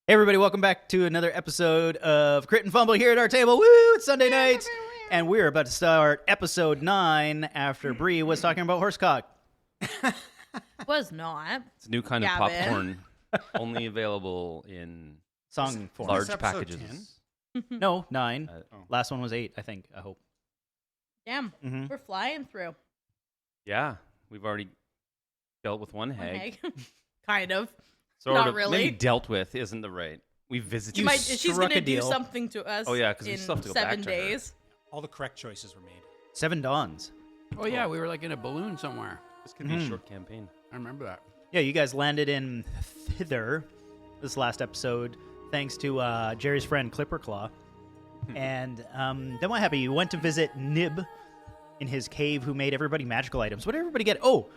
Hey everybody, welcome back to another episode of Crit and Fumble here at our table. Woo! It's Sunday night, and we're about to start episode 9 after Bree was talking about horsecock. Was not. It's a new kind of Gavin. popcorn, only available in Song form. large episode packages. 10? No, 9. Oh. Last one was 8, I think. I hope. Damn, Mhm. we're flying through. Yeah, we've already dealt with one One hag. egg. Kind of. Sort Not of. really. Maybe dealt with isn't the right. We visited. You might. She's struck gonna a do deal. something to us. Oh, yeah, 'cause we in still have to go 7 back to her. days. All the correct choices were made. 7 Dawns. Oh yeah, we were like in a balloon somewhere. This could be a short campaign. I remember that. Yeah, you guys landed in Thither this last episode thanks to Jerry's friend Clipperclaw. And then what happened? You went to visit Nib in his cave who made everybody magical items. What did everybody get? Oh,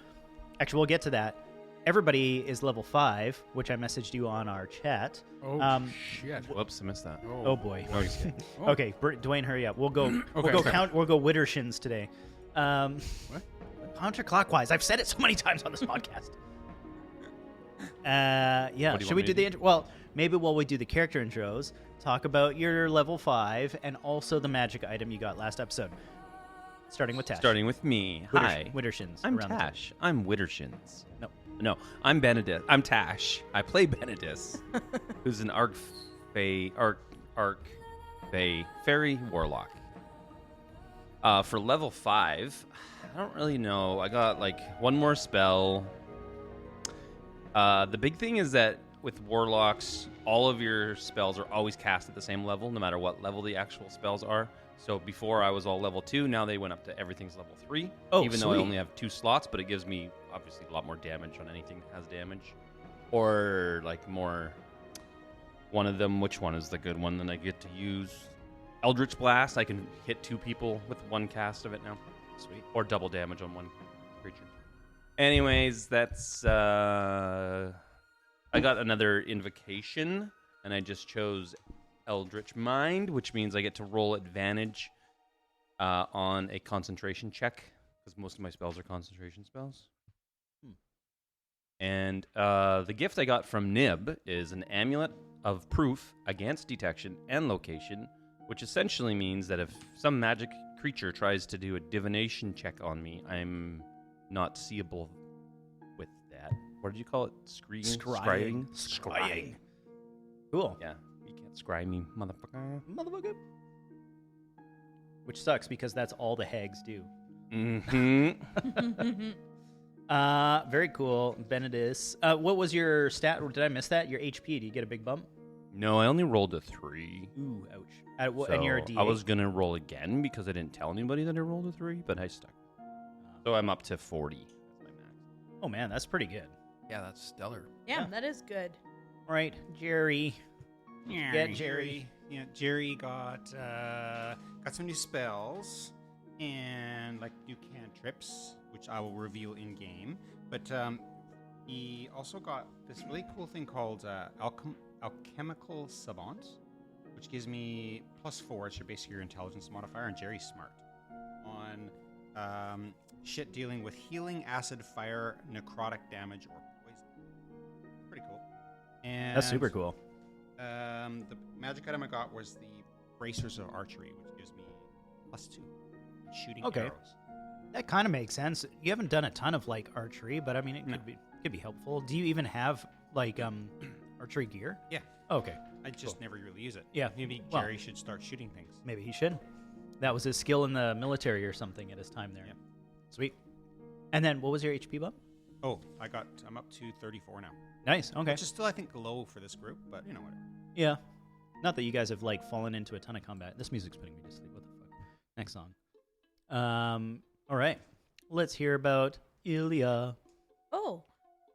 actually, we'll get to that. Everybody is level 5, which I messaged you on our chat. Oh shit! Whoops, I missed that. Oh boy. No, just kidding. Oh. Okay, Dwayne, hurry up. We'll go. We'll Okay, go okay. count. We'll go Widdershins today. What? Counterclockwise. I've said it so many times on this podcast. Yeah. What do you Should want we me do to the do? intro? Well, maybe while we do the character intros, talk about your level 5 and also the magic item you got last episode. Starting with Tash. Starting with me. Hi. Widdershins. I'm around the table. Tash. I'm Widdershins. No. No, I'm Benedis. I'm Tash. I play Benedis, who's an fairy warlock. For level 5, I don't really know. I got like one more spell. The big thing is that with warlocks, all of your spells are always cast at the same level, no matter what level the actual spells are. So before I was all level 2, now they went up to everything's level 3. Oh, even though I sweet. only have 2 slots, but it gives me obviously a lot more damage on anything that has damage. Or like more one of them, which one is the good one that I get to use? Eldritch Blast, I can hit 2 people with one cast of it now. Sweet. Or double damage on one creature. Anyways, that's I got another invocation, and I just chose Eldritch Mind, which means I get to roll advantage on a concentration check, because most of my spells are concentration spells. And the gift I got from Nib is an amulet of proof against detection and location, which essentially means that if some magic creature tries to do a divination check on me, I'm not seeable with that. What did you call it? Scrying. Scrying. Cool. Yeah, you can't scry me, motherfucker. Motherfucker. Which sucks because that's all the hags do. Mm-hmm. Very cool. Benedis. What was your stat? Did I miss that? Your HP. Do you get a big bump? No, I only rolled a 3. Ooh, ouch. So And you're a D8. I was gonna roll again because I didn't tell anybody that I rolled a 3, but I stuck. So I'm up to 40. That's my max. Oh man, that's pretty good. Yeah, that's stellar. Yeah, Yeah. that is good. All right, Jerry. Get Jerry. Yeah, Jerry got some new spells and like new cantrips, which I will reveal in game. But he also got this really cool thing called Alchemical Savant, which gives me +4. It's basically your intelligence modifier, and Jerry's smart on shit dealing with healing, acid, fire, necrotic damage, or poison. Pretty cool. And That's super cool. the magic item I got was the Bracers of Archery, which gives me +2 in shooting Okay. arrows. That kind of makes sense. You haven't done a ton of like archery, but I mean it could be helpful. Do you even have like archery gear? Yeah. Oh, okay. I just never really use it. Yeah. Maybe Well- Jerry should start shooting things. Maybe he should. That was his skill in the military or something at his time there. Yeah. Sweet. And then what was your HP bump? Oh, I'm up to 34 now. Nice. Okay. Which is still, I think, low for this group, but you know, whatever. Yeah. Not that you guys have like fallen into a ton of combat. This music's putting me to sleep. What the fuck? Next song. All right. Let's hear about Ilya. Oh,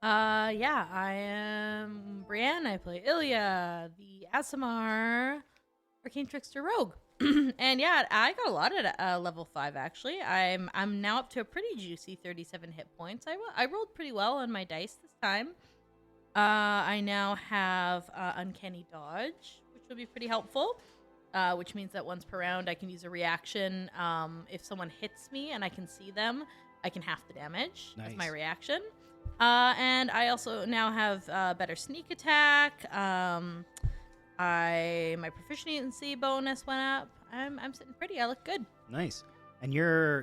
yeah, I am Brienne. I play Ilya, the Aasimar Arcane Trickster Rogue. And yeah, I got a lot at level 5 actually. I'm now up to a pretty juicy 37 hit points. I rolled pretty well on my dice this time. I now have Uncanny Dodge, which will be pretty helpful. Which means that once per round I can use a reaction. If someone hits me and I can see them, I can half the damage as my Nice. reaction. And I also now have better sneak attack. my proficiency bonus went up. I'm sitting pretty. I look good. Nice. And your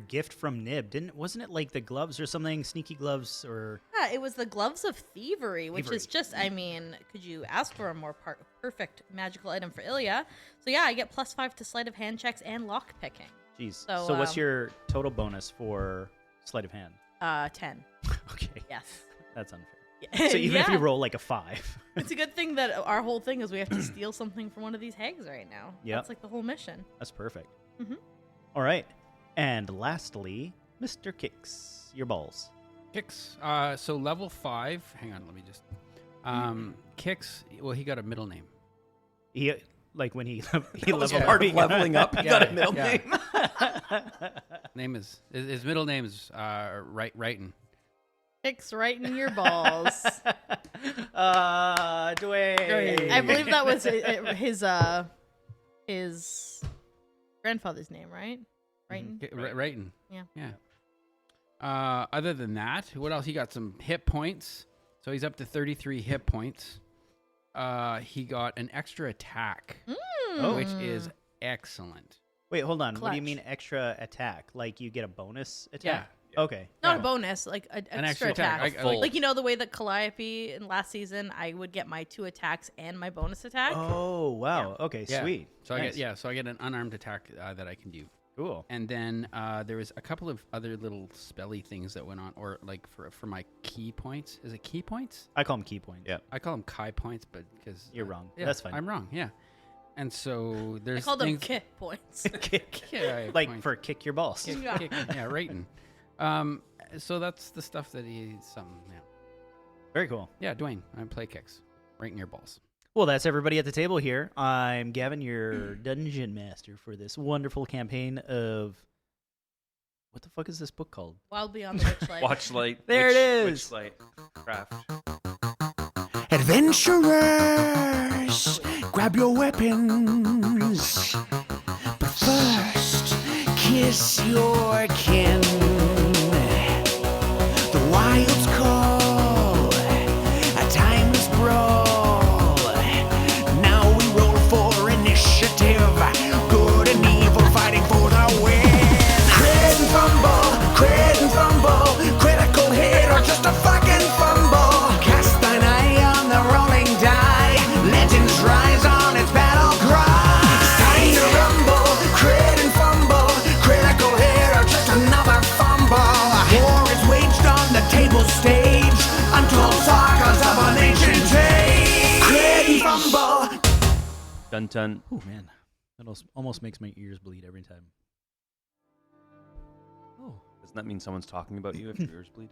gift from Nib, wasn't it like the gloves or something? Sneaky gloves or Yeah, it was the Gloves of Thievery, which is Thievery. just, I mean, could you ask for a more perfect magical item for Ilya? So yeah, I get +5 to sleight of hand checks and lock picking. Jeez. So, So what's your total bonus for sleight of hand? 10. Okay. Yes. That's unfair. Yeah. So even if you Yeah. roll like a 5. It's a good thing that our whole thing is we have to steal something from one of these hags right now. Yep. That's like the whole mission. That's perfect. Mhm. All right. And lastly, Mr. Kicks, your balls. Kicks. So level 5. Hang on, let me just. Kicks. Well, he got a middle name. He like when he That was leveled part up, of leveling up. You Yeah, got a middle yeah. name. Name is his middle name is Wrighton. Kicks right in your balls. Dwayne. I believe that was his grandfather's name, right? Right? Wrighton. Yeah. Yeah. Other than that, what else? He got some hit points, so he's up to 33 hit points. He got an extra attack, which is excellent. Wait, hold on. What do you Clutch. mean extra attack? Like you get a bonus attack? Yeah. Okay. Not Yeah. a bonus, like an An extra extra attack. attack. Full. Like, you know, the way that Calliope in last season, I would get my 2 attacks and my bonus attack. Oh, wow. Okay, Yeah. sweet. So Nice. I get an unarmed attack that I can do. Cool. And then there was a couple of other little spelly things that went on, or like for my key points. Is it key points? I call them key points. Yeah. I call them Kai points, but because You're wrong. Yeah, That's fine. I'm wrong. Yeah. And so I there's call them things kick points. Kick. Yeah, Like points. for kick your balls. Kick, Yeah. yeah, Wrighton. So that's the stuff that he's yeah. Very cool. Yeah, Dwayne, I play kicks. Right in your balls. Well, that's everybody at the table here. I'm Gavin, your dungeon master for this wonderful campaign of. What the fuck is this book called? Wild Beyond the Witchlight. Watchlight. There it is. Witchlight. Craft. Adventurers, grab your weapons. But first, kiss your kin. The wilds call, a timeless brawl. Now we roll for initiative. Good and evil fighting for the win. Crit and fumble, critical hit or just a fucking fumble. Cast thine eye on the rolling die. Legends rise on its battle cry. Time to rumble, crit and fumble, critical hit or just another fumble. War is waged on the table stage, untold sagas of an ancient age. Crit and fumble. Dun dun. Oh man, that almost makes my ears bleed every time. Oh, Doesn't that mean someone's talking about you if your ears bleed?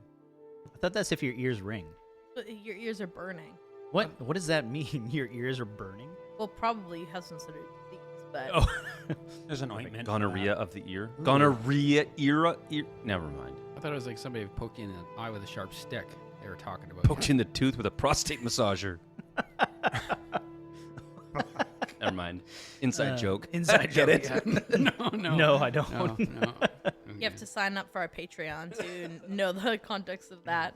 I thought that's if your ears ring. But your ears are burning. What? What does that mean? Your ears are burning? Well, probably you have some sort of disease, but Oh, There's an ointment. Gonorrhea of the ear. Gonorrhea ear. Never mind. I thought it was like somebody poked you in the eye with a sharp stick. They were talking about. Poked you in the tooth with a prostate massager. Never mind. Inside joke. inside Get joke, it? yeah. No, No, I don't. No. you have to sign up for our Patreon to know the context of that.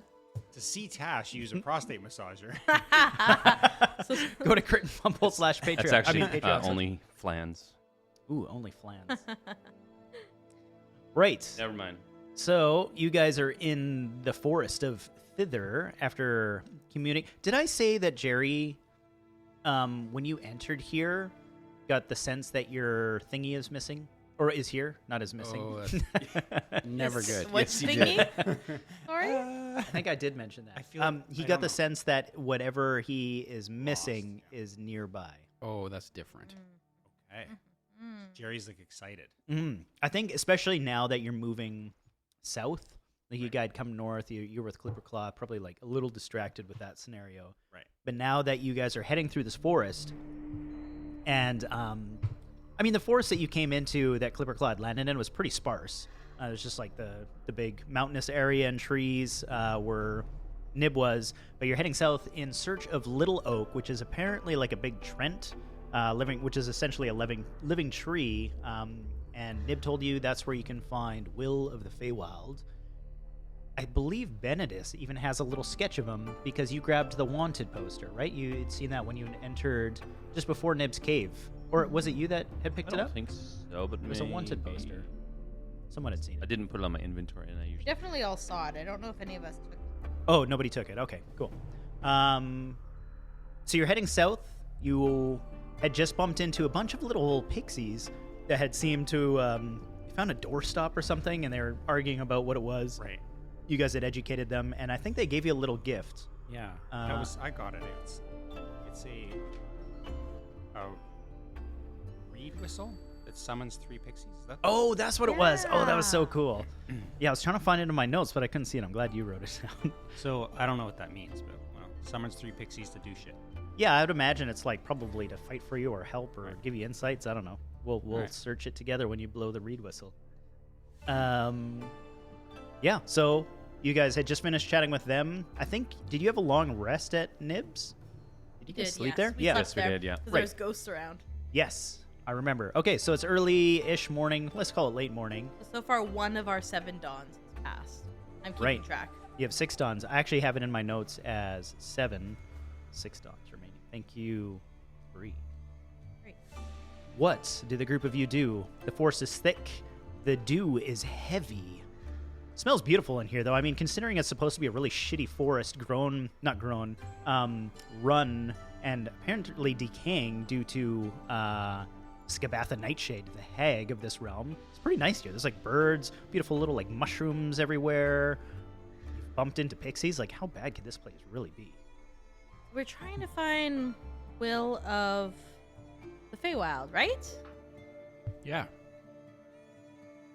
To see Tash use a prostate massager. Go to Crit and Fumble / Patreon. That's actually Patreon. only flans. Ooh, only flans. Right. Never mind. So you guys are in the forest of Thither after commuting. Did I say that Jerry, when you entered here, got the sense that your thingy is missing? Or is here, not is missing. Oh, that's never good. What's Yes, you did. thingy? Sorry? I think I did mention that. I feel- he I got don't the know. sense that whatever he is missing is nearby. Oh, that's different. Okay. Jerry's like excited. I think especially now that you're moving south, like you guys come north, you're with Clipper Claw, probably like a little distracted with that scenario. Right. But now that you guys are heading through this forest, and I mean the forest that you came into that Clipper Claw had landed in was pretty sparse. It was just like the big mountainous area and trees where Nib was. But you're heading south in search of Little Oak, which is apparently like a big Trent. Which is essentially a living tree, and Nib told you that's where you can find Will of the Feywild. I believe Benedis even has a little sketch of him because you grabbed the wanted poster, right? You had seen that when you entered just before Nib's cave. Or was it you that had picked I it don't up? think so, but It was a wanted maybe. poster. Someone had seen I it. didn't put it on my inventory, and I We usually. definitely all saw it. I don't know if any of us took it. Oh, nobody took it. Okay, cool. So you're heading south. You had just bumped into a bunch of little pixies that had seemed to you found a doorstop or something, and they were arguing about what it was. Right. You guys had educated them, and I think they gave you a little gift. Yeah. I got it. It's a reed whistle that summons 3 pixies. Is that Oh, that's what it was. Oh, that was so Yeah. cool. Yeah, I was trying to find it in my notes, but I couldn't see it. I'm glad you wrote it down. So I don't know what that means, but summons 3 pixies to do shit. Yeah, I would imagine it's like probably to fight for you or help or give you insights. I don't know. We'll Right. search it together when you blow the reed whistle. Yeah. So you guys had just finished chatting with them. I think. Did you have a long rest at Nibs? Did you guys sleep there? We Yeah. slept Yes, we there did, yeah. 'cause Right. There was ghosts around. Yes, I remember. Okay, so it's early-ish morning. Let's call it late morning. So far, one of our 7 dawns has passed. I'm keeping Right. track. You have 6 dawns. I actually have it in my notes as 7. 6 dawns remaining. Thank you, Bree. Great. What do the group of you do? The force is thick. The dew is heavy. Smells beautiful in here, though. I mean, considering it's supposed to be a really shitty forest, run and apparently decaying due to Skabatha Nightshade, the hag of this realm. It's pretty nice here. There's like birds, beautiful little like mushrooms everywhere. You've bumped into pixies. Like, how bad could this place really be? We're trying to find Will of the Feywild, right? Yeah.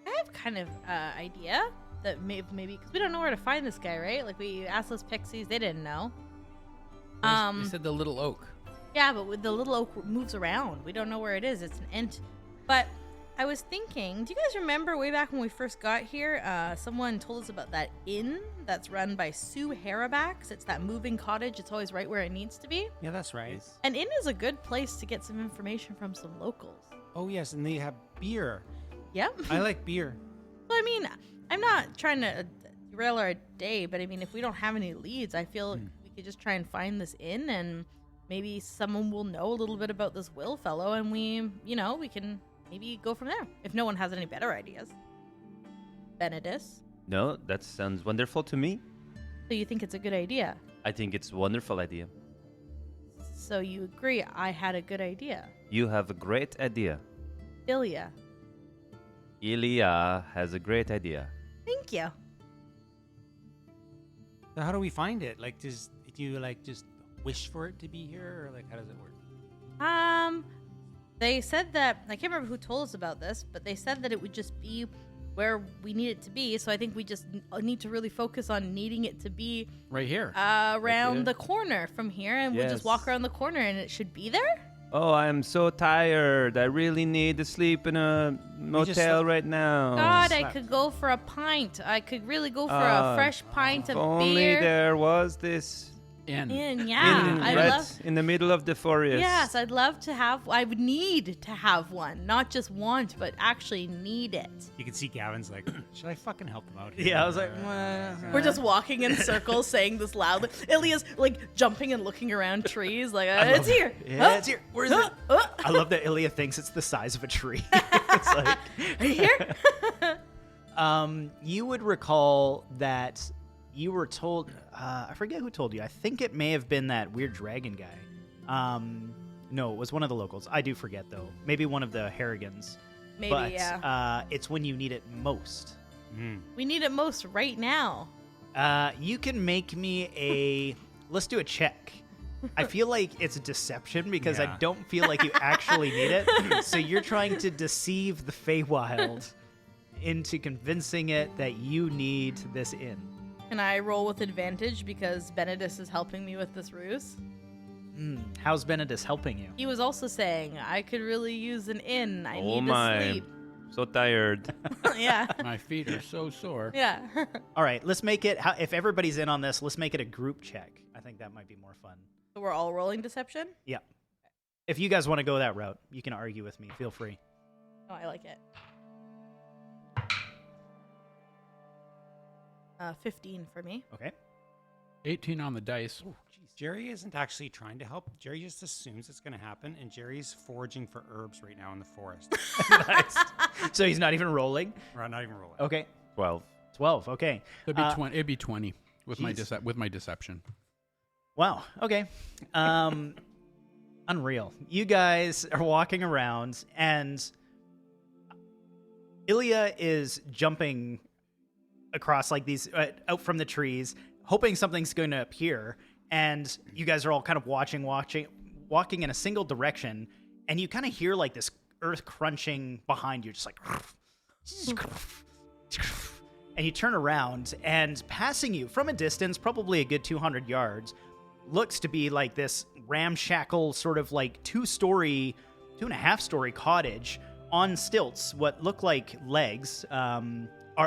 I have kind of idea that maybe because we don't know where to find this guy, right? Like we asked those pixies, they didn't know. You said the little oak. Yeah, but with the little oak moves around. We don't know where it is. It's an int. But I was thinking, do you guys remember way back when we first got here, someone told us about that inn that's run by Sue Harabacks? It's that moving cottage. It's always right where it needs to be. Yeah, that's right. An inn is a good place to get some information from some locals. Oh yes, and they have beer. Yep. I like beer. Well, I mean, I'm not trying to derail our day, but I mean, if we don't have any leads, I feel we could just try and find this inn, and maybe someone will know a little bit about this Will fellow, and we can maybe go from there. If no one has any better ideas. Benedis, No, that sounds wonderful to me. so you think it's a good idea? I think it's a wonderful idea. So you agree I had a good idea? You have a great idea. Ilya, Ilya has a great idea. thank you. So how do we find it? Like, do you like just wish for it to be here, or like how does it work? They said that, I can't remember who told us about this, but they said that it would just be where we need it to be. So I think we just need to really focus on needing it to be Right here. around here? the corner from here, and we'll just Yes. walk around the corner and it should be there. Oh, I'm so tired. I really need to sleep in a motel right now. God, I slap. could go for a pint. I could really go for a fresh pint If of only beer. there was this In. And yeah, I'd right love. in the middle of the forest. Yes, I'd love to have. I would need to have one, not just want, but actually need it. You can see Gavin's like, should I fucking help them out here? Yeah, I was like, We're just walking in circles, saying this loudly. Ilya's like jumping and looking around trees, like it's here. yeah, Huh? it's here. Where's Huh? it? Huh? I love that Ilya thinks it's the size of a tree. It's like, Are you here? you would recall that you were told, I forget who told you. I think it may have been that weird dragon guy. No, it was one of the locals. I do forget, though. Maybe one of the Harrigans. Maybe, but, yeah. it's when you need it most. We need it most right now. You can make me a... Let's do a check. I feel like it's a deception because I Yeah. don't feel like you actually need it. So you're trying to deceive the Feywild into convincing it that you need this inn. Can I roll with advantage because Benedis is helping me with this ruse? How's Benedis helping you? He was also saying I could really use an inn. I Oh need my. to sleep. So tired. Yeah. My feet are so sore. Yeah. All right, let's make it... If everybody's in on this, let's make it a group check. I think that might be more fun. So we're all rolling deception? Yeah. If you guys want to go that route, you can argue with me. Feel free. Oh, I like it. 15 for me. Okay. 18 on the dice. Jerry isn't actually trying to help. Jerry just assumes it's going to happen, and Jerry's foraging for herbs right now in the forest. Nice. So he's not even rolling. Right, not even rolling. Okay. 12. 12. Okay. It'd be 20. It'd be 20 with my Jeez. with my deception. Wow. Okay. Unreal. You guys are walking around, and Ilya is jumping across like these out from the trees, hoping something's going to appear. And you guys are all kind of walking in a single direction, and you kind of hear like this earth crunching behind you, just like. And you turn around, and passing you from a distance, probably a good 200 yards, looks to be like this ramshackle sort of like 2.5-story cottage on stilts. What look like legs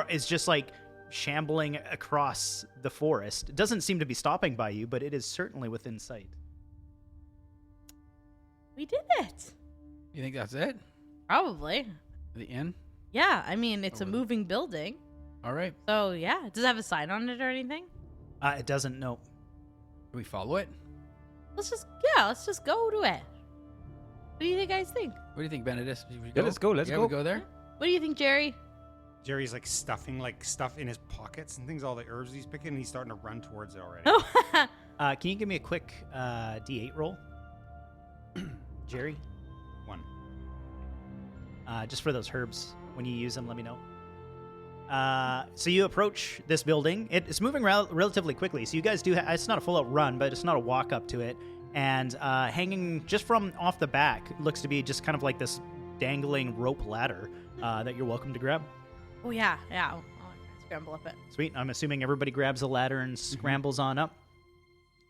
is just like shambling across the forest. It doesn't seem to be stopping by you, but it is certainly within sight. We did it. You think that's it? Probably. The inn? Yeah, I mean, it's a moving building. All right. So, yeah. Does it have a sign on it or anything? It doesn't, no. Do we follow it? Let's just go to it. What do you guys think? What do you think, Benedict? Should we Yeah, let's go, let's Yeah, go. we go there? What do you think, Jerry? Jerry's like stuffing like stuff in his pockets and things, all the herbs he's picking, and he's starting to run towards it already. Oh, Can you give me a quick D8 roll? Jerry? 1. Just for those herbs. When you use them, let me know. So you approach this building. It's moving relatively quickly. So you guys do. It's not a full-out run, but it's not a walk up to it. And hanging just from off the back looks to be just kind of like this dangling rope ladder that you're welcome to grab. oh yeah. I'll scramble up it. Sweet. I'm assuming everybody grabs a ladder and scrambles on up.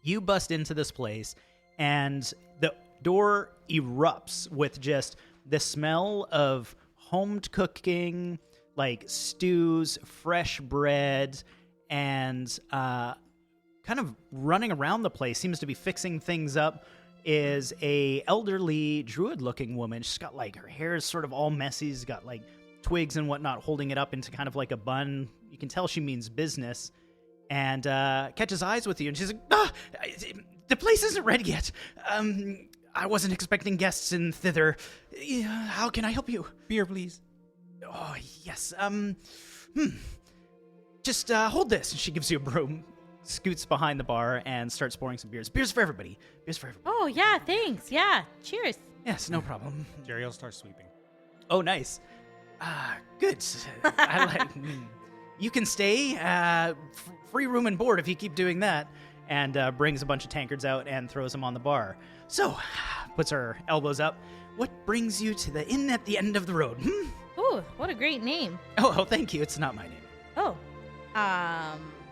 You bust into this place, and the door erupts with just the smell of homed cooking, like stews, fresh bread, and kind of running around the place, seems to be fixing things up, is a elderly druid-looking woman. She's got like her hair is sort of all messy. She's got like twigs and whatnot holding it up into kind of like a bun. You can tell she means business, and catches eyes with you, and she's like, the place isn't ready yet. I wasn't expecting guests in thither. How can I help you? Beer, please. Oh, yes. Just hold this. And she gives you a broom, scoots behind the bar, and starts pouring some beers. Beers for everybody. Beers for everybody. Oh yeah, thanks. Yeah, cheers. Yes, no problem. Jerry will start sweeping. Oh, nice. Good. I like. You can stay. Free room and board if you keep doing that. And brings a bunch of tankards out and throws them on the bar. So, puts her elbows up. What brings you to the inn at the end of the road? Ooh, what a great name. Oh, thank you. It's not my name. Oh,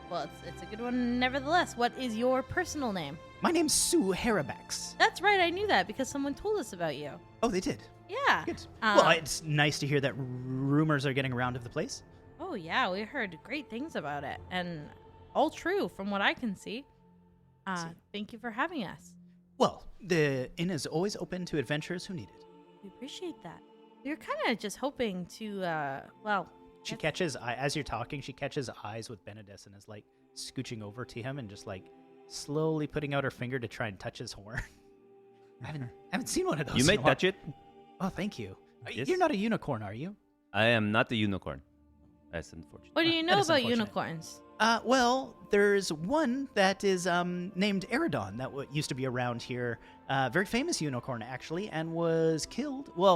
well, it's a good one nevertheless. What is your personal name? My name's Sue Harabax. That's right, I knew that because someone told us about you. Oh, they did. Yeah. Good. Well, it's nice to hear that rumors are getting around of the place. Oh yeah, we heard great things about it, and all true from what I can see. Thank you for having us. Well, the inn is always open to adventurers who need it. We appreciate that. We were kind of just hoping to, She catches, as you're talking, she catches eyes with Benedict and is like scooching over to him and just like slowly putting out her finger to try and touch his horn. I haven't seen one of those. You may touch it. Oh, thank you. Yes. You're not a unicorn, are you? I am not a unicorn. That's unfortunate. What do you That know is about unfortunate. unicorns? Well, there's one that is named Eridon that used to be around here. Very famous unicorn, actually, and was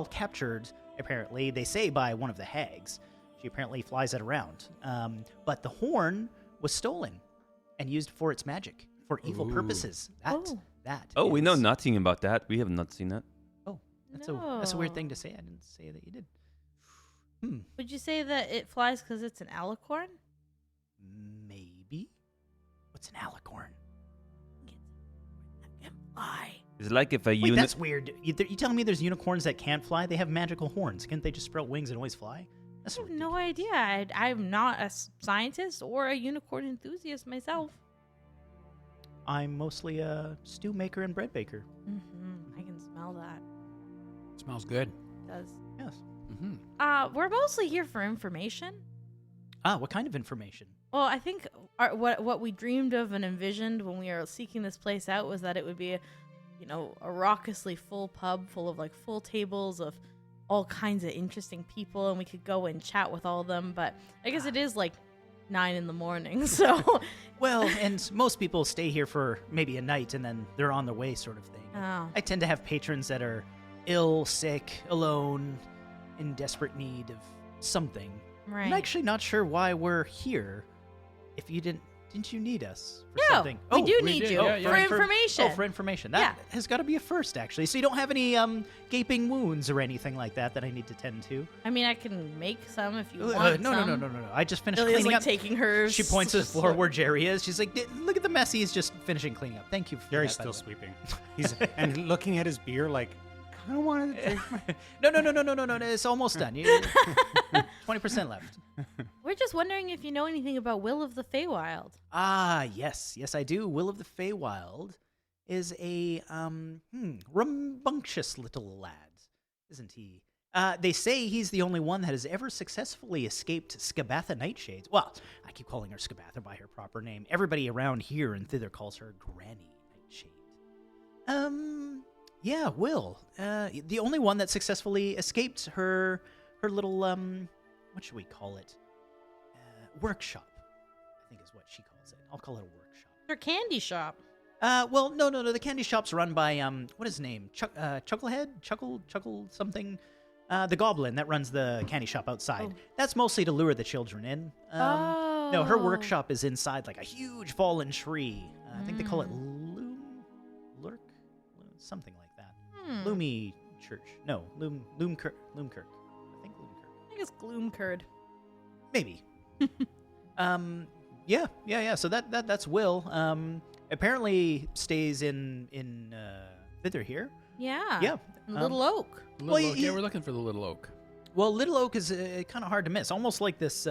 captured, apparently, they say, by one of the hags. She apparently flies it around. But the horn was stolen and used for its magic, for evil purposes. That. Oh, we know is- nothing about that. We have not seen that. Oh, that's a weird No. thing to say. I didn't say that you did. Would you say that it flies because it's an alicorn? Maybe. What's an alicorn? It can fly. It's like if a Wait, unicorn. that's weird. You telling me there's unicorns that can't fly? They have magical horns. Can't they just sprout wings and always fly? That's I have ridiculous. no idea. I'm not a scientist or a unicorn enthusiast myself. I'm mostly a stew maker and bread baker. I can smell that. Smells good. It does. Yes. Mm-hmm. We're mostly here for information. What kind of information? Well, I think what we dreamed of and envisioned when we were seeking this place out was that it would be, a raucously full pub full of like full tables of all kinds of interesting people, and we could go and chat with all of them. But I guess it is like 9 a.m, so. Well, and most people stay here for maybe a night and then they're on their way, sort of thing. Oh. I tend to have patrons that are ill, sick, alone, in desperate need of something. Right. I'm actually not sure why we're here. If you didn't you need us for No, something? we do we need did, you yeah, yeah. for information. For information. That has got to be a first, actually. So you don't have any gaping wounds or anything like that I need to tend to? I mean, I can make some if you want No. some. I just finished Ilia's cleaning like up. taking hers. She points to the floor where Jerry is. She's like, look at the mess. He's just finishing cleaning up. Thank you for Jerry's that, by still the way." sweeping. He's and looking at his beer like, I don't want to drink my. No. It's almost done. 20% left. We're just wondering if you know anything about Will of the Feywild. Ah, yes, I do. Will of the Feywild is a rambunctious little lad, isn't he? They say he's the only one that has ever successfully escaped Skabatha Nightshades. Well, I keep calling her Skabatha by her proper name. Everybody around here in Thither calls her Granny Nightshade. Yeah, Will. The only one that successfully escaped her little, what should we call it? Workshop, I think is what she calls it. I'll call it a workshop. Her candy shop. Well, no. The candy shop's run by, what is his name? Chucklehead? Chuckle something? The goblin that runs the candy shop outside. Oh. That's mostly to lure the children in. No, her workshop is inside like a huge fallen tree. I think they call it something like that. Loomy Church. No, Loomkirk. I think Loomkirk. I think it's Gloomcurd. Maybe. Yeah. So that's Will. Apparently stays in Thither here. Yeah. Yeah. Little Oak. Little Well, Oak. Yeah, we're looking for the Little Oak. Well, Little Oak is kind of hard to miss. Almost like this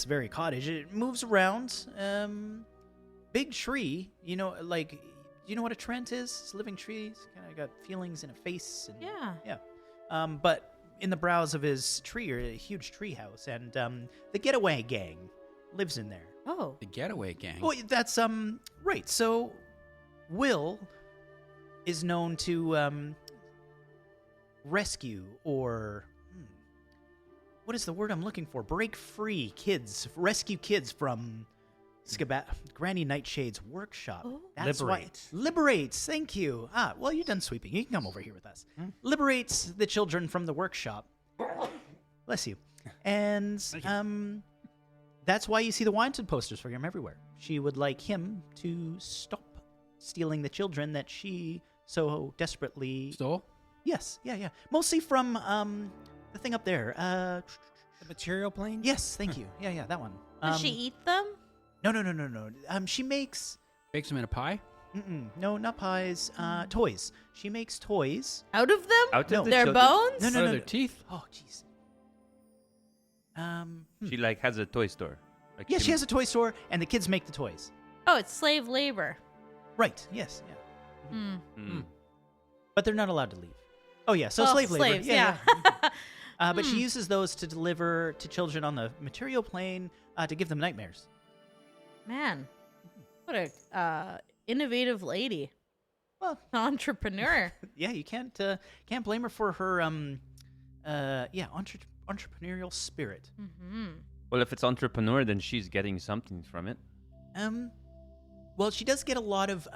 very cottage. It moves around. Big tree. You know what a Trent is? It's a living tree. It's kind of got feelings and a face. And, Yeah. Yeah. But in the brows of his tree are a huge tree house, and the Getaway Gang lives in there. Oh. The Getaway Gang. Well, that's right. So Will is known to rescue or what is the word I'm looking for? Break free kids, rescue kids from Granny Nightshade's workshop. Oh. That's Liberate. Liberates. Thank you. Well, you're done sweeping. You can come over here with us. Liberates the children from the workshop. Bless you. And that's why you see the wanted posters for him everywhere. She would like him to stop stealing the children that she so desperately Stole? Yes, yeah. Mostly from the thing up there. The material plane? Yes, thank you. Yeah, that one. Does she eat them? No. She makes Bakes them in a pie? no, not pies. Toys. She makes toys. Out of them? Out of the Their children? bones? No. Out of their teeth? Oh, jeez. She like has a toy store. Like Yeah, she has a toy store, and the kids make the toys. Oh, it's slave labor. Right. Yes. Yeah. Mm. But they're not allowed to leave. Oh yeah. So Well, slave labor. slaves, Yeah. But she uses those to deliver to children on the material plane to give them nightmares. Man, what a innovative lady. Well, Entrepreneur. yeah, you can't blame her for her entrepreneurial spirit. Mm-hmm. Well, if it's entrepreneur, then she's getting something from it. Well, she does get a lot of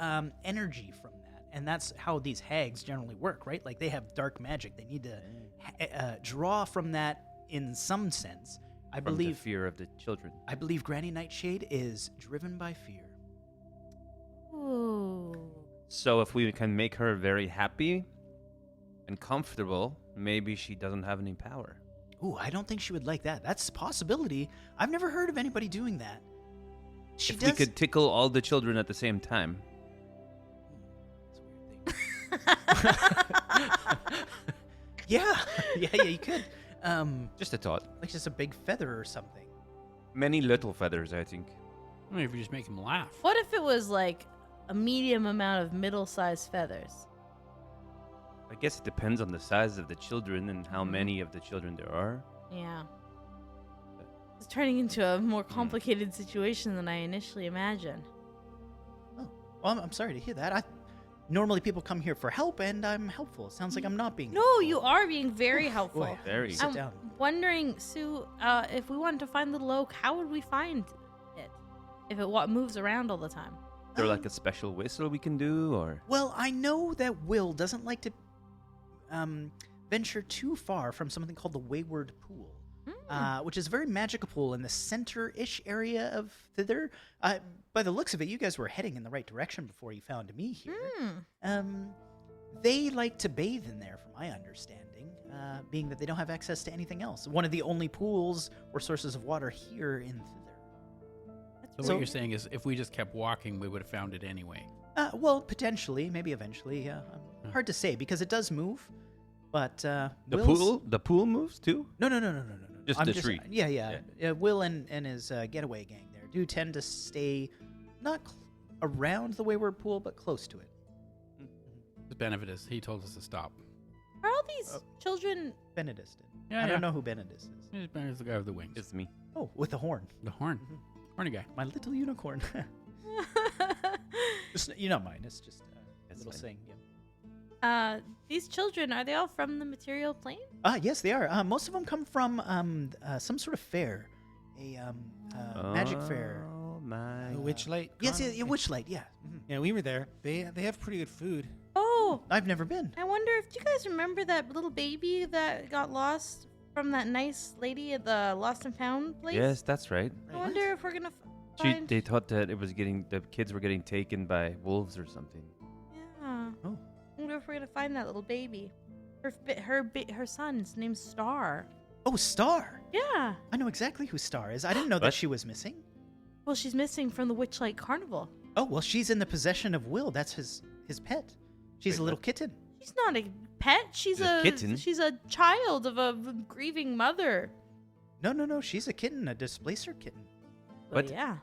energy from that, and that's how these hags generally work, right? Like they have dark magic. They need to draw from that in some sense. I From believe the fear of the children. I believe Granny Nightshade is driven by fear. Ooh. So if we can make her very happy and comfortable, maybe she doesn't have any power. Ooh, I don't think she would like that. That's a possibility. I've never heard of anybody doing that. She If does. we could tickle all the children at the same time. That's a weird thing. Yeah, you could. Just a thought. Like just a big feather or something. Many little feathers, I think. I mean, if you just make them laugh. What if it was like a medium amount of middle-sized feathers? I guess it depends on the size of the children and how many of the children there are. Yeah. is turning into a more complicated situation than I initially imagined. Oh, well, I'm sorry to hear that. Normally people come here for help, and I'm helpful. It sounds like I'm not being. No, you are being very helpful. Boy, Very. sit I'm down. wondering, Sue, if we wanted to find the oak, how would we find it? If it moves around all the time. Is there like a special whistle we can do, or? Well, I know that Will doesn't like to venture too far from something called the Wayward Pool, which is a very magical pool in the center-ish area of thither. By the looks of it, you guys were heading in the right direction before you found me here. They like to bathe in there, from my understanding, being that they don't have access to anything else. One of the only pools or sources of water here in thither. So what you're saying is, if we just kept walking, we would have found it anyway. Well, potentially, maybe eventually. Hard to say because it does move. But The Will's- pool moves too? No. Just I'm the tree. Yeah. Will and his getaway gang there do tend to stay not around the Wayward Pool, but close to it. The benefit is he told us to stop. Are all these children? Benedis did. Yeah, I don't yeah. know who Benedis is. He's better as the guy with the wings. It's me. Oh, with the horn. The horn. Horny guy. My little unicorn. You don't mind. It's just a That's little fine. saying. Yeah. These children, are they all from the material plane? Yes, they are. Most of them come from some sort of fair, a magic fair. Oh my. The Witchlight. Yes, Con? yeah, Witchlight. Yeah. Mhm. Yeah, we were there. They have pretty good food. Oh, I've never been. I wonder if you guys remember that little baby that got lost from that nice lady at the Lost and Found place? Yes, that's right. I wonder if we're gonna find. They thought that the kids were getting taken by wolves or something. Yeah. Oh. I wonder if we're gonna find that little baby. Her son's name's Star. Oh, Star. Yeah. I know exactly who Star is. I didn't know that What? she was missing. Well, she's missing from the Witchlight Carnival. Oh, well, she's in the possession of Will. That's his pet. She's a Wait, little what? kitten. She's not a pet. She's A a kitten? She's a child of a grieving mother. No. She's a kitten, a displacer kitten. But What? yeah.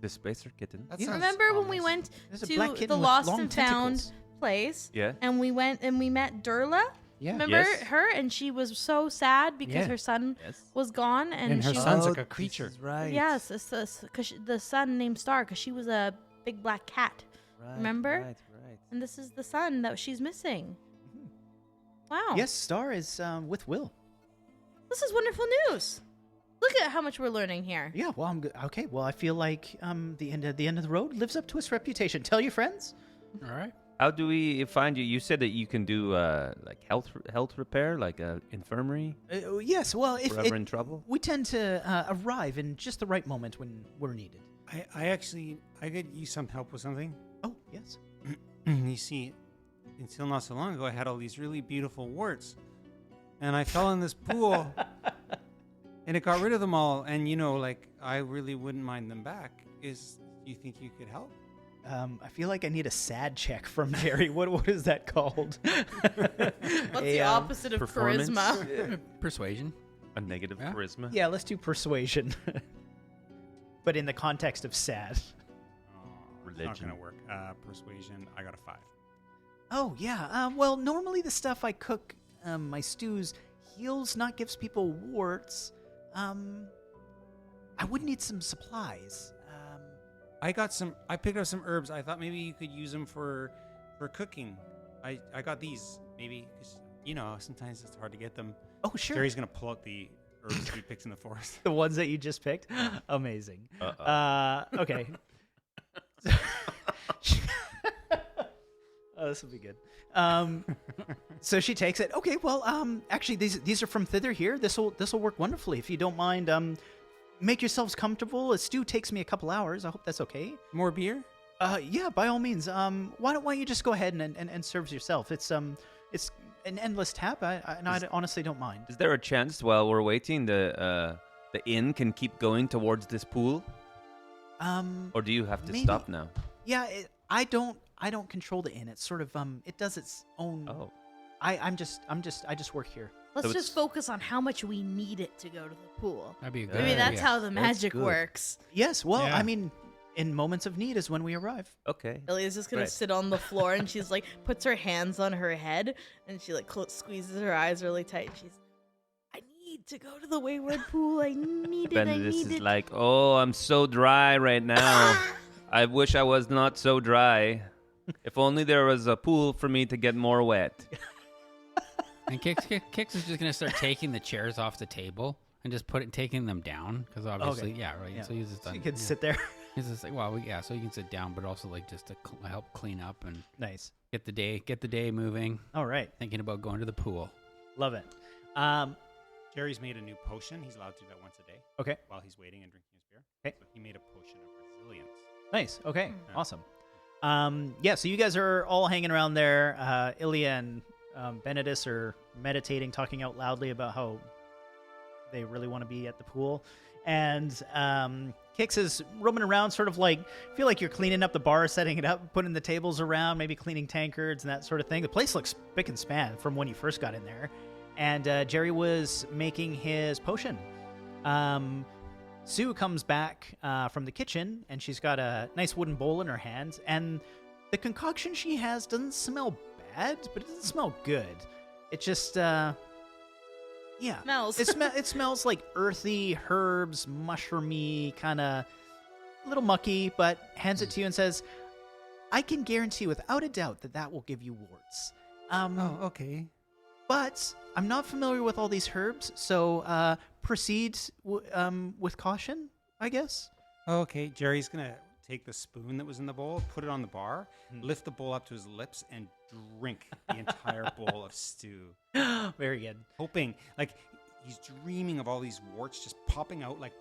Displacer kitten. That Yeah. sounds Remember when we ominous. went There's a to black kitten the with Lost long and Found tentacles. place? Yeah. And we went and we met Durla. Yeah. Remember Yes. her? And she was so sad because Yeah. her son Yes. was gone, and her she son's was, like a creature. Right. yes, because the son named Star because she was a big black cat. Right, Remember? Right. And this is the son that she's missing. Wow. Yes, Star is with Will. This is wonderful news. Look at how much we're learning here. Yeah. Well, I'm good. Okay. Well, I feel like the end of the road lives up to its reputation. Tell your friends. All right. How do we find you? You said that you can do like health repair, like a infirmary. Yes. Well, if Forever in trouble. we tend to arrive in just the right moment when we're needed. I could use some help with something. Oh, yes. You see, until not so long ago, I had all these really beautiful warts, and I fell in this pool, and it got rid of them all. And I really wouldn't mind them back. Do you think you could help? I feel like I need a sad check from Jerry. What is that called? What's the opposite of performance? charisma? Persuasion. A negative Yeah. charisma. Yeah, let's do persuasion. But in the context of sad. It's not Religion. gonna work. Persuasion. I got a 5. Oh, yeah. Well, normally the stuff I cook, my stews, heals, not gives people warts. I would need some supplies. I picked up some herbs. I thought maybe you could use them for cooking. I got these maybe because sometimes it's hard to get them. Oh, sure. Jerry's gonna pull out the herbs that he picked in the forest. The ones that you just picked? Amazing. Uh-oh. Okay. Oh, this will be good. So she takes it. Okay, well, actually, these are from thither here. This will work wonderfully. If you don't mind, make yourselves comfortable. A stew takes me a couple hours. I hope that's okay. More beer? Yeah, by all means. Why don't you just go ahead and serve yourself? It's an endless tap. I honestly don't mind. Is there a chance while we're waiting the inn can keep going towards this pool, or do you have to maybe. stop now? Yeah, I don't control the inn. It's sort of it does its own. Oh, I just work here. Let's So just it's- focus on how much we need it to go to the pool. That'd be a good Maybe Yeah. that's idea. how the magic good. works. Yes, well, Yeah. I mean, in moments of need is when we arrive. okay. Ilia's just gonna Right. sit on the floor and she's like puts her hands on her head and she like squeezes her eyes really tight. She's, I need to go to the Wayward Pool. I need it. Benedis is like, oh, I'm so dry right now. I wish I was not so dry. If only there was a pool for me to get more wet. And Kix is just gonna start taking the chairs off the table and just taking them down because obviously, yeah, right. Yeah. So he's just So done. you can yeah. sit there. He's just like, well, yeah, so you can sit down, but also like just to help clean up and Nice. get the day moving. All right. Thinking about going to the pool. Love it. Jerry's made a new potion. He's allowed to do that once a day Okay. while he's waiting and drinking his beer. Okay. So he made a potion of resilience. Nice. Okay. Yeah. Awesome. Yeah, so you guys are all hanging around there. Ilya and Benedis are meditating, talking out loudly about how they really want to be at the pool. And Kix is roaming around, sort of like, feel like you're cleaning up the bar, setting it up, putting the tables around, maybe cleaning tankards and that sort of thing. The place looks spick and span from when you first got in there. And Jerry was making his potion. Sue comes back from the kitchen, and she's got a nice wooden bowl in her hand. And the concoction she has doesn't smell bad, but it doesn't smell good. It just, yeah. Smells. It smells like earthy, herbs, mushroomy, kind of a little mucky, but hands it to you and says, I can guarantee without a doubt that will give you warts. Okay. But I'm not familiar with all these herbs, so proceed with caution, I guess. Okay, Jerry's going to take the spoon that was in the bowl, put it on the bar, lift the bowl up to his lips, and drink the entire bowl of stew. Very good. Hoping, like, he's dreaming of all these warts just popping out, like,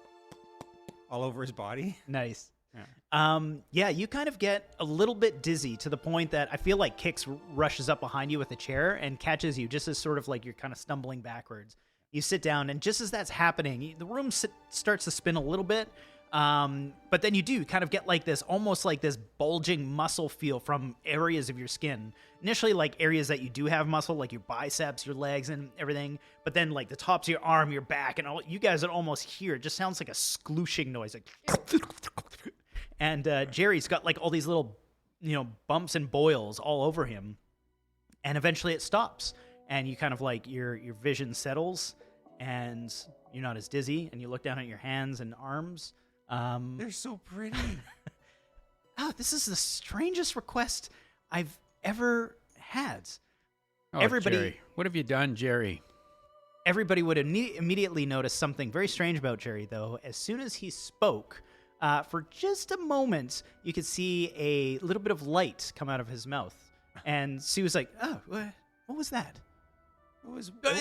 all over his body. Nice. Yeah. Yeah, you kind of get a little bit dizzy to the point that I feel like Kix rushes up behind you with a chair and catches you just as sort of like you're kind of stumbling backwards. You sit down, and just as that's happening, the room starts to spin a little bit. But then you do kind of get like this, almost like this bulging muscle feel from areas of your skin. Initially, like areas that you do have muscle, like your biceps, your legs, and everything. But then like the tops of your arm, your back, and all you guys would almost hear. It just sounds like a splooshing noise, like. And Jerry's got like all these little, bumps and boils all over him. And eventually it stops. And you kind of like your vision settles and you're not as dizzy. And you look down at your hands and arms. They're so pretty. This is the strangest request I've ever had. Oh, Everybody- Jerry. What have you done, Jerry? Everybody would immediately notice something very strange about Jerry, though. As soon as he spoke, for just a moment, you could see a little bit of light come out of his mouth. And Sue was like, oh, what was that?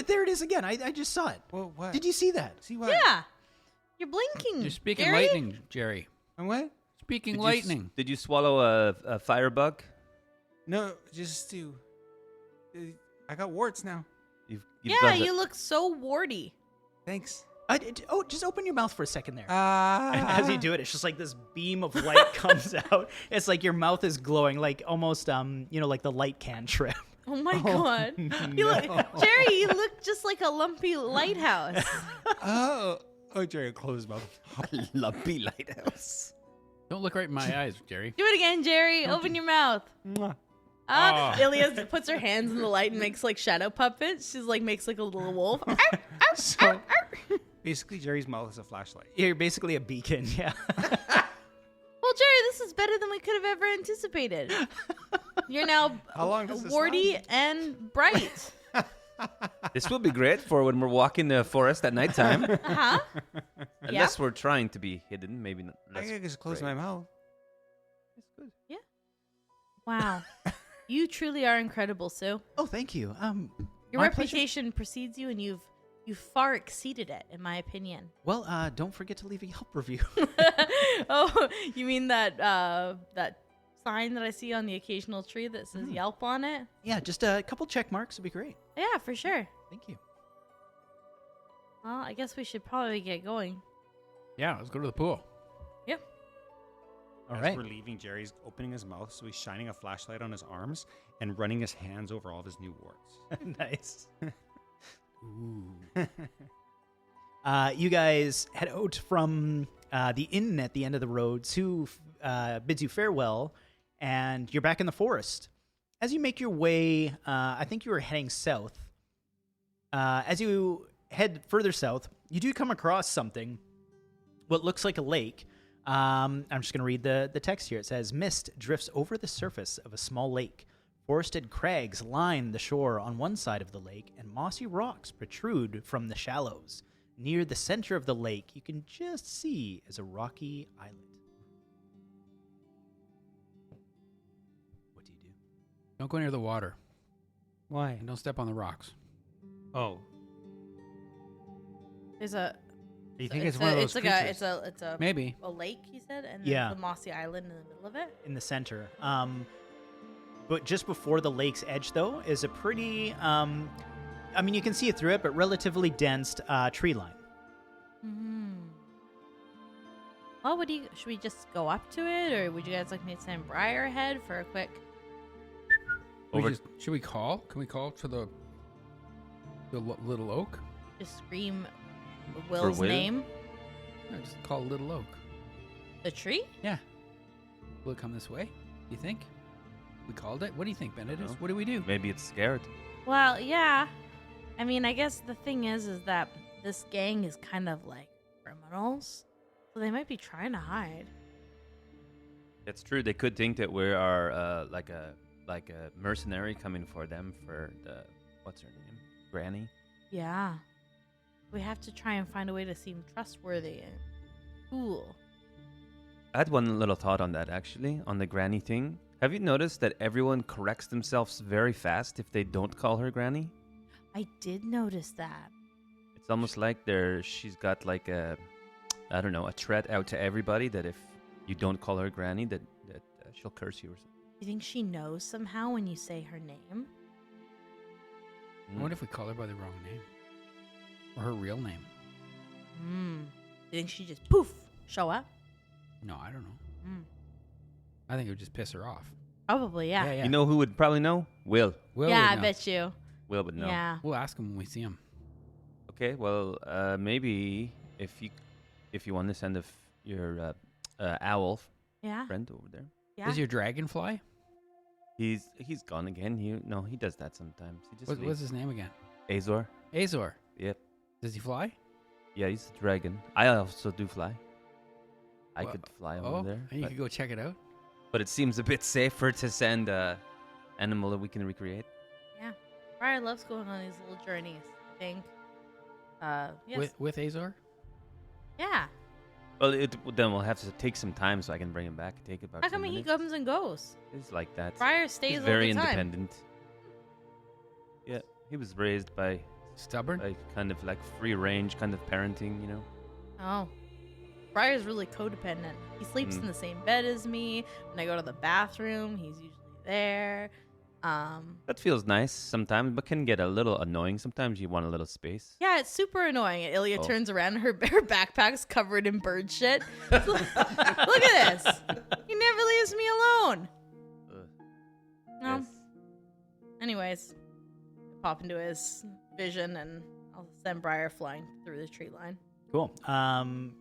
There it is again. I just saw it. What? Did you see that? See what? Yeah. You're blinking. You're speaking Jerry? lightning, Jerry. And what? Speaking lightning. Did you swallow a firebug? No, just to. I got warts now. You've Yeah, got you look so warty. Thanks. Just open your mouth for a second there. Ah. As you do it, it's just like this beam of light comes out. It's like your mouth is glowing, like almost, like the light cantrip. Oh my god. You look, Jerry, you look just like a lumpy lighthouse. Oh, Jerry, close his mouth. lumpy lighthouse. Don't look right in my eyes, Jerry. Do it again, Jerry. Open your mouth. Ilya puts her hands in the light and makes like shadow puppets. She's like makes like a little wolf. So, basically, Jerry's mouth is a flashlight. You're basically a beacon, yeah. Well, Jerry, this is better than we could have ever anticipated. You're now How long does this warty last? and bright. This will be great for when we're walking the forest at nighttime. Uh-huh. Unless we're trying to be hidden, maybe not. I gotta just close my mouth. Wow. You truly are incredible, Sue. Oh, thank you. Your My pleasure. reputation precedes you, and you've far exceeded it, in my opinion. Well, don't forget to leave a Yelp review. Oh, you mean that that sign that I see on the occasional tree that says Yelp on it? Yeah, just a couple check marks would be great. Yeah, for sure. Thank you. Well, I guess we should probably get going. Yeah, let's go to the pool. Yep. All As right. we're leaving, Jerry's opening his mouth, so he's shining a flashlight on his arms and running his hands over all of his new warts. Nice. You guys head out from the inn at the end of the road. Sue bids you farewell, and you're back in the forest. As you make your way, I think you were heading south. As you head further south, you do come across something, what looks like a lake. I'm just going to read the text here. It says, mist drifts over the surface of a small lake. Forested crags line the shore on one side of the lake, and mossy rocks protrude from the shallows. Near the center of the lake, you can just see is a rocky island. What do you do? Don't go near the water. Why? And don't step on the rocks. Oh, There's a. you think it's one of those creatures? It's a Maybe. a lake. You said, and Yeah. there's a mossy island in the middle of it. In the center. But just before the lake's edge, though, is a pretty, I mean, you can see it through it, but relatively dense tree line. Well, should we just go up to it, or would you guys like me to send Briar ahead for a quick? Should we call? Can we call to the little oak? Just scream Will's Will? name. No, just call Little Oak. The tree? Yeah. Will it come this way? You think? We called it? What do you think, Benedict? No. What do we do? Maybe it's scared. Well, yeah. I mean, I guess the thing is that this gang is kind of like criminals, so they might be trying to hide. It's true. They could think that we are like a mercenary coming for them for the what's her name, Granny. Yeah. We have to try and find a way to seem trustworthy and cool. I had one little thought on that actually, on the Granny thing. Have you noticed that everyone corrects themselves very fast if they don't call her Granny? I did notice that. It's almost like she's got like a threat out to everybody that if you don't call her Granny, that she'll curse you or something. You think she knows somehow when you say her name? I wonder if we call her by the wrong name. Or her real name. You think she just poof show up? No, I don't know. I think it would just piss her off. Probably, yeah. Yeah. You know who would probably know? Will. Will Yeah, would I know. bet you. Will would know. Yeah. We'll ask him when we see him. Okay, well, maybe if you want to send your owl Yeah. friend over there. Yeah. Is your dragon fly? He's gone again. He does that sometimes. He just What's leaves. his name again? Azor. Azor. Yep. Does he fly? Yeah, he's a dragon. I also do fly. I Well, could fly Oh, over there. and you But, could go check it out. but it seems a bit safer to send a animal that we can recreate. Yeah. Briar loves going on these little journeys, I think. Yes. With Azor? Yeah. Well, then we'll have to take some time so I can bring him back. Take about How 10 come he minutes. comes and goes? He's like that. Briar stays He's all very the time. independent. Yeah, he was raised by Stubborn? kind of like free range kind of parenting, you know. Oh. Briar's really codependent. He sleeps in the same bed as me. When I go to the bathroom, he's usually there. That feels nice sometimes, but can get a little annoying. Sometimes you want a little space. Yeah, it's super annoying. And Ilya Oh. turns around and her backpack's covered in bird shit. Look at this. He never leaves me alone. Ugh. No. Yes. Anyways, pop into his vision and I'll send Briar flying through the tree line. Cool.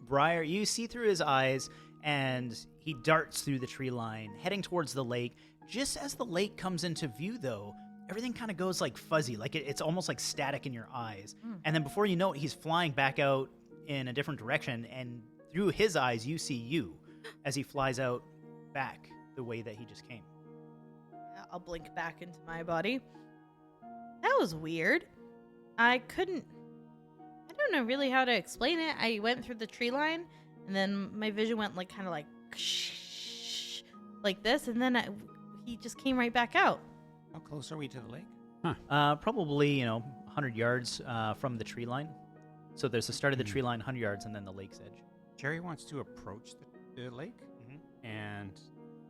Briar, you see through his eyes, and he darts through the tree line, heading towards the lake. Just as the lake comes into view, though, everything kind of goes like fuzzy, like it's almost like static in your eyes. And then before you know it, he's flying back out in a different direction, and through his eyes, you see you as he flies out back the way that he just came. I'll blink back into my body. That was weird. I don't know really how to explain it. I went through the tree line, and then my vision went like kind of like this, and then he just came right back out. How close are we to the lake? Probably, 100 yards from the tree line. So there's the start of the tree line, 100 yards, and then the lake's edge. Jerry wants to approach the lake Mhm. and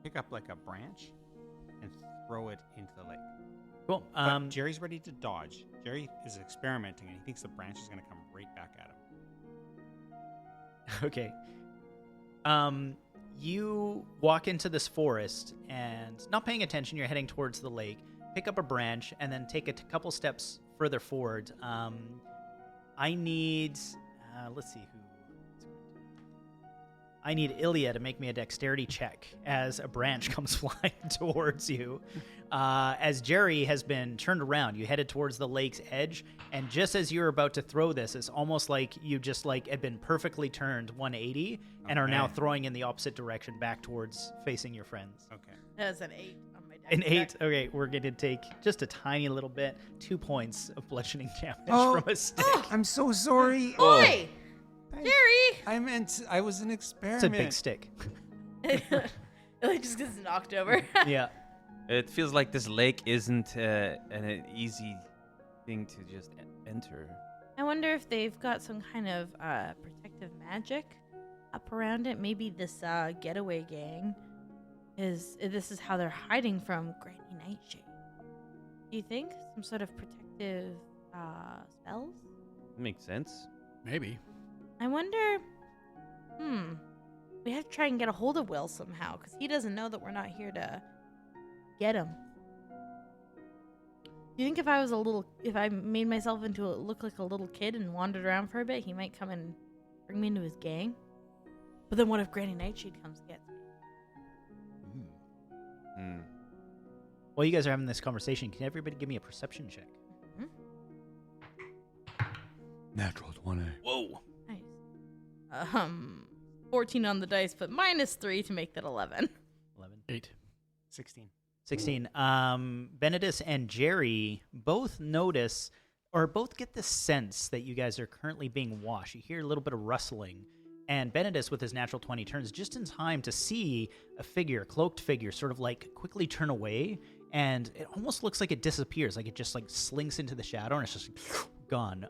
pick up like a branch and throw it into the lake. Cool. But Jerry's ready to dodge. Jerry is experimenting, and he thinks the branch is going to come right back at him. Okay. You walk into this forest and, not paying attention, you're heading towards the lake. Pick up a branch and then take a couple steps further forward. I need, let's see who. I need Ilya to make me a dexterity check as a branch comes flying towards you. As Jerry has been turned around, you headed towards the lake's edge, and just as you're about to throw this, it's almost like you just like had been perfectly turned 180 and are now Okay. throwing in the opposite direction back towards facing your friends. Okay. That was an 8 on my deck. An 8. Okay, we're going to take just a tiny little bit, 2 points of bludgeoning damage Oh. from a stick. I'm so sorry. Oi! Jerry! I was an experiment. It's a big stick. It just gets knocked over. Yeah. It feels like this lake isn't an easy thing to just enter. I wonder if they've got some kind of protective magic up around it. Maybe this getaway gang this is how they're hiding from Granny Nightshade. Do you think some sort of protective spells? Makes sense. Maybe. I wonder. We have to try and get a hold of Will somehow because he doesn't know that we're not here to get him. Do you think if I made myself look like a little kid and wandered around for a bit, he might come and bring me into his gang? But then what if Granny Nightshade comes and gets me? While you guys are having this conversation, can everybody give me a perception check? Natural 20. Whoa. Nice. 14 on the dice, but -3 to make that 11. 11. 8. 16. 16. Benedis and Jerry both notice or both get the sense that you guys are currently being watched. You hear a little bit of rustling, and Benedis with his natural 20 turns just in time to see a cloaked figure, sort of like quickly turn away, and it almost looks like it disappears, like it just like slinks into the shadow and it's just gone.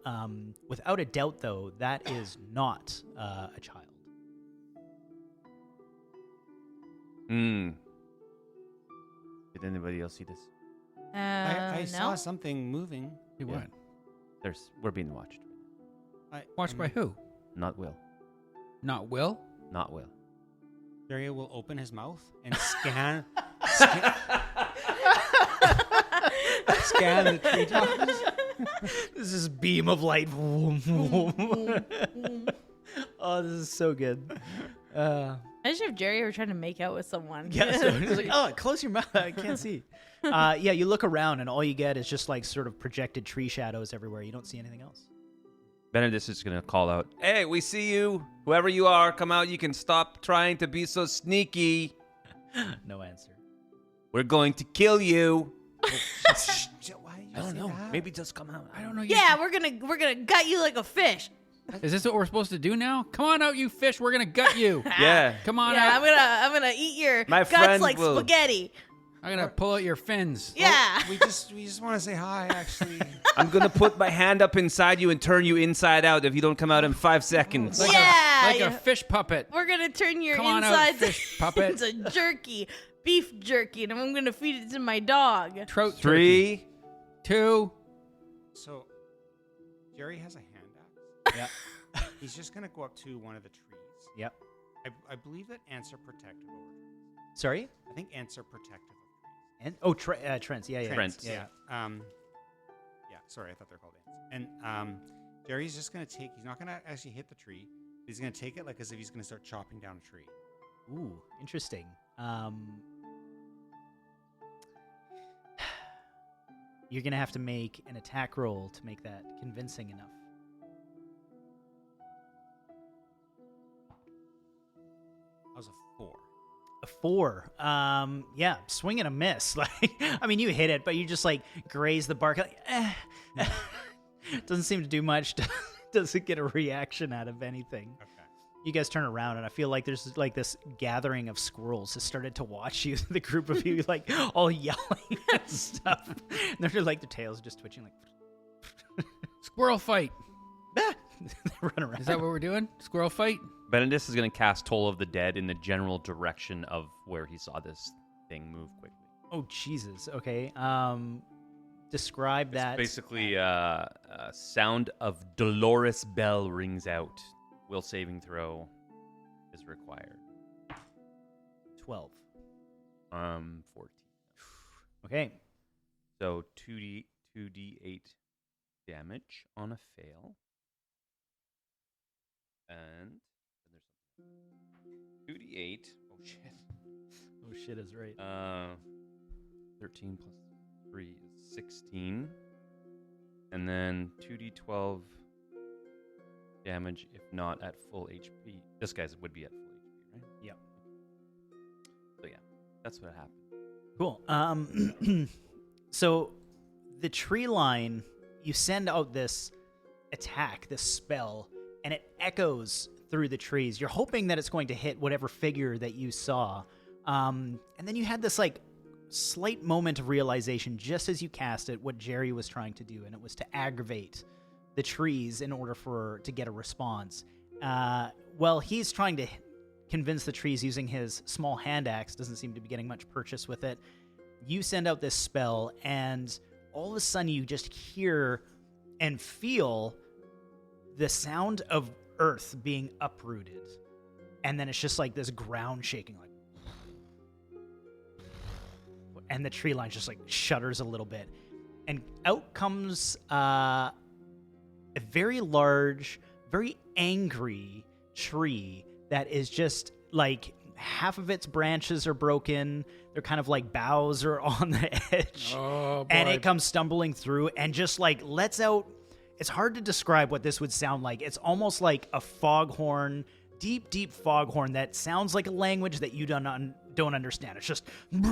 Without a doubt, though, that is not a child. Did anybody else see this? I No. saw something moving. Hey, what? We're being watched. Watched by who? Not Will. Not Will? Not Will. Dario will open his mouth and scan the treetops. This is beam of light. Oh, this is so good. I just if Jerry were trying to make out with someone. Yeah, so it's like, oh, close your mouth. I can't see. Yeah, you look around and all you get is just like sort of projected tree shadows everywhere. You don't see anything else. Benedict is going to call out, "Hey, we see you. Whoever you are, come out. You can stop trying to be so sneaky. No answer. We're going to kill you." Why did you I don't say know. that? Maybe just come out. I don't know. Yeah, we're gonna gut you like a fish. Is this what we're supposed to do now? Come on out, you fish. We're going to gut you. Yeah. Come on Yeah, out. I'm gonna eat your My guts friend like will- spaghetti. I'm going to pull out your fins. Yeah. We just want to say hi, actually. I'm going to put my hand up inside you and turn you inside out if you don't come out in 5 seconds. Like Yeah, like yeah. a fish puppet. We're gonna turn your Come on out, insides fish puppet. into jerky, beef jerky, and I'm gonna feed it to my dog. Trout 3. 2. So, Jerry has a hand axe. Yeah. He's just going to go up to one of the trees. Yep. I believe that ants are protective over trees. Sorry? I think ants are protective of trees. And Trent's. Yeah, yeah. Trent. Yeah. Yeah, sorry, I thought they're called ants. And Jerry's just going to he's not going to actually hit the tree. He's going to take it like as if he's going to start chopping down a tree. Ooh, interesting. You're gonna have to make an attack roll to make that convincing enough. That was a 4. A 4. Yeah, swing and a miss. Like, I mean, you hit it, but you just like graze the bark. Like, doesn't seem to do much. Doesn't get a reaction out of anything. Okay. You guys turn around, and I feel like there's like this gathering of squirrels has started to watch you. The group of you, like, all yelling and stuff. And they're like, their tails just twitching, like. Squirrel fight. They run around. Is that what we're doing? Squirrel fight? Benedict is going to cast Toll of the Dead in the general direction of where he saw this thing move quickly. Oh, Jesus. Okay. Describe that. It's basically a sound of Dolores Bell rings out. Will saving throw is required. 12. 14. Okay. So 2d8 damage on a fail. And there's 2d8. Oh shit. Oh shit is right. 13 plus 3 is 16. And then 2d12 damage if not at full HP. This guy's would be at full HP, right? Yep. So yeah, that's what happened. Cool. So the tree line, you send out this attack, this spell, and it echoes through the trees. You're hoping that it's going to hit whatever figure that you saw. And then you had this like slight moment of realization just as you cast it what Jerry was trying to do, and it was to aggravate the trees in order to get a response. Well, he's trying to convince the trees using his small hand axe, doesn't seem to be getting much purchase with it. You send out this spell, and all of a sudden you just hear and feel the sound of earth being uprooted. And then it's just like this ground shaking, like, and the tree line just like shudders a little bit. And out comes a very large, very angry tree that is just like half of its branches are broken. They're kind of like boughs are on the edge. Oh, boy. And it comes stumbling through and just like lets out. It's hard to describe what this would sound like. It's almost like a foghorn, deep, deep foghorn that sounds like a language that you don't understand. It's just, and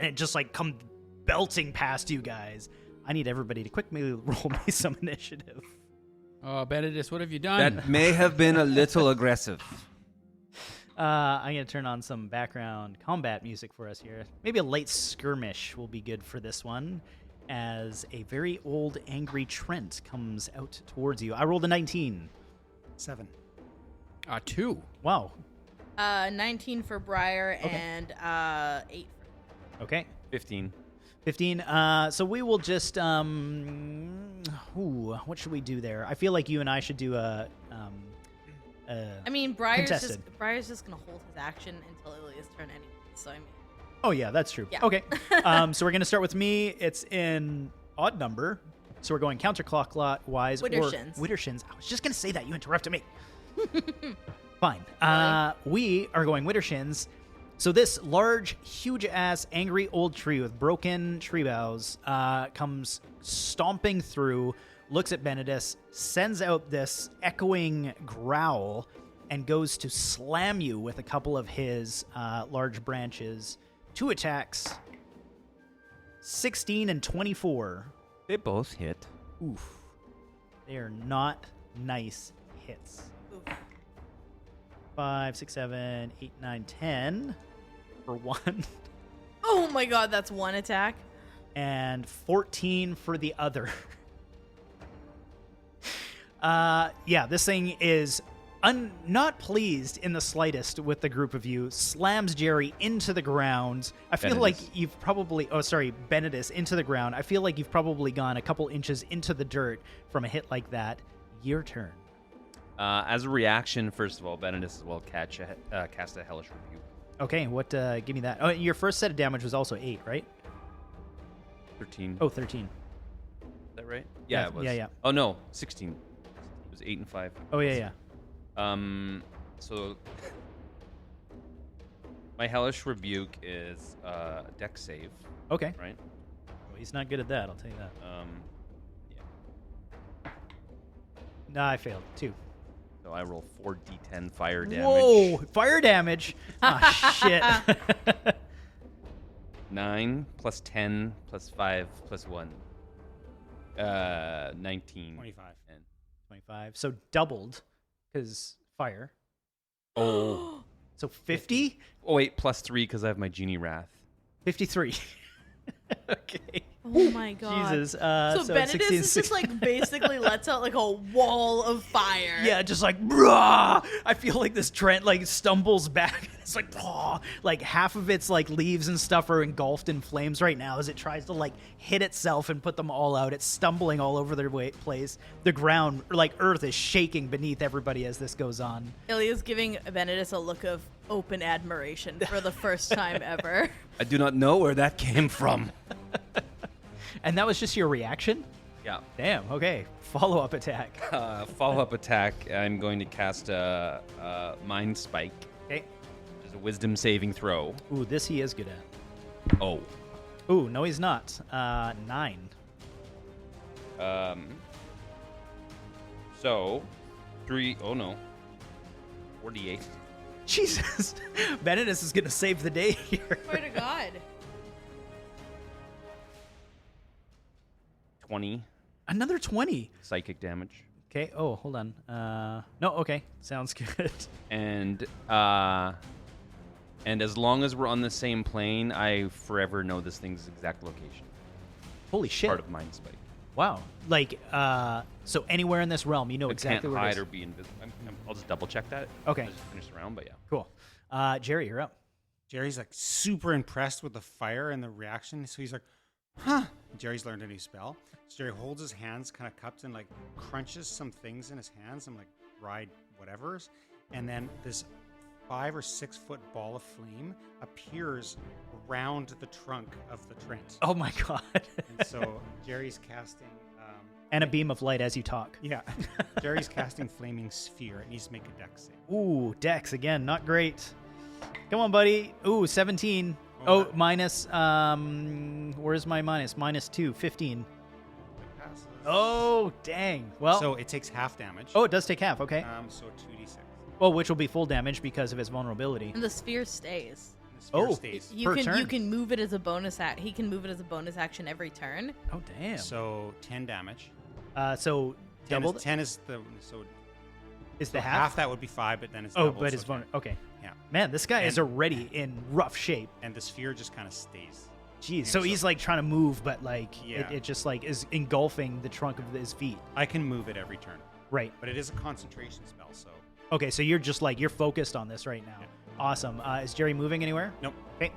it just like comes belting past you guys. I need everybody to quickly roll me some initiative. Oh, Benedict, what have you done? That may have been a little aggressive. I'm going to turn on some background combat music for us here. Maybe a light skirmish will be good for this one, as a very old, angry Trent comes out towards you. I rolled a 19. 7. 2. Wow. 19 for Briar and 8 for Okay. 15. 15. So we will just, what should we do there? I feel like you and I should do I mean, Briar's contested. just gonna hold his action until Ilia's turn anyway. So I mean, Oh, yeah, that's true. Yeah. Okay. So we're going to start with me. It's in odd number. So we're going counterclockwise. Widdershins. Or Widdershins. I was just going to say that. You interrupted me. Fine. We are going Widdershins. So this large, huge-ass, angry old tree with broken tree boughs comes stomping through, looks at Benedict, sends out this echoing growl, and goes to slam you with a couple of his large branches. 2 attacks. 16 and 24. They both hit. Oof. They are not nice hits. oof. 5, 6, 7, 8, 9, 10 for 1. Oh my god, that's 1 attack. And 14 for the other. Yeah, this thing is not pleased in the slightest with the group of you, slams Jerry into the ground. I feel like you've probably... Oh, sorry, Benedict into the ground. I feel like you've probably gone a couple inches into the dirt from a hit like that. Your turn. As a reaction, first of all, Benedict will cast a Hellish Rebuke. Okay, what? Give me that. Oh, your first set of damage was also 8, right? 13. Oh, 13. Is that right? Yeah, it was. Yeah. Oh, no, 16. It was 8 and 5. Oh, yeah. So my Hellish Rebuke is a dex save, Okay. right? Well, he's not good at that, I'll tell you that. Yeah. No, I failed. 2. So I roll 4d10 fire damage. Whoa! Fire damage! Oh, shit. 9 plus 10 plus 5 plus 1. 19. 25. And 25. So doubled, because fire. oh, So 50? oh wait, plus 3 because I have my Genie Wrath. 53. Okay. Oh my god. Jesus. So Benedict 16, is just like basically lets out like a wall of fire. Yeah, just like, brah! I feel like this Trent like stumbles back. It's like, brah! Like half of its like leaves and stuff are engulfed in flames right now as it tries to like hit itself and put them all out. It's stumbling all over their place. The ground, like earth, is shaking beneath everybody as this goes on. Ilia's giving Benedict a look of open admiration for the first time ever. I do not know where that came from. And that was just your reaction? Yeah. Damn. Okay. Follow-up attack. Follow-up attack. I'm going to cast a Mind Spike, Okay. which is a Wisdom saving throw. Ooh, this he is good at. Oh. Ooh, no, he's not. 9. So 3. Oh no. 48. Jesus. Benedus is gonna save the day here. Swear to God. 20 Another 20. psychic damage. Okay. Oh, hold on. No. Okay. Sounds good. And as long as we're on the same plane, I forever know this thing's exact location. Holy shit. Part of Mind Spike. Wow. Like, so anywhere in this realm, you know It exactly can't where it hide is. or be invisible. I'll just double check that. Okay. I'll just finish the round, but yeah. Cool. Jerry, you're up. Jerry's like super impressed with the fire and the reaction, so he's like, "Huh." Jerry's learned a new spell. So Jerry holds his hands kind of cupped and like crunches some things in his hands, some like dried whatevers, and then this 5 or 6 foot ball of flame appears around the trunk of the Trent. Oh my god. And so Jerry's casting. And a beam of light as you talk. Yeah, Jerry's casting flaming sphere. It needs to make a dex save. Ooh, Dex again, not great. Come on, buddy. Ooh, 17. Oh, minus. Where's my minus? -2, 15. It passes. Oh, dang. Well. So it takes half damage. Oh, it does take half. Okay. So 2d6. Well, which will be full damage because of its vulnerability. And the sphere stays. The sphere Oh. stays. You Per can turn? you can move it as a bonus act. He can move it as a bonus action every turn. Oh, damn. So 10 damage. So 10 double is, 10 is the so, is so the half half. that would be 5, but then it's Oh, double, but so it's vulnerable. Okay. Yeah, Man, this guy is And- already in rough shape. and the sphere just kind of stays. Jeez. Yeah, So so- he's like trying to move, but like Yeah. it just like is engulfing the trunk of his feet. I can move it every turn, Right. but it is a concentration spell, so Okay. So you're just like you're focused on this right now. Yeah. Awesome. Is Jerry moving anywhere? nope. Okay.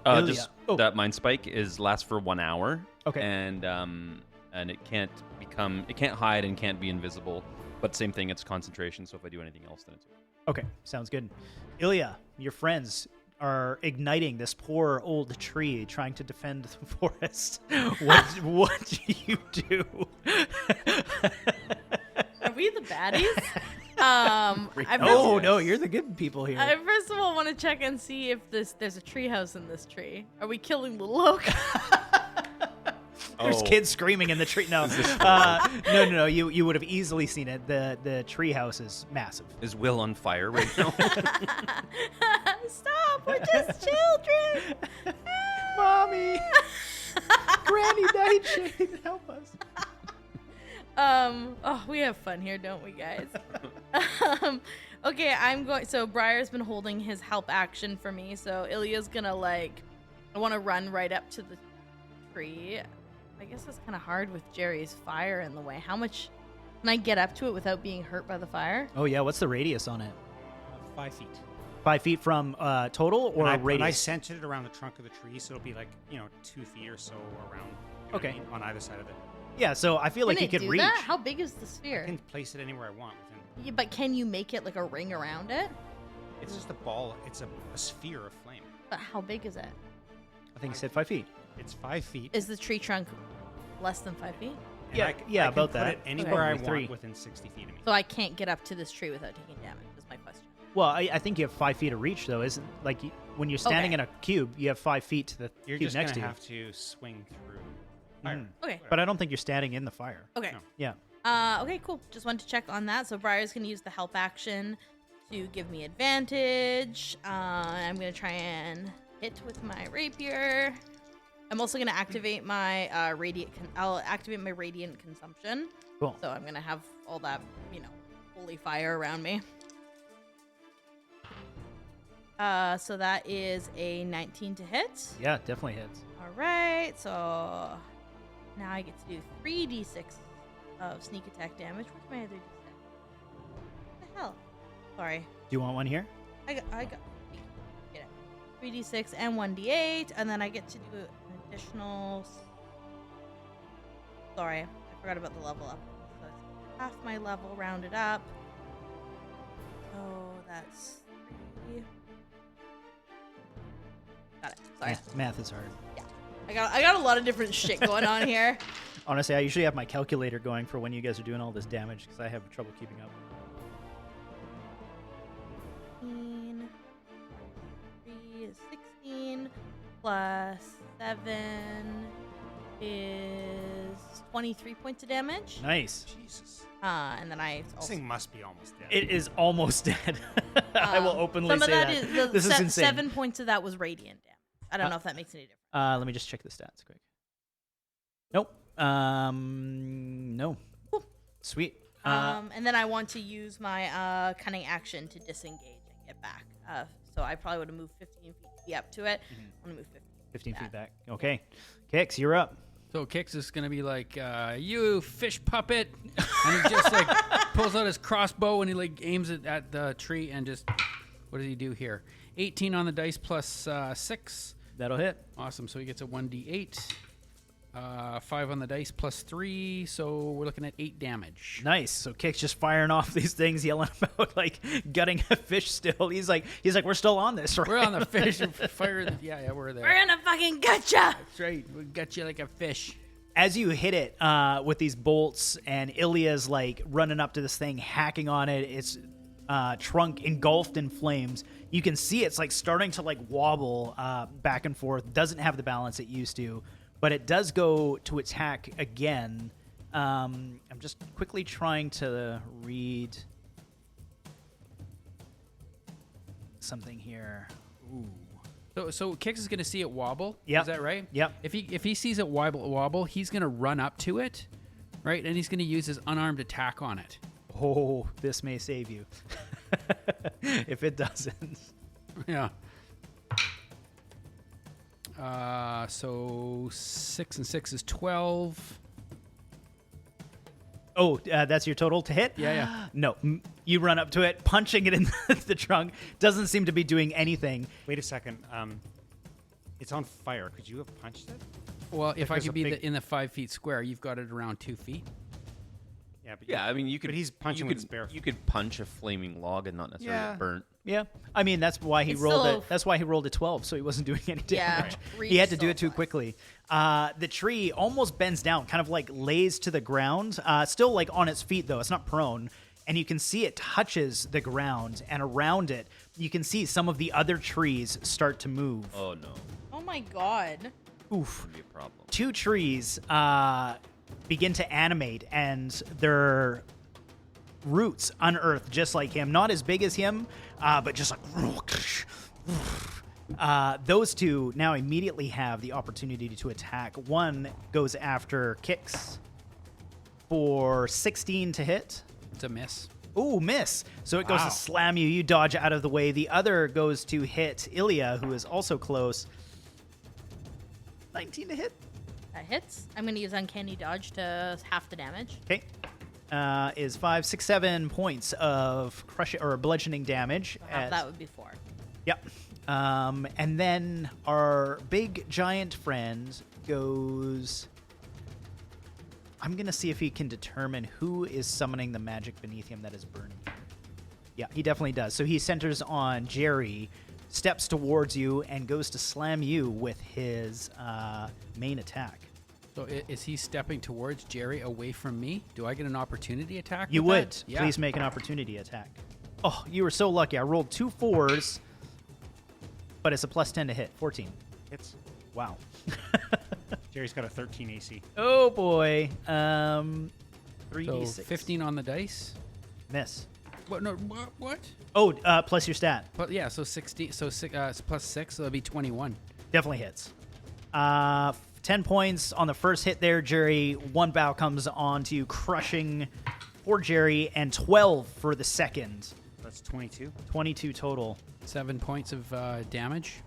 Ilya. Just Oh. that Mind Spike lasts for 1 hour. Okay. And it can't hide and can't be invisible. But same thing, it's concentration. So if I do anything else, then it's Okay, sounds good. Ilya, your friends are igniting this poor old tree trying to defend the forest. What do you do? Are we the baddies? No, you're the good people here. I first of all want to check and see if there's a tree house in this tree. Are we killing Little Oak? There's Oh. kids screaming in the tree. No, no. You would have easily seen it. The tree house is massive. Is Will on fire right now? Stop! We're just children. Mommy, Granny Nightshade, help us. Oh, we have fun here, don't we, guys? Okay, so Briar's been holding his help action for me, so Ilya's gonna I want to run right up to the tree. I guess that's kind of hard with Jerry's fire in the way. How much can I get up to it without being hurt by the fire? Oh yeah, what's the radius on it? 5 feet. 5 feet from total or And I radius? centered it around the trunk of the tree, so it'll be 2 feet or so around. You know what I Okay. mean, on either side of it. Yeah, so I feel like Can you it could do reach. that? How big is the I sphere? can place it anywhere I want within. Yeah, but can you make it like a ring around it? It's just a ball. It's a sphere of flame. But how big is it? I think you said 5 feet. It's 5 feet. Is the tree trunk less than 5 feet? and Yeah, I yeah, can about put that. it anywhere I Probably 3. want within 60 feet of me. So I can't get up to this tree without taking damage, is my question. Well, I think you have 5 feet of reach, though, isn't like when you're standing Okay. in a cube, you have 5 feet to the You're cube just next gonna to you. have to swing through fire. Mm. Okay. But I don't think you're standing in the fire. Okay. No. Yeah. Okay, cool. Just wanted to check on that. So Briar's going to use the help action to give me advantage. I'm going to try and hit with my rapier. I'm also going to activate my radiant. I'll activate my radiant consumption. Cool. So I'm going to have all that, holy fire around me. So that is a 19 to hit. Yeah, definitely hits. All right, so now I get to do 3d6 of sneak attack damage. Where's my other d6? What the hell? Sorry, Do you want one here? I got get it. 3d6 and 1d8, and then I get to do an additional. Sorry, I forgot about the level up. So it's half my level rounded up. So that's 3. Got it. Sorry. Math is hard. I got a lot of different shit going on here. Honestly, I usually have my calculator going for when you guys are doing all this damage because I have trouble keeping up. 16, 3 is 16 plus 7 is 23 points of damage. Nice. Jesus. And then I This also thing must be almost dead. It is almost dead. I will openly some say of that. that. This is insane. 7 points of that was radiant damage. I don't know if that makes any difference. Let me just check the stats quick. Nope. No. Cool. Sweet. And then I want to use my cunning action to disengage and get back. So I probably would have moved 15 feet to be up to it. I'm gonna move 15 feet back. Okay. Kix, you're up. So Kix is gonna be like, "You fish puppet," and he just like pulls out his crossbow and he like aims it at the tree and just, what does he do here? 18 on the dice plus 6. That'll hit. Awesome. So he gets a 1d8. 5 on the dice plus 3, so we're looking at 8 damage. Nice. So Kix just firing off these things, yelling about like gutting a fish still. He's like, we're still on this, right? We're on the fish. Fire. Yeah, we're there. We're gonna fucking gotcha. That's right. We got you like a fish. As you hit it with these bolts, and Ilya's like running up to this thing, hacking on it, its trunk engulfed in flames. You can see it's like starting to like wobble back and forth. Doesn't have the balance it used to, but it does go to attack again. I'm just quickly trying to read something here. Ooh. So Kix is going to see it wobble. Yep. Is that right? Yep. If he sees it wobble, he's going to run up to it, right? And he's going to use his unarmed attack on it. Oh, this may save you. If it doesn't. Yeah. So 6 and 6 is 12. Oh, that's your total to hit? Yeah. No, you run up to it, punching it in the trunk. Doesn't seem to be doing anything. Wait a second. It's on fire. Could you have punched it? Well, if I there's could a be big- in the 5 feet square, you've got it around 2 feet. Yeah, but Yeah, I mean, you could. But he's punching you with could, his bare You could punch a flaming log and not necessarily Yeah. get burnt. Yeah, I mean that's why he It's rolled still- it. That's why he rolled a 12, so he wasn't doing any damage. Yeah, He had to reach do so it too fast. quickly. The tree almost bends down, kind of like lays to the ground. Still like on its feet though; it's not prone. And you can see it touches the ground, and around it, you can see some of the other trees start to move. Oh no, Oh my god. Oof! would be a problem. 2 trees begin to animate, and their roots unearth just like him. Not as big as him, but just like. Those 2 now immediately have the opportunity to attack. One goes after Kix for 16 to hit. It's a miss. Ooh, miss. So it goes Wow. to slam you. You dodge out of the way. The other goes to hit Ilya, who is also close. 19 to hit. That hits. I'm gonna use uncanny dodge to half the damage. Okay. Is 5, 6, 7 points of crushing or bludgeoning damage. Half that would be 4. Yep. And then our big giant friend goes. I'm gonna see if he can determine who is summoning the magic beneath him that is burning. Yeah, he definitely does. So he centers on Jerry, steps towards you, and goes to slam you with his main attack. So is he stepping towards Jerry away from me? Do I get an opportunity attack? You with would. that? Yeah. Please make an opportunity attack. Oh, you were so lucky. I rolled 2 4s, but it's a plus 10 to hit. 14. It's Wow. Jerry's got a 13 AC. Oh, boy. So 3d6. 15 on the dice. Miss. What? No. What? Oh, plus your stat. But yeah. So 16. So it's plus 6. So that'll be 21. Definitely hits. 10 points on the first hit there, Jerry. 1 bow comes on to you, crushing poor Jerry, and 12 for the second. That's 22. 22 total. 7 points of damage.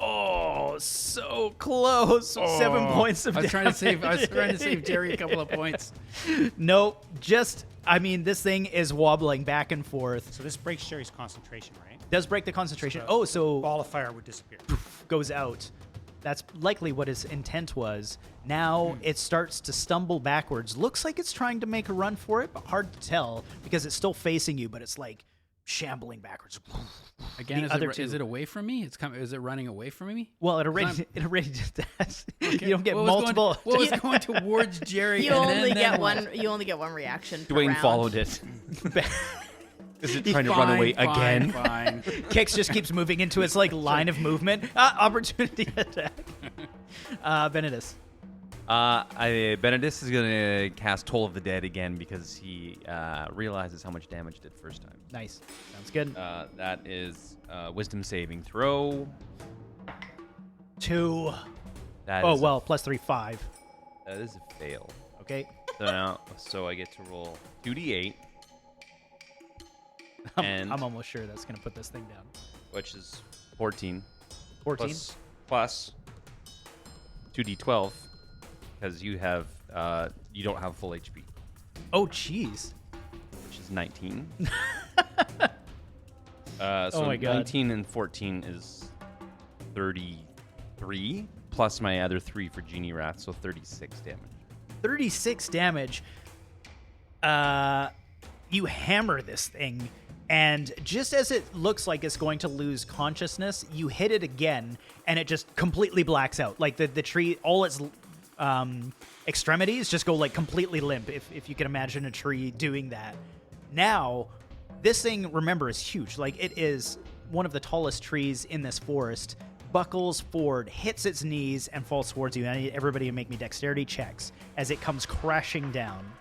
Oh, so close. 7 points of I was trying to save. I was damage. trying to save Jerry a couple of points. Nope. Just, I mean, this thing is wobbling back and forth. So this breaks Jerry's concentration, right? Does break the concentration. So Oh, so ball of fire would disappear. goes out. That's likely what his intent was. Now it starts to stumble backwards. Looks like it's trying to make a run for it, but hard to tell because it's still facing you, but it's like shambling backwards. Again, The other is it away from me? It's coming. Is it running away from me? Well, it I'm- already did that. Okay. You don't get What was multiple. What was going towards Jerry? You and only then get what? one. You only get one reaction. per Dwayne round. followed it. Is it trying to run Fine, away fine, again? Fine. Kix just keeps moving into its like line of movement. Opportunity attack. Benedis. Benedis is gonna cast Toll of the Dead again because he realizes how much damage it did first time. Nice. Sounds good. That is Wisdom saving throw. 2. That Oh is well, +3, 5. that is a fail. Okay. So I get to roll 2d8, I'm, And- I'm almost sure that's gonna put this thing down. which is 14 14. plus 2d12 because you have you don't have full HP, Oh jeez. which is 19. Oh So my God. 19 and 14 is 33 plus my other 3 for Genie Wrath, so 36 damage. 36 damage. You hammer this thing, and just as it looks like it's going to lose consciousness, you hit it again, and it just completely blacks out. Like the tree, all its extremities just go like completely limp. If you can imagine a tree doing that. Now, this thing, remember, is huge. Like it is one of the tallest trees in this forest. Buckles forward, hits its knees, and falls towards you. I need everybody to make me dexterity checks as it comes crashing down.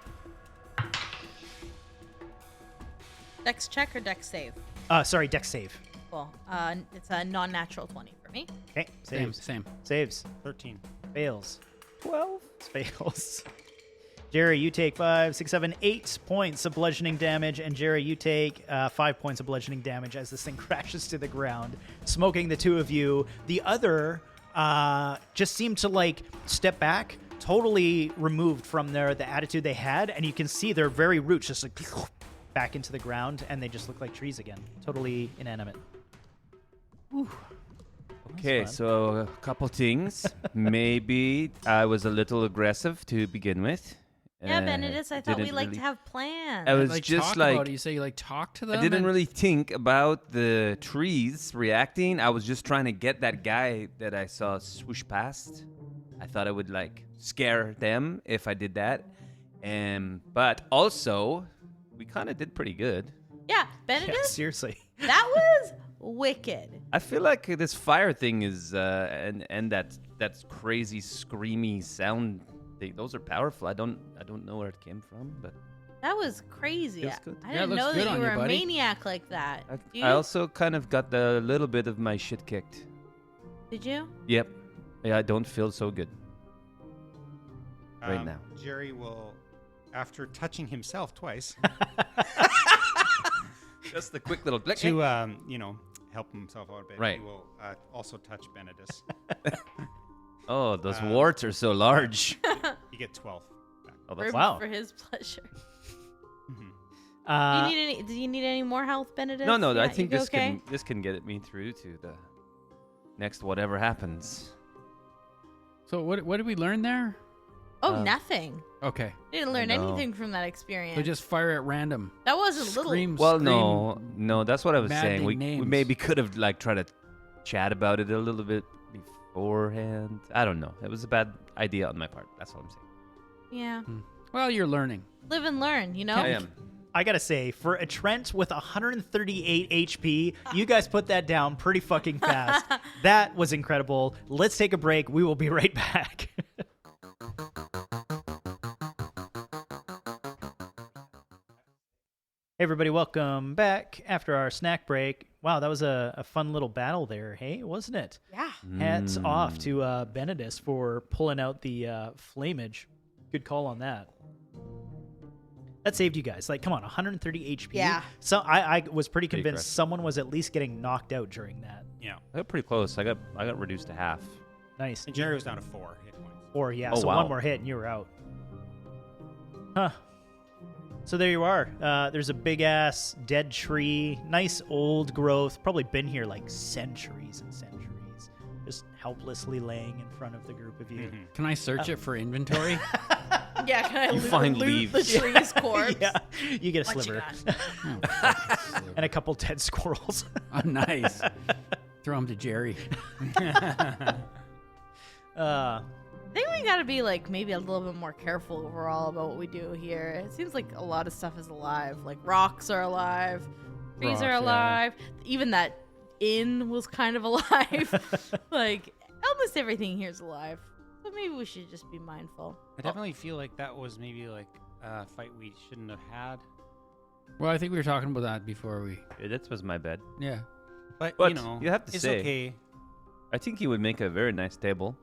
Dex check or dex save? Sorry, dex save. Cool. It's a non-natural 20 for me. Okay, Same. saves. Same. Saves. 13. Fails. 12. Fails. Jerry, you take 5, 6, 7, 8 points of bludgeoning damage, and Jerry, you take 5 points of bludgeoning damage as this thing crashes to the ground, smoking the two of you. The other just seemed to like step back, totally removed from the attitude they had, and you can see their very roots just like back into the ground, and they just look like trees again, totally inanimate. Okay, fun. so a couple things. Maybe I was a little aggressive to begin with. Yeah, Benedis, I thought we didn't like to really- have plans. I was Like just talk like about it. You say you like talk to them. I didn't and- really think about the trees reacting. I was just trying to get that guy that I saw swoosh past. I thought I would like scare them if I did that. But also, we kind of did pretty good. yeah, Yeah, Benedis, seriously. that was wicked. I feel like this fire thing is and that's crazy screamy sound thing. Those are powerful. I don't know where it came from, but That was crazy. Feels good. I Yeah, it didn't looks know good that on you you, were a buddy. maniac like that. Dude, I also kind of got a little bit of my shit kicked. did you? Yep. Yeah, I don't feel so good right now. Jerry will, after touching himself twice, Just a quick little click. to help himself out a bit. Right. He will also touch Benedis. Oh, those warts are so large. You get 12 back. Oh, For, Wow. for his pleasure. Uh, Do you need any more health, Benedict? No, Yeah, I think you this okay? can get me through to the next whatever happens. So what did we learn there? Oh, nothing. Okay, Didn't learn No. anything from that experience. so just fire at random. that was a little. Scream, Well, scream. no, that's what I was saying. maddening We names. maybe could have like tried to chat about it a little bit beforehand. I don't know. It was a bad idea on my part. That's what I'm saying. Yeah. Well, you're learning. Live and learn, you know? I am. I gotta say, for a Trent with 138 HP, you guys put that down pretty fucking fast. That was incredible. Let's take a break. We will be right back. Hey everybody, welcome back after our snack break. Wow, that was a fun little battle there, hey, wasn't it? Yeah. Hats off to Benedis for pulling out the flamage. Good call on that. That saved you guys. Like, come on, 130 HP. Yeah. So I was pretty Pretty convinced correct. someone was at least getting knocked out during that. Yeah. I got pretty close. I got reduced to half. Nice. And Jerry was down to 4 hit points. Or yeah, Oh, so wow. one more hit and you were out. Huh. So there you are. There's a big ass dead tree, nice old growth, probably been here like centuries and centuries, just helplessly laying in front of the group of you. Can I search it for inventory? Yeah, can I You loot, find loot the leaves. tree's corpse? Yeah, you get a What you sliver got? Oh, fucking sliver. and a couple dead squirrels. Oh, nice. Throw him to Jerry. Uh, I think we gotta be like maybe a little bit more careful overall about what we do here. It seems like a lot of stuff is alive. Like rocks are alive, trees Rocks, are yeah. alive. Even that inn was kind of alive. Like almost everything here is alive. So maybe we should just be mindful. I definitely feel like that was maybe like a fight we shouldn't have had. Well, I think we were talking about that before we. Yeah, that was my bad. Yeah. But, But you know, you have to it's say- okay. I think he would make a very nice table.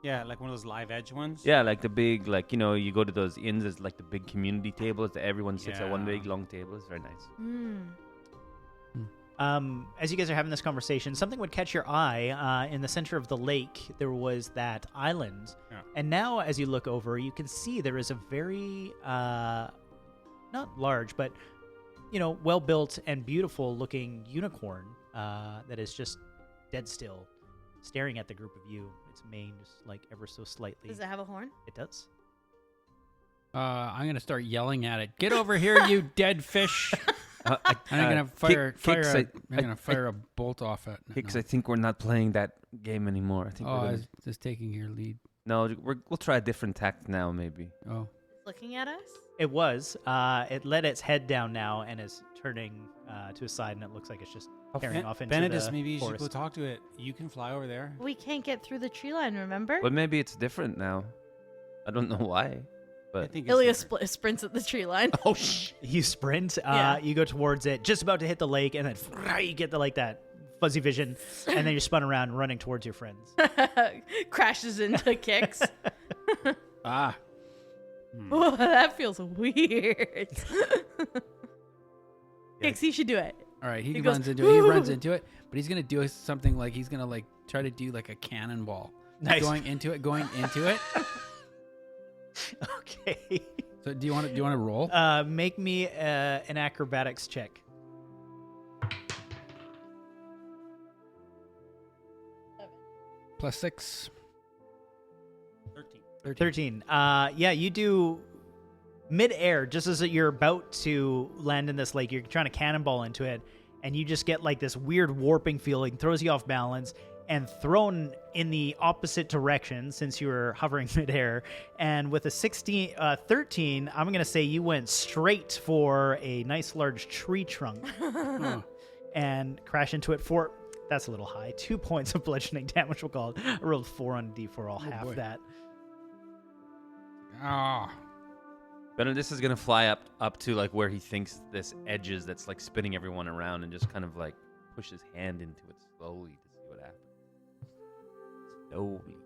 Yeah, like one of those live edge ones. Yeah, like the big, like, you know, you go to those inns, it's like the big community tables that everyone sits at one Yeah. big long table. It's very nice. As you guys are having this conversation, something would catch your eye. In the center of the lake, there was that island. Yeah. And now, as you look over, you can see there is a very, not large, but, well-built and beautiful-looking unicorn that is just dead still, staring at the group of you. Its mane just, like, ever so slightly. Does it have a horn? It does. I'm gonna start yelling at it. Get over here, you dead fish! And I'm gonna fire a bolt off it. Hicks, No. I think we're not playing that game anymore. I think Oh, we're I gonna, was just taking your lead. no, we'll try a different tact now, maybe. Oh, It's looking at us. It was. It let its head down now and is turning to a side, and it looks like it's just carrying off into Benedis, the maybe you should forest. go talk to it. You can fly over there. We can't get through the tree line. Remember? But maybe it's different now. I don't know why. I But think it's Ilya different. sprints at the tree line. Oh, you sprint. Yeah. You go towards it, just about to hit the lake, and then you get that fuzzy vision, and then you're spun around, running towards your friends. Crashes into Kicks. ah, Oh, that feels weird. Kicks, he should do it. all right. He He goes, runs into it. He runs into it, but he's gonna do something like he's gonna like try to do like a cannonball, Nice. going into it. Okay. So do you want to roll? Make me an acrobatics check. +6. 13. 13. Yeah, you do mid-air, just as you're about to land in this lake. You're trying to cannonball into it, and you just get like this weird warping feeling, throws you off balance, and thrown in the opposite direction since you were hovering midair. And with a 13, I'm going to say you went straight for a nice large tree trunk Oh. and crash into it for, that's a little high, 2 points of bludgeoning damage, we'll call it. I rolled 4 on D4, I'll half boy. that. Ah. Benedis is gonna fly up to like where he thinks this edge is that's like spinning everyone around and just kind of like push his hand into it slowly to see what happens. Slowly.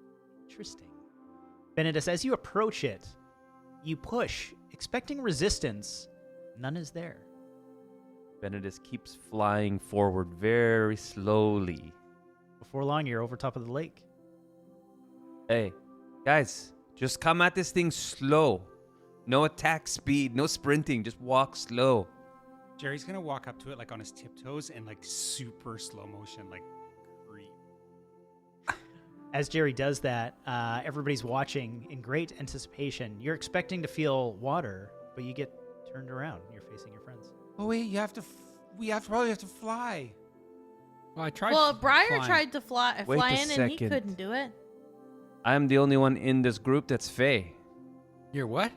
Interesting. Benedis, as you approach it, you push, expecting resistance. None is there. Benedis keeps flying forward very slowly. Before long, you're over top of the lake. Hey, guys, just come at this thing slow. No attack speed, no sprinting. Just walk slow. Jerry's gonna walk up to it like on his tiptoes and like super slow motion, like creep. As Jerry does that, everybody's watching in great anticipation. You're expecting to feel water, but you get turned around. You're facing your friends. Oh wait, you have to. Probably have to fly. Well, I tried. Well, Briar flying. tried to fly Wait a in, and he second. couldn't do it. I'm the only one in this group that's Fey. You're what?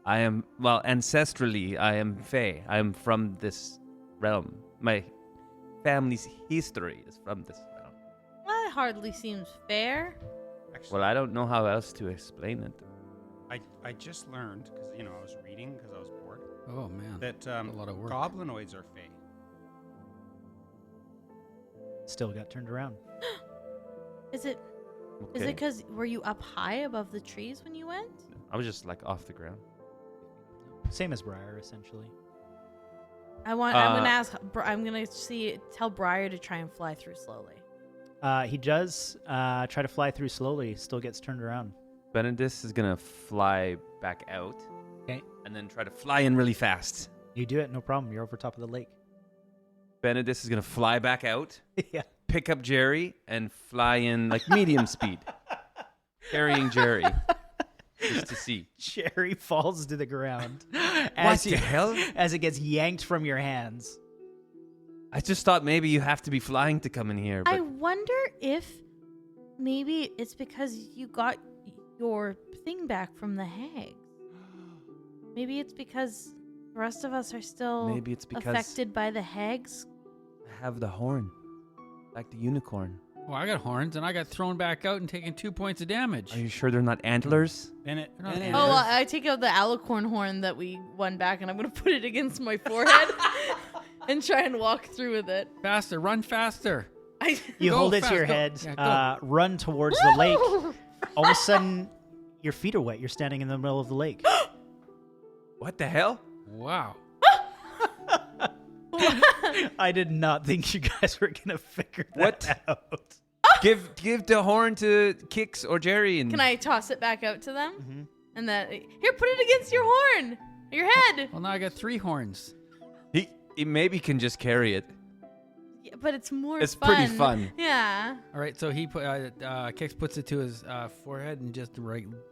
I am, well, ancestrally, I am Fey. I am from this realm. My family's history is from this realm. That hardly seems fair. Actually, Well, I don't know how else to explain it. I just learned because I was reading because I was bored Oh man. that a lot of work. goblinoids are fey. Still got turned around. Is it Okay. because were you up high above the trees when you went? I was just like off the ground. Same as Briar, essentially. I'm gonna ask. I'm gonna tell Briar to try and fly through slowly. He does try to fly through slowly, still gets turned around. Benedis is gonna fly back out. Okay. And then try to fly in really fast. You do it, no problem. You're over top of the lake. Benedis is gonna fly back out, Yeah. pick up Jerry, and fly in like medium speed, carrying Jerry. just to see. Jerry falls to the ground What as the hell? as it gets yanked from your hands. I just thought maybe you have to be flying to come in here. But I wonder if maybe it's because you got your thing back from the hags. Maybe it's because the rest of us are still maybe it's because affected by the hags. I have the horn, like the unicorn. Well, I got horns, and I got thrown back out and taken 2 points of damage. Are you sure they're not antlers? Bennett, They're not Bennett. antlers. Oh, well, I take out the alicorn horn that we won back, and I'm going to put it against my forehead and try and walk through with it. Faster, run faster. You Go hold it fast, to your go. head, Yeah, go. run towards the lake. All of a sudden, your feet are wet. You're standing in the middle of the lake. What the hell? Wow. I did not think you guys were gonna figure that out. give the horn to Kix or Jerry and Can I toss it back out to them? And then, here, put it against your horn, your head. Well, now I got 3 horns. he maybe can just carry it. Yeah, but it's more It's fun. pretty fun. Yeah. All right, so he Kix puts it to his forehead and just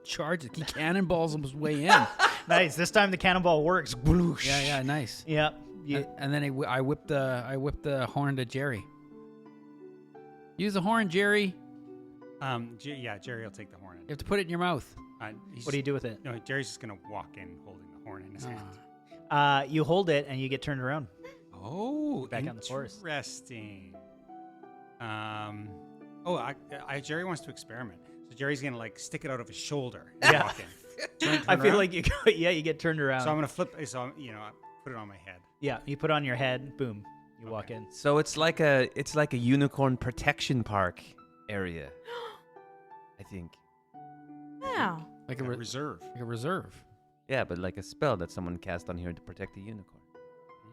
charges. He cannonballs his way in. Nice. This time the cannonball works. Whoosh. Yeah, nice. Yep. And then I whip the horn to Jerry. Use the horn, Jerry. Jerry will take the horn. You have to put it in your mouth. What do you do with it? No, Jerry's just gonna walk in holding the horn in his hand. You hold it and you get turned around. Oh, Back on the forest. Interesting. Jerry wants to experiment. So Jerry's gonna like stick it out of his shoulder and Yeah. walk in. Turn I feel around. like you get turned around. So I'm gonna flip. So I put it on my head. Yeah, you put on your head, boom, you walk in. So it's like a unicorn protection park area. I think. Yeah. Like A a reserve. like a reserve. Yeah, but like a spell that someone cast on here to protect the unicorn.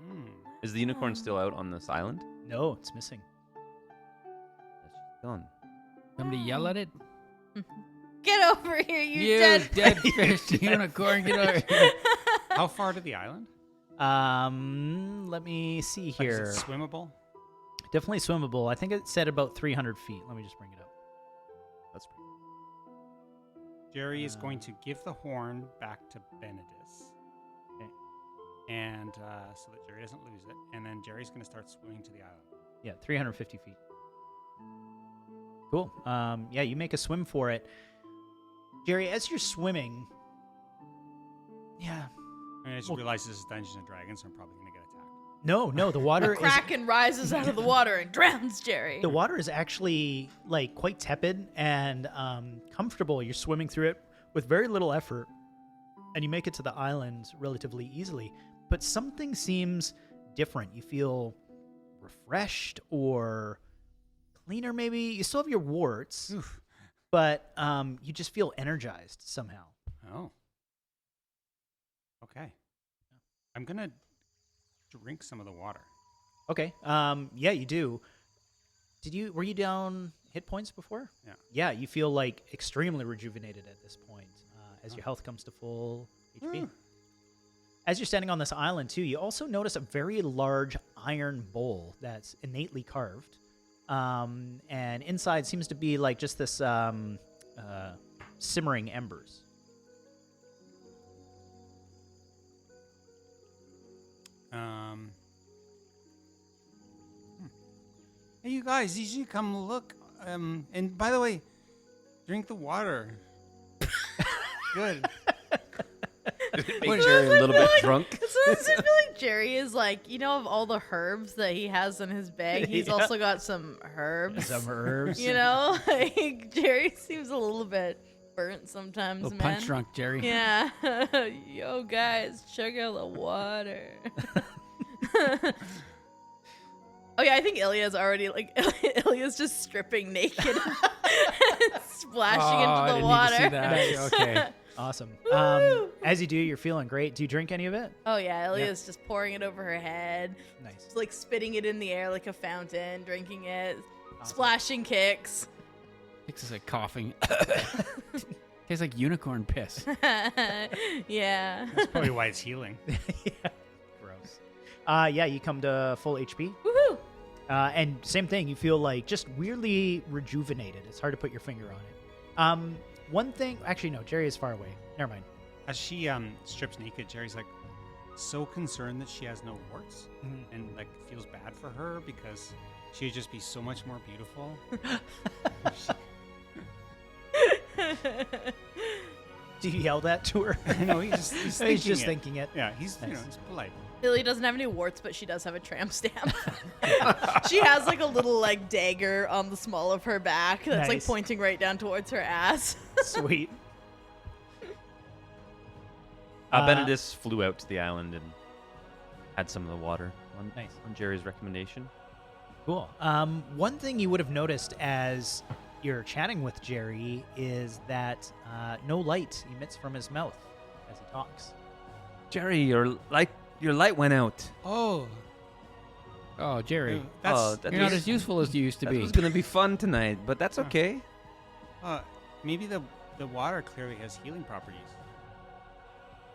Mm. Is the unicorn still out on this island? No, it's missing. That's gone. Somebody yell at it. Get over here, you You dead. dead fish unicorn, get over here. How far to the island? Let me see Like, here. is it swimmable? Definitely swimmable. I think it said about 300 feet. Let me just bring it up. That's pretty. Jerry is going to give the horn back to Benedis. Okay. And so that Jerry doesn't lose it. And then Jerry's going to start swimming to the island. Yeah, 350 feet. Cool. Yeah, you make a swim for it. Jerry, as you're swimming, yeah. I mean, I just realized this is Dungeons and Dragons, so I'm probably going to get attacked. No, the water is Kraken rises out of the water and drowns Jerry. the water is actually like quite tepid and comfortable. You're swimming through it with very little effort, and you make it to the island relatively easily. But something seems different. You feel refreshed or cleaner, maybe. You still have your warts, but you just feel energized somehow. Oh. Okay. I'm going to drink some of the water. Okay. Yeah, you do. Were you down hit points before? Yeah. Yeah, you feel like extremely rejuvenated at this point as your health comes to full HP. As you're standing on this island too, you also notice a very large iron bowl that's innately carved. And inside seems to be like just this simmering embers. Hey, you guys, you should come look. And by the way, drink the water. Good. Make Jerry a little bit drunk. Sometimes I feel like Jerry is like, of all the herbs that he has in his bag, he's Yeah. also got some herbs. Some herbs. Like Jerry seems a little bit burnt sometimes, Little man. punch drunk, Jerry. Yeah. Yo, guys, check out the water. Oh yeah, I think Ilya's already Ilya's just stripping naked and splashing into the water. Need to see that. Okay. Awesome. Woo! As you do, you're feeling great. Do you drink any of it? Oh yeah, Ilya's just pouring it over her head, Nice. just like spitting it in the air like a fountain, drinking it, Awesome. splashing kicks. Kix is like coughing. Tastes like unicorn piss. Yeah. That's probably why it's healing. Yeah. Gross. Yeah, you come to full HP. Woohoo! And same thing, you feel like just weirdly rejuvenated. It's hard to put your finger on it. One thing, actually, no, Jerry is far away. Never mind. As she strips naked, Jerry's like so concerned that she has no warts, and like feels bad for her because she'd just be so much more beautiful. Do you yell that to her? No, he's He's just thinking it. Yeah, he's Nice. he's polite. Lily doesn't have any warts, but she does have a tramp stamp. She has like a little like dagger on the small of her back that's like Nice. pointing right down towards her ass. Sweet. Benedis flew out to the island and had some of the water on, Nice. on Jerry's recommendation. Cool. One thing you would have noticed as you're chatting with Jerry is that no light emits from his mouth as he talks. Jerry, your light went out. Oh, Oh, Jerry. that's that You're not was- as useful as you used to That be. was gonna be fun tonight, but that's okay. maybe the water clearly has healing properties.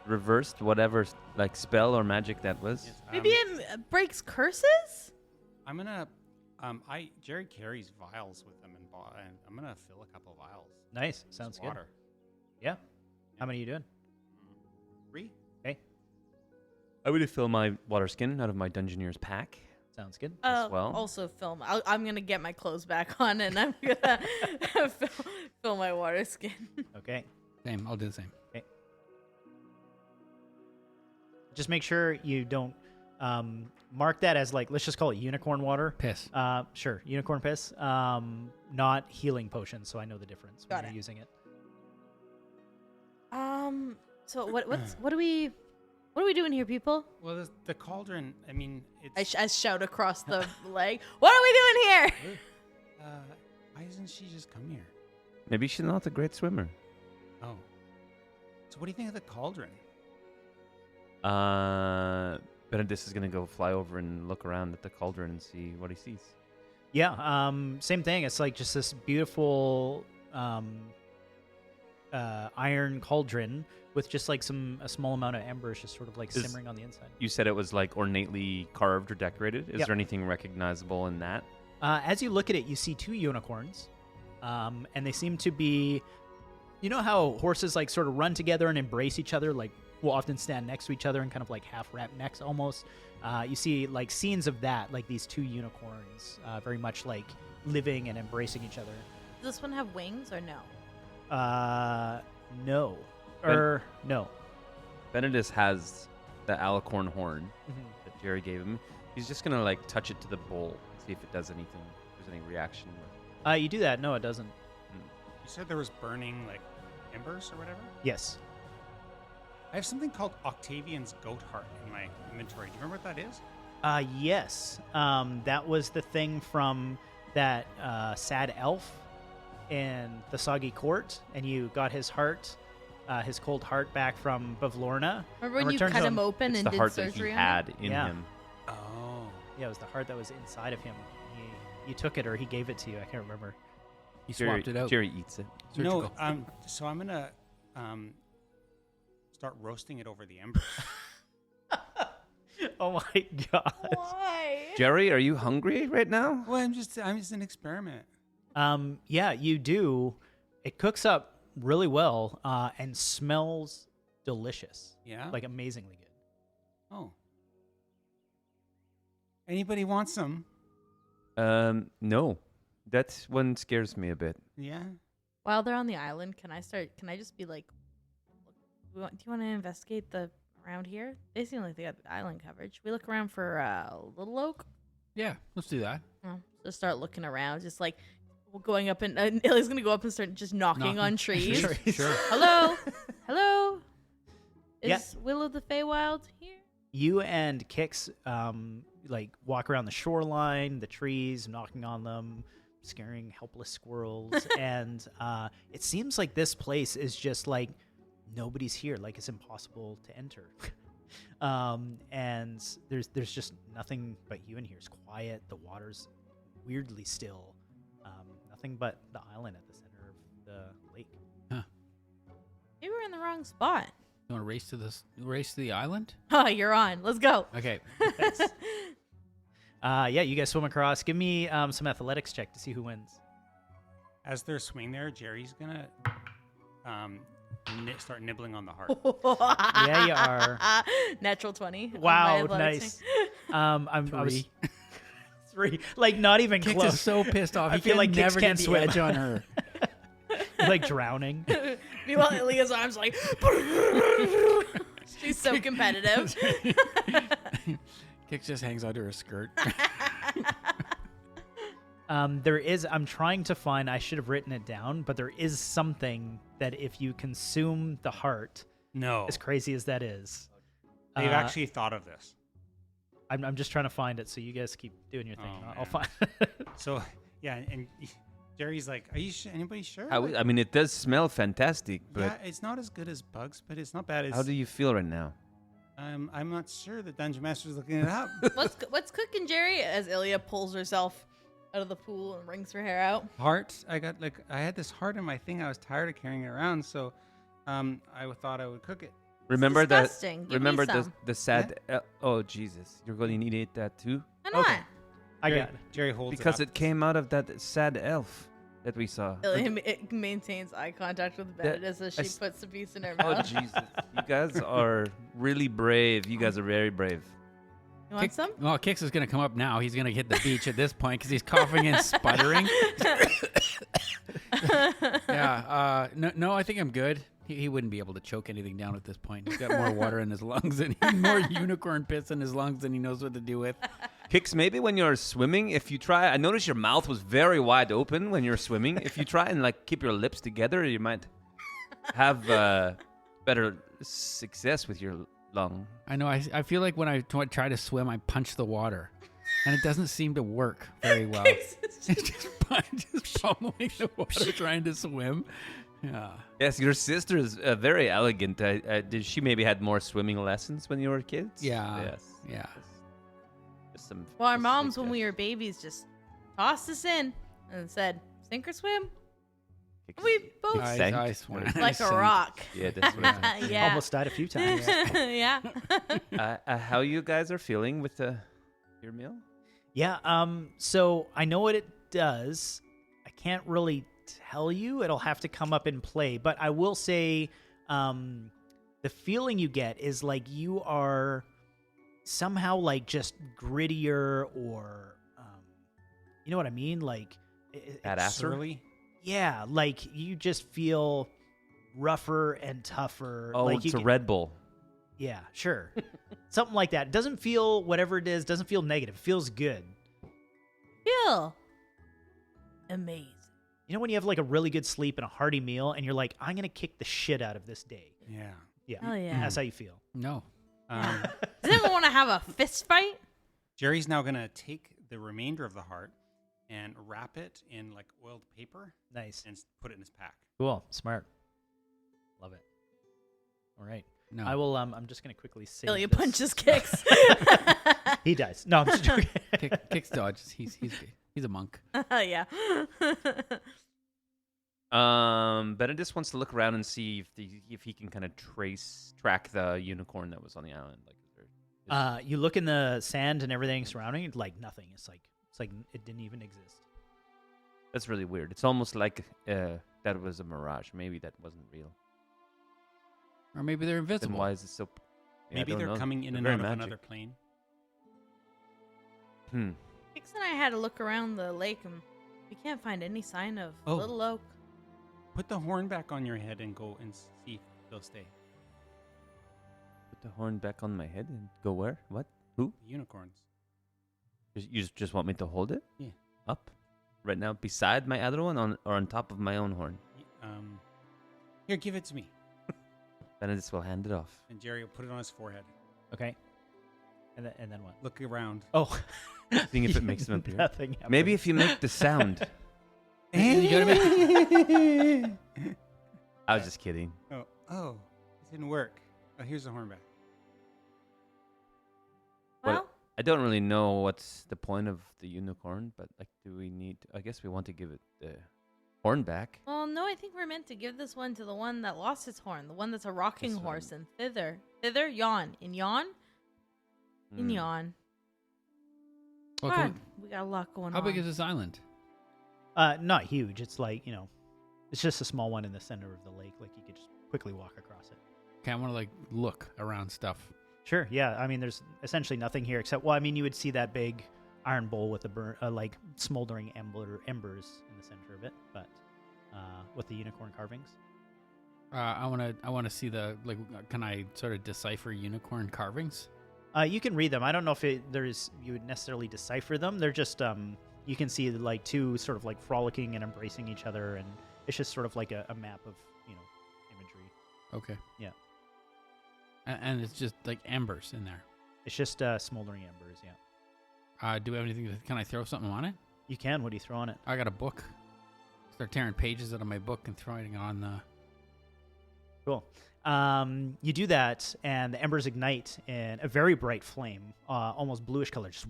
Reversed whatever like spell or magic that was. Yes, Maybe it breaks curses? I'm gonna Jerry carries vials with him, and I'm gonna fill a couple vials. Nice. with Sounds good. water. Yeah. How many are you doing? 3. Okay. I would fill my water skin out of my Dungeoneer's pack. Sounds good. well. Also film. I'm gonna get my clothes back on and I'm gonna fill my water skin. Okay. Same. I'll do the same. Just make sure you don't mark that as like, let's just call it unicorn water. Piss. Sure, unicorn piss. Not healing potions, so I know the difference when Got you're it. using it. So what are we doing here, people? Well, the cauldron. I mean, it's. I shout across the leg. What are we doing here? Why doesn't she just come here? Maybe she's not a great swimmer. Oh. So what do you think of the cauldron? Benedis is gonna go fly over and look around at the cauldron and see what he sees. Yeah, same thing. It's like just this beautiful iron cauldron with just like a small amount of embers just sort of like Is- simmering on the inside. You said it was like ornately carved or decorated. Is Yep. there anything recognizable in that? As you look at it, you see 2 unicorns, and they seem to be, you know how horses like sort of run together and embrace each other, like will often stand next to each other and kind of like half wrap necks almost. You see like scenes of that, like these 2 unicorns, very much like living and embracing each other. Does this one have wings or no? No, no. Benedis has the alicorn horn Mhm. that Jerry gave him. He's just gonna like touch it to the bowl, see if it does anything. If there's any reaction. You do that? No, it doesn't. You said there was burning like embers or whatever. Yes. I have something called Octavian's goat heart in my inventory. Do you remember what that is? Yes. That was the thing from that sad elf in the Soggy Court, and you got his heart, his cold heart back from Bavlorna. Remember when and you returned cut to him open It's and the did heart that he surgery on had it? in Yeah. him. Oh. Yeah, it was the heart that was inside of him. You took it, or he gave it to you. I can't remember. He Jerry, swapped it out. Jerry eats it. Surgical. No. So I'm gonna start roasting it over the embers. Oh my god. Why? Jerry, are you hungry right now? Well, I'm just an experiment. Yeah, you do. It cooks up really well and smells delicious. Yeah. Like amazingly good. Oh. Anybody want some? No. That one scares me a bit. Yeah. While they're on the island, can I just be like, do you want to investigate the around here? They seem like they got the island coverage. We look around for Little Oak. Yeah, let's do that. Oh, just start looking around, just like going up and Illy's gonna go up and start just knocking on trees. Sure. Hello, hello. Is Yeah. Will of the Feywild here? You and Kix like walk around the shoreline, the trees, knocking on them, scaring helpless squirrels, and it seems like this place is just like nobody's here, like it's impossible to enter. And there's just nothing but you in here. It's quiet. The water's weirdly still. Nothing but the island at the center of the lake. Maybe we're in the wrong spot. You want to race to the island? Oh, you're on. Let's go. Okay. Yeah, you guys swim across. Give me some athletics check to see who wins. As they're swimming there, Jerry's gonna start nibbling on the heart. Yeah, you are. Natural 20. on my Wow, athletics. nice. I was 3. 3, like not even Kix close. is so pissed off. I He feel can like Kix never can't get the swim. edge on her. Like drowning. Meanwhile, Ilia's arms like. She's so competitive. Kix just hangs onto her skirt. There is. I'm trying to find. I should have written it down, but there is something that if you consume the heart, No, as crazy as that is, they've actually thought of this. I'm just trying to find it. So you guys keep doing your thing. Oh, I'll man. find. So yeah, and Jerry's like, "Are you sure? Anybody sure?" I mean, it does smell fantastic, but Yeah, it's not as good as bugs, but it's not bad. It's, how do you feel right now? I'm not sure. The dungeon master's looking it up. What's cooking, Jerry? As Ilya pulls herself out of the pool and wrings her hair out. Heart. I had this heart in my thing. I was tired of carrying it around, so I thought I would cook it. Remember that? disgusting. Give me Remember some. the sad. Oh Jesus! You're going to need it that too Why not? Okay. I Jerry, got it. Jerry holds because it, it came out of that sad elf that we saw. It maintains eye contact with Benedict as she puts the piece in her Oh mouth. Jesus! You guys are really brave. You guys are very brave. You want some? Well, Kix is going to come up now. He's going to hit the beach at this point because he's coughing and sputtering. Yeah. No, I think I'm good. He wouldn't be able to choke anything down at this point. He's got more water in his lungs and more unicorn piss in his lungs than he knows what to do with. Kix, maybe when you're swimming, if you try, I noticed your mouth was very wide open when you're swimming. If you try and like keep your lips together, you might have better success with your lung. I know. I feel like when I try to swim, I punch the water, and it doesn't seem to work very well. just pummeling the water trying to swim. Yeah. Yes, your sister is very elegant. Did she maybe had more swimming lessons when you were kids? Yeah. Yes. Yeah. Just some, Well, our just moms, when suggestions. we were babies, just tossed us in and said, "Sink or swim." Kix- We both Kix I sank. swam. like a rock. Yeah, that's what Yeah. Almost died a few times. Yeah. how you guys are feeling with your meal? Yeah. So I know what it does. I can't really tell you. It'll have to come up in play. But I will say, the feeling you get is like you are somehow like just grittier, or you know what I mean? Like Badasser? surly. yeah, like you just feel rougher and tougher. Oh, like it's you a get- Red Bull. Yeah, sure. Something like that. It doesn't feel, whatever it is, doesn't feel negative. It feels good. Feel amazing. You know when you have like a really good sleep and a hearty meal and you're like, I'm going to kick the shit out of this day. Yeah. Yeah. Oh, yeah. That's how you feel. No. Um, Does anyone want to have a fist fight? Jerry's now gonna take the remainder of the heart and wrap it in like oiled paper Nice. and put it in his pack. Cool. Smart. Love it. All right. No. I will, I'm just going to quickly save Ilya this. punches kicks. He dies. No, I'm just joking. Kix dodges. He's a monk. Yeah. Benedict wants to look around and see if he can kind of track the unicorn that was on the island. Like, You look in the sand and everything surrounding it, like nothing. It's like it didn't even exist. that's really weird. It's almost like that was a mirage. Maybe that wasn't real. Or maybe they're Then invisible. why is it so? Yeah, I Maybe don't they're know. coming in They're and very out of magic. another plane. Hicks and I had to look around the lake and we can't find any sign of Oh. Little Oak. Put the horn back on your head and go and see if they'll stay. Put the horn back on my head and go where? What? Who? Unicorns. You just want me to hold it? Yeah. Up? Right now, beside my other one, or on top of my own horn? Here, give it to me. Benedict will hand it off. And Jerry will put it on his forehead. Okay. And then what? Look around. Oh. Seeing if it makes them appear. Nothing happened. Maybe if you make the sound. You gotta make- I was just kidding. Oh, it didn't work. Oh, here's the horn back. Well, Well, I don't really know what's the point of the unicorn, but like, do we need? I guess we want to give it the horn back. no, I think we're meant to give this one to the one that lost its horn, the one that's a rocking This horse one. in Thither, Yawn. In Yawn? In Hmm. Yawn. Well, Come can on, we got a lot going How on. big is this island? Not huge. It's like, It's just a small one in the center of the lake. Like you could just quickly walk across it. Okay, I want to like look around stuff. Sure. Yeah. I mean, there's essentially nothing here except, well, I mean, you would see that big iron bowl with the like smoldering embers in the center of it, but with the unicorn carvings. I want to see the like. Can I sort of decipher unicorn carvings? You can read them. I don't know if you would necessarily decipher them. They're just you can see like two sort of like frolicking and embracing each other, and it's just sort of like a map of imagery. Okay. Yeah. And it's just like embers in there. It's just smoldering embers. Yeah. Do we have anything? Can I throw something on it? You can. What do you throw on it? I got a book. Start tearing pages out of my book and throwing it on the. Cool. You do that, and the embers ignite in a very bright flame, almost bluish color. Just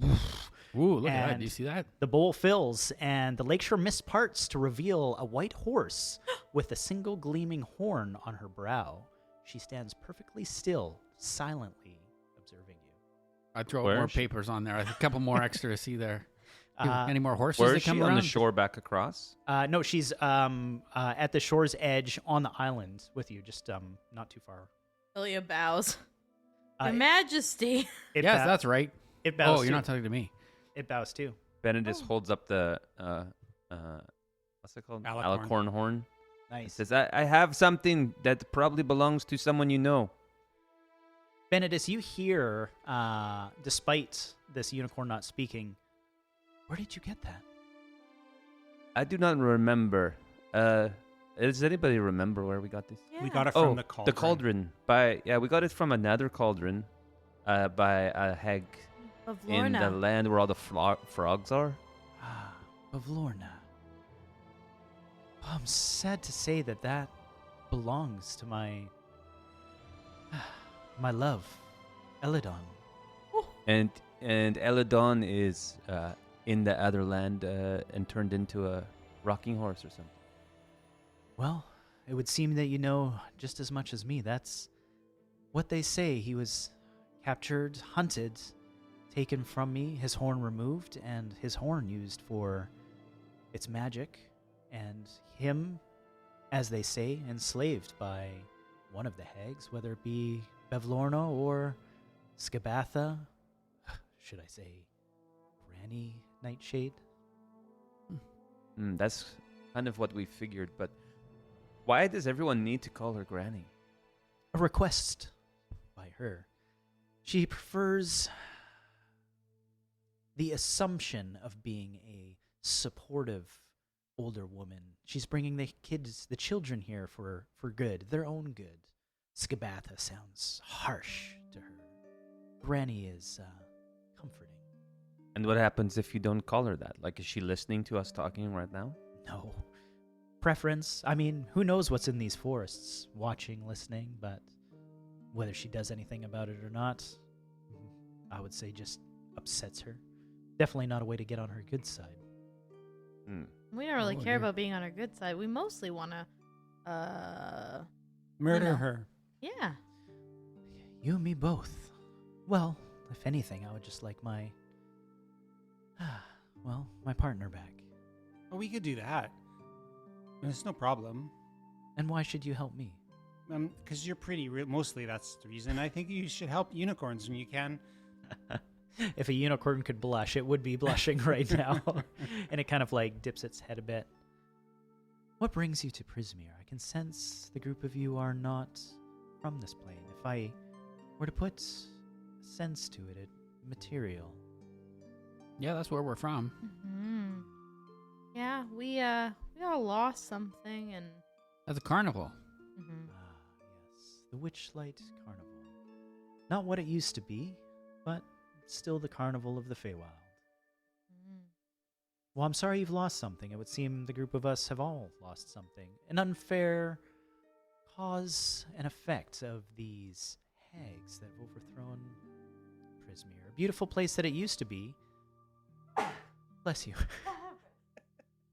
Ooh, look at that. and Do you see that? the bowl fills, and the lakeshore mist parts to reveal a white horse with a single gleaming horn on her brow. She stands perfectly still, silently observing you. I throw Where more is she? papers on there. A couple more extra to see there. Uh, Any more horses Where that is she come on around? the shore back across? No, she's at the shore's edge on the island with you, just not too far. Ilya bows. Uh, Your Majesty. It Yes, bow- that's right. it bows. Oh, you're too. not talking to me. It bows too. Benedis holds up the what's it called? Alicorn. Alicorn horn. Nice. Says, I have something that probably belongs to someone you know. Benedis, you hear, despite this unicorn not speaking, where did you get that? I do not remember. Does anybody remember where we got this? Yeah. We got it from the cauldron. The cauldron. We got it from another cauldron, by a hag Of in the Lorna. land where all the frogs are. Ah, of Lorna. Oh, I'm sad to say that belongs to my love, Eladon. And Eladon is in the other land and turned into a rocking horse or something. Well, it would seem that you know just as much as me. That's what they say. He was captured, hunted, taken from me, his horn removed, and his horn used for its magic, and him, as they say, enslaved by one of the hags, whether it be Bevlorna or Skabatha. Should I say Granny Nightshade? That's kind of what we figured, but why does everyone need to call her Granny? A request by her. She prefers the assumption of being a supportive older woman. She's bringing the children here for good, their own good. Skabatha sounds harsh to her. Granny is comforting. And what happens if you don't call her that? Like, is she listening to us talking right now? No. Preference. I mean, who knows what's in these forests? Watching, listening, but whether she does anything about it or not, I would say just upsets her. Definitely not a way to get on her good side. We don't really Oh, care dear. about being on her good side. We mostly want to, Murder know. her. yeah. You and me both. Well, if anything, I would just like my partner back. Oh, we could do that. It's no problem. And why should you help me? Because you're pretty. Mostly, that's the reason. I think you should help unicorns when you can. If a unicorn could blush, it would be blushing right now. And it kind of like dips its head a bit. What brings you to Prismere? I can sense the group of you are not from this plane. If I were to put sense to it, material. Yeah, that's where we're from. Hmm. Yeah, we all lost something, and That's a carnival. mhm. Yes, the Witchlight Carnival. Not what it used to be, but still the carnival of the Feywild. Mhm. Well, I'm sorry you've lost something. It would seem the group of us have all lost something. An unfair cause and effect of these hags that have overthrown Prismere. A beautiful place that it used to be. Bless you.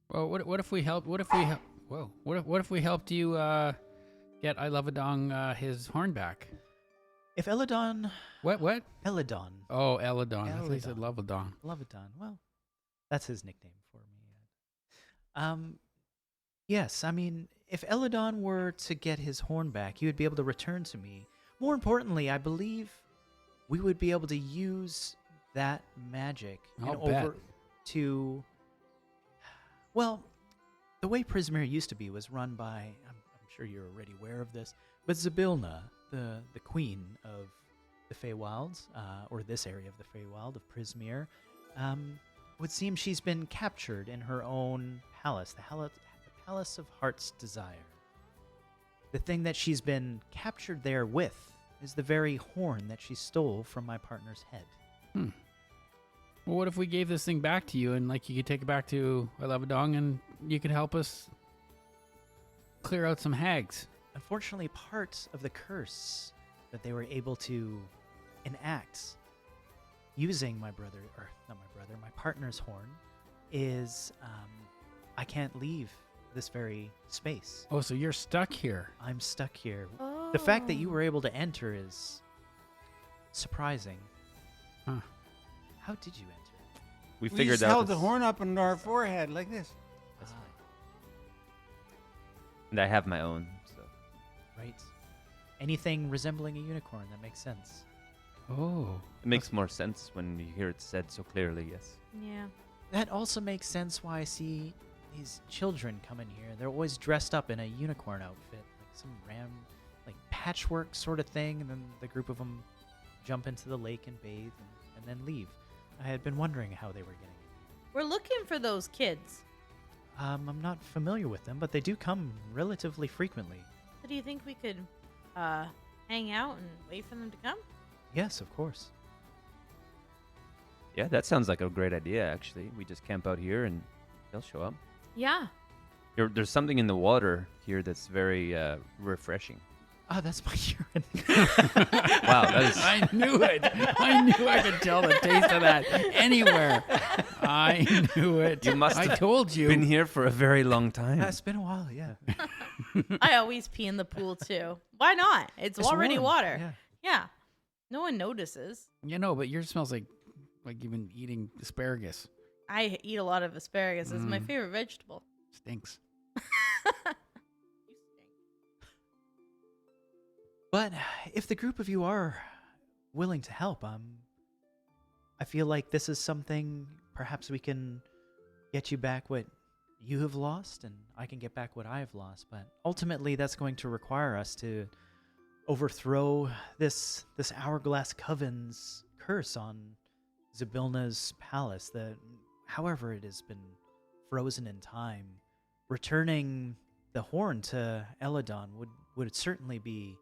Well, what if we help? What if we help? Whoa! What if we helped you get Ilovedong his horn back? If Eladon... What? Eladon. Oh, Eladon. I thought you said Eladon. Lovedong. Lovedon. Well, that's his nickname for me. Yes, I mean, if Eladon were to get his horn back, he would be able to return to me. More importantly, I believe we would be able to use that magic I'll bet. to. Well, the way Prismere used to be was run by. I'm sure you're already aware of this, but Zybilna, the queen of the Feywilds, or this area of the Feywild of Prismere, would seem she's been captured in her own palace, the Palace of Heart's Desire. The thing that she's been captured there with is the very horn that she stole from my partner's head. Well, what if we gave this thing back to you and like you could take it back to Elevadong and you could help us clear out some hags? Unfortunately, part of the curse that they were able to enact using my partner's horn is I can't leave this very space. Oh, so you're stuck here. I'm stuck here. The fact that you were able to enter is surprising. Huh. How did you enter? We We figured just out. held the this- horn up on our forehead like this. Ah, And I have my own. So right. Anything resembling a unicorn, that makes sense. Oh. it makes more sense when you hear it said so clearly. Yes. Yeah. That also makes sense why I see these children come in here. They're always dressed up in a unicorn outfit, like some like patchwork sort of thing, and then the group of them jump into the lake and bathe and then leave. I had been wondering how they were getting in. We're looking for those kids. I'm not familiar with them, but they do come relatively frequently. So do you think we could hang out and wait for them to come? Yes, of course. Yeah, that sounds like a great idea. Actually, we just camp out here and they'll show up. Yeah. There's something in the water here that's very refreshing. Ah, that's my urine. Wow, that is. I knew it. I knew I could tell the taste of that anywhere. I knew it. You must I have told you. been here for a very long time. It's been a while, yeah. I always pee in the pool too. Why not? It's already warm, water. Yeah. Yeah. No one notices. You know, but yours smells like you've been eating asparagus. I eat a lot of asparagus. It's my Mm. favorite vegetable. Stinks. You stink. But if the group of you are willing to help, I feel like this is something perhaps we can get you back what you have lost, and I can get back what I have lost. But ultimately, that's going to require us to overthrow this Hourglass Coven's curse on Zybilna's palace. However, it has been frozen in time. Returning the horn to Eladon would certainly be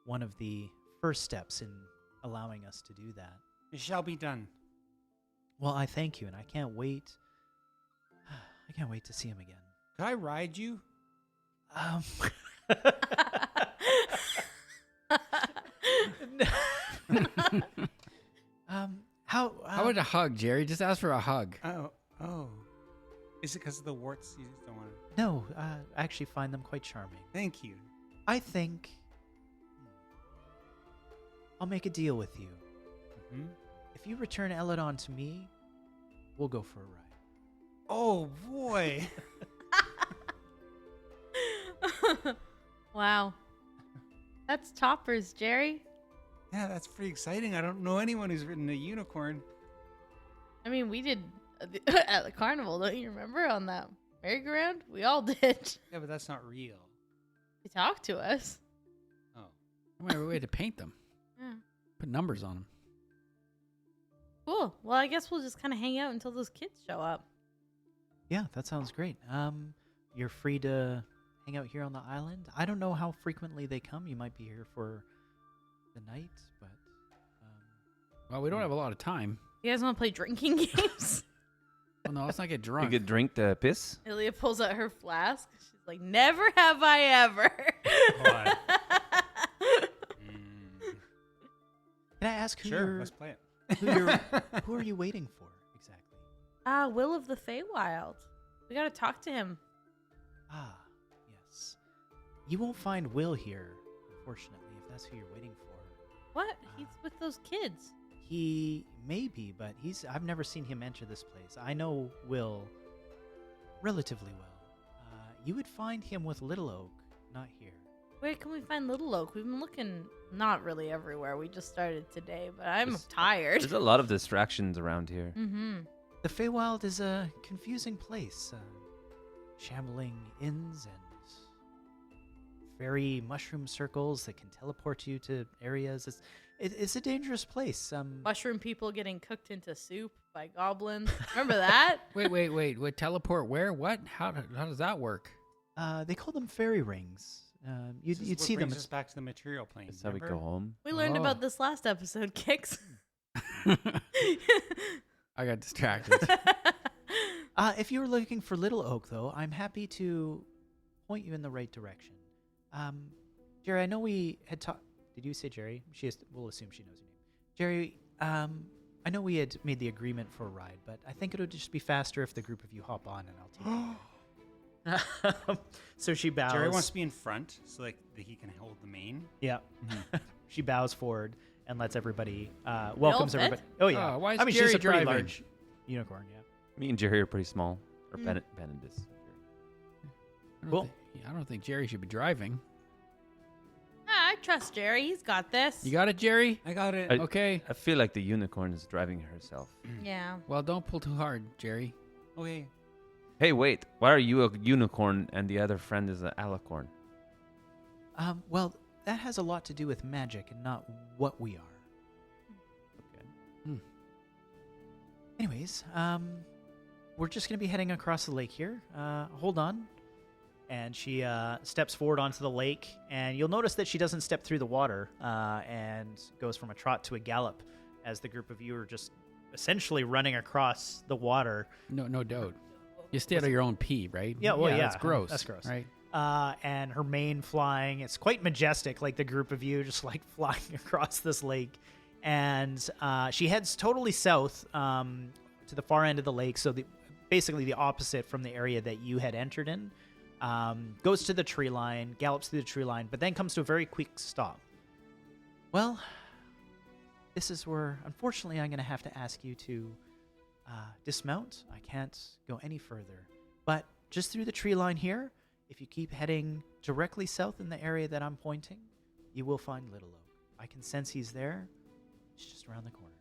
one of the first steps in allowing us to do that. It shall be done. Well, I thank you, and I can't wait. I can't wait to see him again. Could I ride you? Um, how How about a hug, Jerry? Just ask for a hug. Oh. Is it because of the warts? You just don't want to. No, I actually find them quite charming. Thank you. I think I'll make a deal with you. Hmm? If you return Eladon to me, we'll go for a ride. Oh boy. Wow. That's toppers, Jerry. Yeah, that's pretty exciting. I don't know anyone who's ridden a unicorn. I mean, we did at the carnival, don't you remember? On that merry-go-round? We all did. Yeah, but that's not real. They talked to us. Oh. We have a way to paint them. Yeah. Put numbers on them. Cool. Well, I guess we'll just kind of hang out until those kids show up. Yeah, that sounds great. You're free to hang out here on the island. I don't know how frequently they come. You might be here for the night, but Well, we don't have a lot of time. You guys want to play drinking games? Well, no, let's not get You drunk. could drink the piss. Ilya pulls out her flask. She's like, never have I ever. God. can I ask who Sure, you're, let's play it. who are you waiting for exactly? Will of the Feywild. We got to talk to him. Ah, yes. You won't find Will here, unfortunately, if that's who you're waiting for. What? He's with those kids. He may be, but I've never seen him enter this place. I know Will relatively well. you would find him with Little Oak, not here. Where can we find Little Oak? We've been looking not really everywhere. We just started today, but I'm There's- tired. There's a lot of distractions around here. Mm-hmm. The Feywild is a confusing place. Shambling inns and fairy mushroom circles that can teleport you to areas. It's a dangerous place. Mushroom people getting cooked into soup by goblins. Remember that? Wait. Would teleport where? What? How does that work? They call them fairy rings. You'd see them. Brings us back to the material plane. That's how we go remember? home. We learned Oh. about this last episode, Kix. I got distracted. If you were looking for Little Oak, though, I'm happy to point you in the right direction. Jerry, I know we had talked. Did you say Jerry? We'll assume she knows your name. Jerry, I know we had made the agreement for a ride, but I think it would just be faster if the group of you hop on and I'll take you. So she bows. Jerry wants to be in front so like that he can hold the mane. Yeah. She bows forward and lets everybody welcomes fit? everybody. Oh yeah. Oh, why is I mean, Jerry she's a pretty driving? large unicorn. Yeah. Me and Jerry are pretty small. Or Benedis. Cool. I don't think Jerry should be driving. I trust Jerry. He's got this. You got it, Jerry? I got it. Okay. I feel like the unicorn is driving herself. Yeah. Well, don't pull too hard, Jerry. Okay. Hey, wait. Why are you a unicorn and the other friend is an alicorn? Well, that has a lot to do with magic and not what we are. Okay. Anyways, we're just going to be heading across the lake here. Hold on. And she steps forward onto the lake, and you'll notice that she doesn't step through the water and goes from a trot to a gallop as the group of you are just essentially running across the water. No doubt. You stay out of your own pee, right? Yeah, well, yeah, That's gross. that's gross. Right? And her mane flying. It's quite majestic, like the group of you just like flying across this lake. And she heads totally south to the far end of the lake, so basically the opposite from the area that you had entered in. Goes to the tree line, gallops through the tree line, but then comes to a very quick stop. Well, this is where, unfortunately, I'm going to have to ask you to dismount. I can't go any further. But just through the tree line here, if you keep heading directly south in the area that I'm pointing, you will find Little Oak. I can sense he's there. It's just around the corner.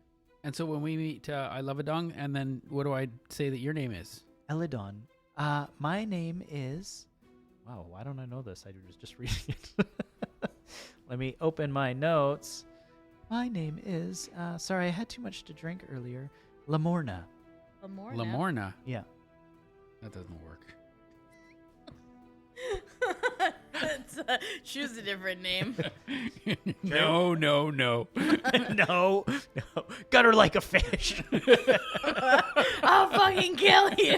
And so when we meet I Love a Dong, and then what do I say that your name is? Elidon. My name is... Wow, why don't I know this? I was just reading it. Let me open my notes. My name is... sorry, I had too much to drink earlier. Lamorna. Lamorna. Yeah. That doesn't work. Choose a different name. No. no. Gut her like a fish. I'll fucking kill you.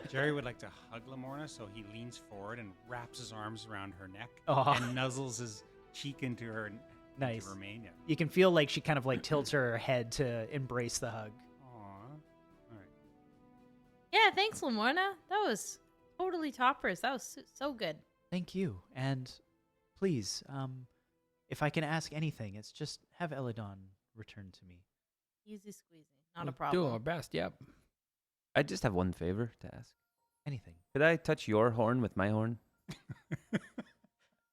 Jerry would like to hug Lamorna, so he leans forward and wraps his arms around her neck Aw. and nuzzles his cheek into her Nice. into her mane. Yeah. You can feel like she kind of like tilts her head to embrace the hug. Aw. All right. Yeah, thanks, Lamorna. That was totally toppers. That was so good. Thank you. And please, if I can ask anything, it's just have Elidon return to me. Easy squeezy. Not a We'll problem. Do our best, yep. I just have one favor to ask. Anything. Could I touch your horn with my horn?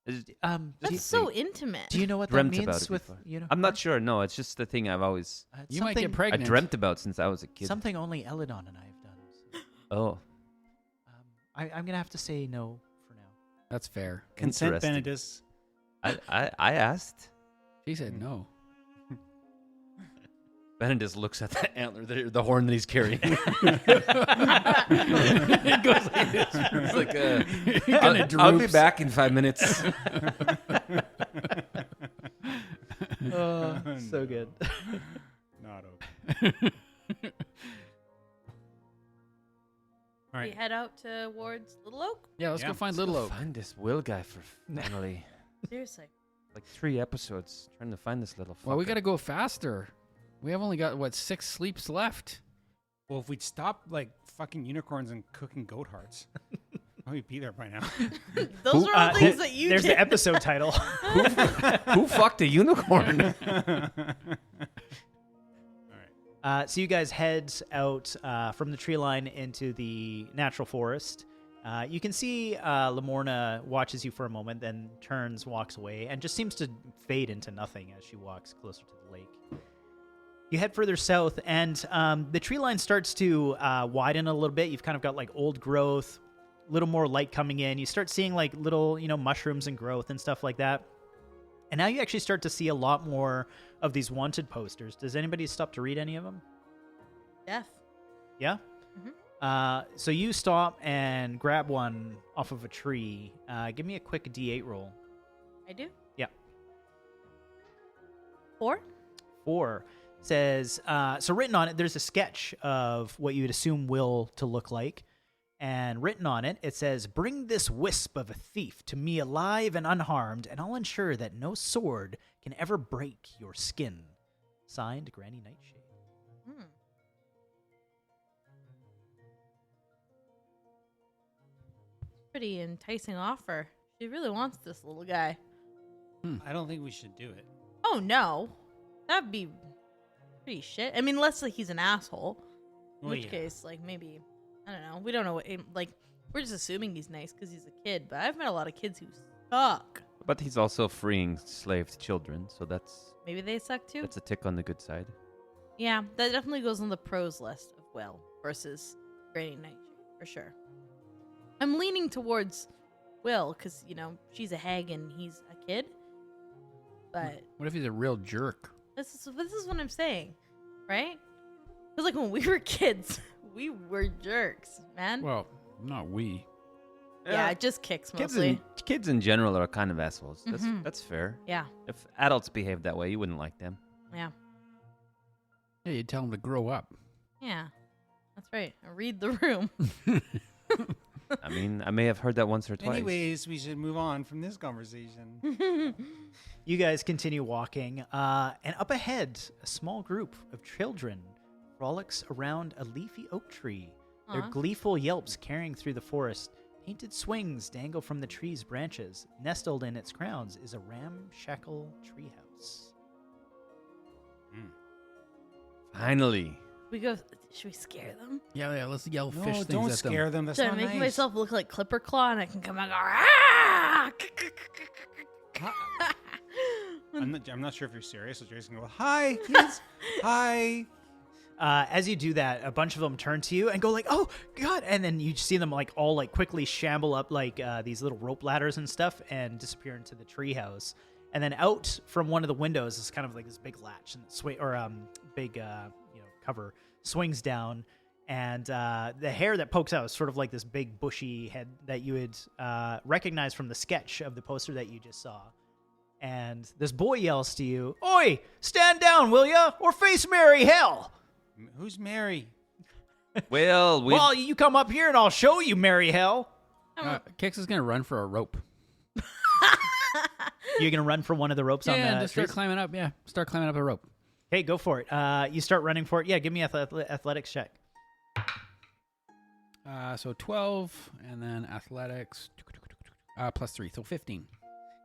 Is- That's so intimate. Do you know what that Dreamt means about it with before. unicorn? I'm not sure. No, it's just the thing I've always You might get I pregnant. dreamt about since I was a kid. Something only Elidon and I have done. So, Oh, I'm gonna have to say no for now. That's fair. Consent, interesting. Benedis. I asked. She said no. Benedis looks at the antler, the horn that he's carrying. It goes like this. It's like, Kinda I'll be droops. back in 5 minutes. Oh, so good. Not okay. All We right. head out towards Little Oak? Yeah, let's Yeah. go find Let's Little go Oak. Find this Will guy for finally. Seriously. Like 3 episodes trying to find this little fucker. Well, we got to go faster. We have only got, 6 sleeps left? Well, if we'd stop like fucking unicorns and cooking goat hearts, we'd be there by now. Those are all things that you There's did. the episode title. Who fucked a unicorn? All right. So you guys head out from the tree line into the natural forest. You can see Lamorna watches you for a moment, then turns, walks away, and just seems to fade into nothing as she walks closer to the lake. You head further south, and the tree line starts to widen a little bit. You've kind of got like old growth, a little more light coming in. You start seeing like little, mushrooms and growth and stuff like that. And now you actually start to see a lot more of these wanted posters. Does anybody stop to read any of them? Death. Yeah? So you stop and grab one off of a tree. Give me a quick D8 roll. I do. Yeah. 4. 4 says, so written on it, there's a sketch of what you would assume Will to look like. And written on it, it says, "Bring this wisp of a thief to me alive and unharmed, and I'll ensure that no sword can ever break your skin." Signed, Granny Nightshade. Pretty enticing offer. She really wants this little guy. I don't think we should do it. Oh no, that'd be pretty shit. I mean, unless like he's an asshole. In which case, like maybe I don't know. We don't know what like we're just assuming he's nice because he's a kid. But I've met a lot of kids who suck. But he's also freeing enslaved children, so Maybe they suck too. that's a tick on the good side. Yeah, that definitely goes on the pros list of Will versus Granny Nightshade for sure. I'm leaning towards Will because she's a hag and he's a kid. But What if he's a real jerk? this is what I'm saying, right? Because like when we were kids, we were jerks, man. Well, not we. Yeah, just kicks Kids mostly. kids in general are kind of assholes. Mhm. That's fair. Yeah, If adults behave that way, you wouldn't like them. yeah, Yeah, you tell him to grow up. yeah. That's right. Read the room. I mean, I may have heard that once or twice. Anyways, we should move on from this conversation. You guys continue walking, and up ahead, a small group of children frolics around a leafy oak tree. Their Aw. gleeful yelps carrying through the forest. Painted swings dangle from the tree's branches. Nestled in its crowns is a ramshackle treehouse. Finally. Should we scare them? Yeah, let's yell No, fish things don't at them. scare them. That's Should I not make nice. myself look like Clipper Claw and I can come out and go, ah! I'm not sure if you're serious. So Jerry's gonna go, "Hi, kids. Hi." As you do that, a bunch of them turn to you and go like, "Oh God!" And then you see them like all like quickly shamble up like these little rope ladders and stuff and disappear into the treehouse. And then out from one of the windows is kind of like this big latch and big cover swings down, and the hair that pokes out is sort of like this big bushy head that you would recognize from the sketch of the poster that you just saw. And this boy yells to you, "Oi, stand down, will ya, or face merry hell!" Who's Mary? Well, we Well, you come up here and I'll show you merry hell. Kix is gonna run for a rope. You're gonna run for one of the ropes on Yeah, the just start trees? climbing up. Yeah, start climbing up a rope. Hey, go for it. You start running for it. Yeah, give me an athletics check. So 12, and then athletics plus 3, so 15.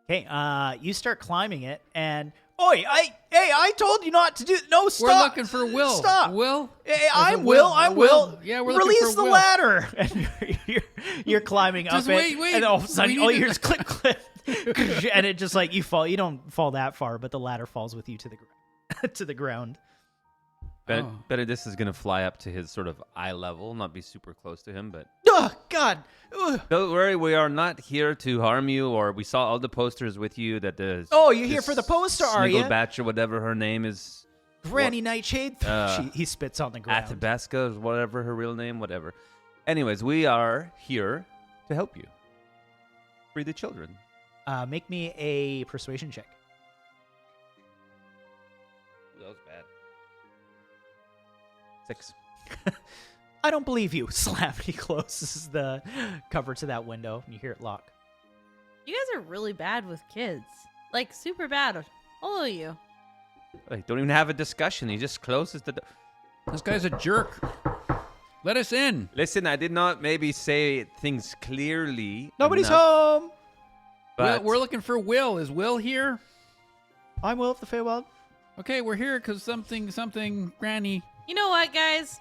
Okay, you start climbing it, and I told you not to do. No, stop. We're looking for Will. Stop. Will. Hey, Is I'm it Will. I'm Will. Yeah, we're looking Release for the Will. ladder. And you're climbing Just up wait, it, wait. and all of a sudden, We all need you hear to- is click, click, and it just like you fall. You don't fall that far, but the ladder falls with you to the to the ground. better, Oh. better this is gonna fly up to his sort of eye level, not be super close to him, but Oh God! Ugh. don't worry, we are not here to harm you. Or we saw all the posters with you that the Oh, you're here for the poster, are ya? Batch or whatever her name is, Granny Nightshade. He spits on the ground. Athabasca, whatever her real name, whatever. Anyways, we are here to help you free the children. Make me a persuasion check. That was bad. 6. I don't believe you. Slam. He closes the cover to that window, and you hear it lock. You guys are really bad with kids. Like, super bad. All of you. Like, don't even have a discussion. He just closes the door. This guy's a jerk. Let us in. Listen, I did not maybe say things clearly. Nobody's enough, home. But We're looking for Will. Is Will here? I'm Will of the Feywild. Okay, we're here because something, Granny. You know what, guys?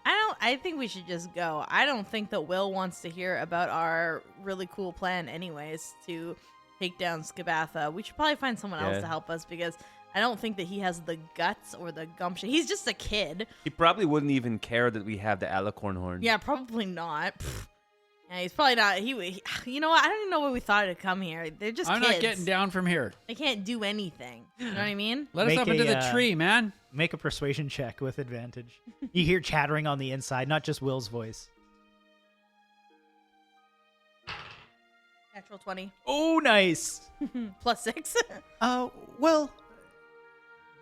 I think we should just go. I don't think that Will wants to hear about our really cool plan anyways to take down Skabatha. We should probably find someone else Yeah. to help us because I don't think that he has the guts or the gumption. He's just a kid. He probably wouldn't even care that we have the alicorn horn. Yeah, probably not. Pfft. Yeah, he's probably not. You know what? I don't even know why we thought to come here. They're just I'm kids. not getting down from here. They can't do anything. You know what I mean? Let us Make up into the a, tree, man. Make a persuasion check with advantage. You hear chattering on the inside, not just Will's voice. Natural 20 Oh, nice. plus 6. Well,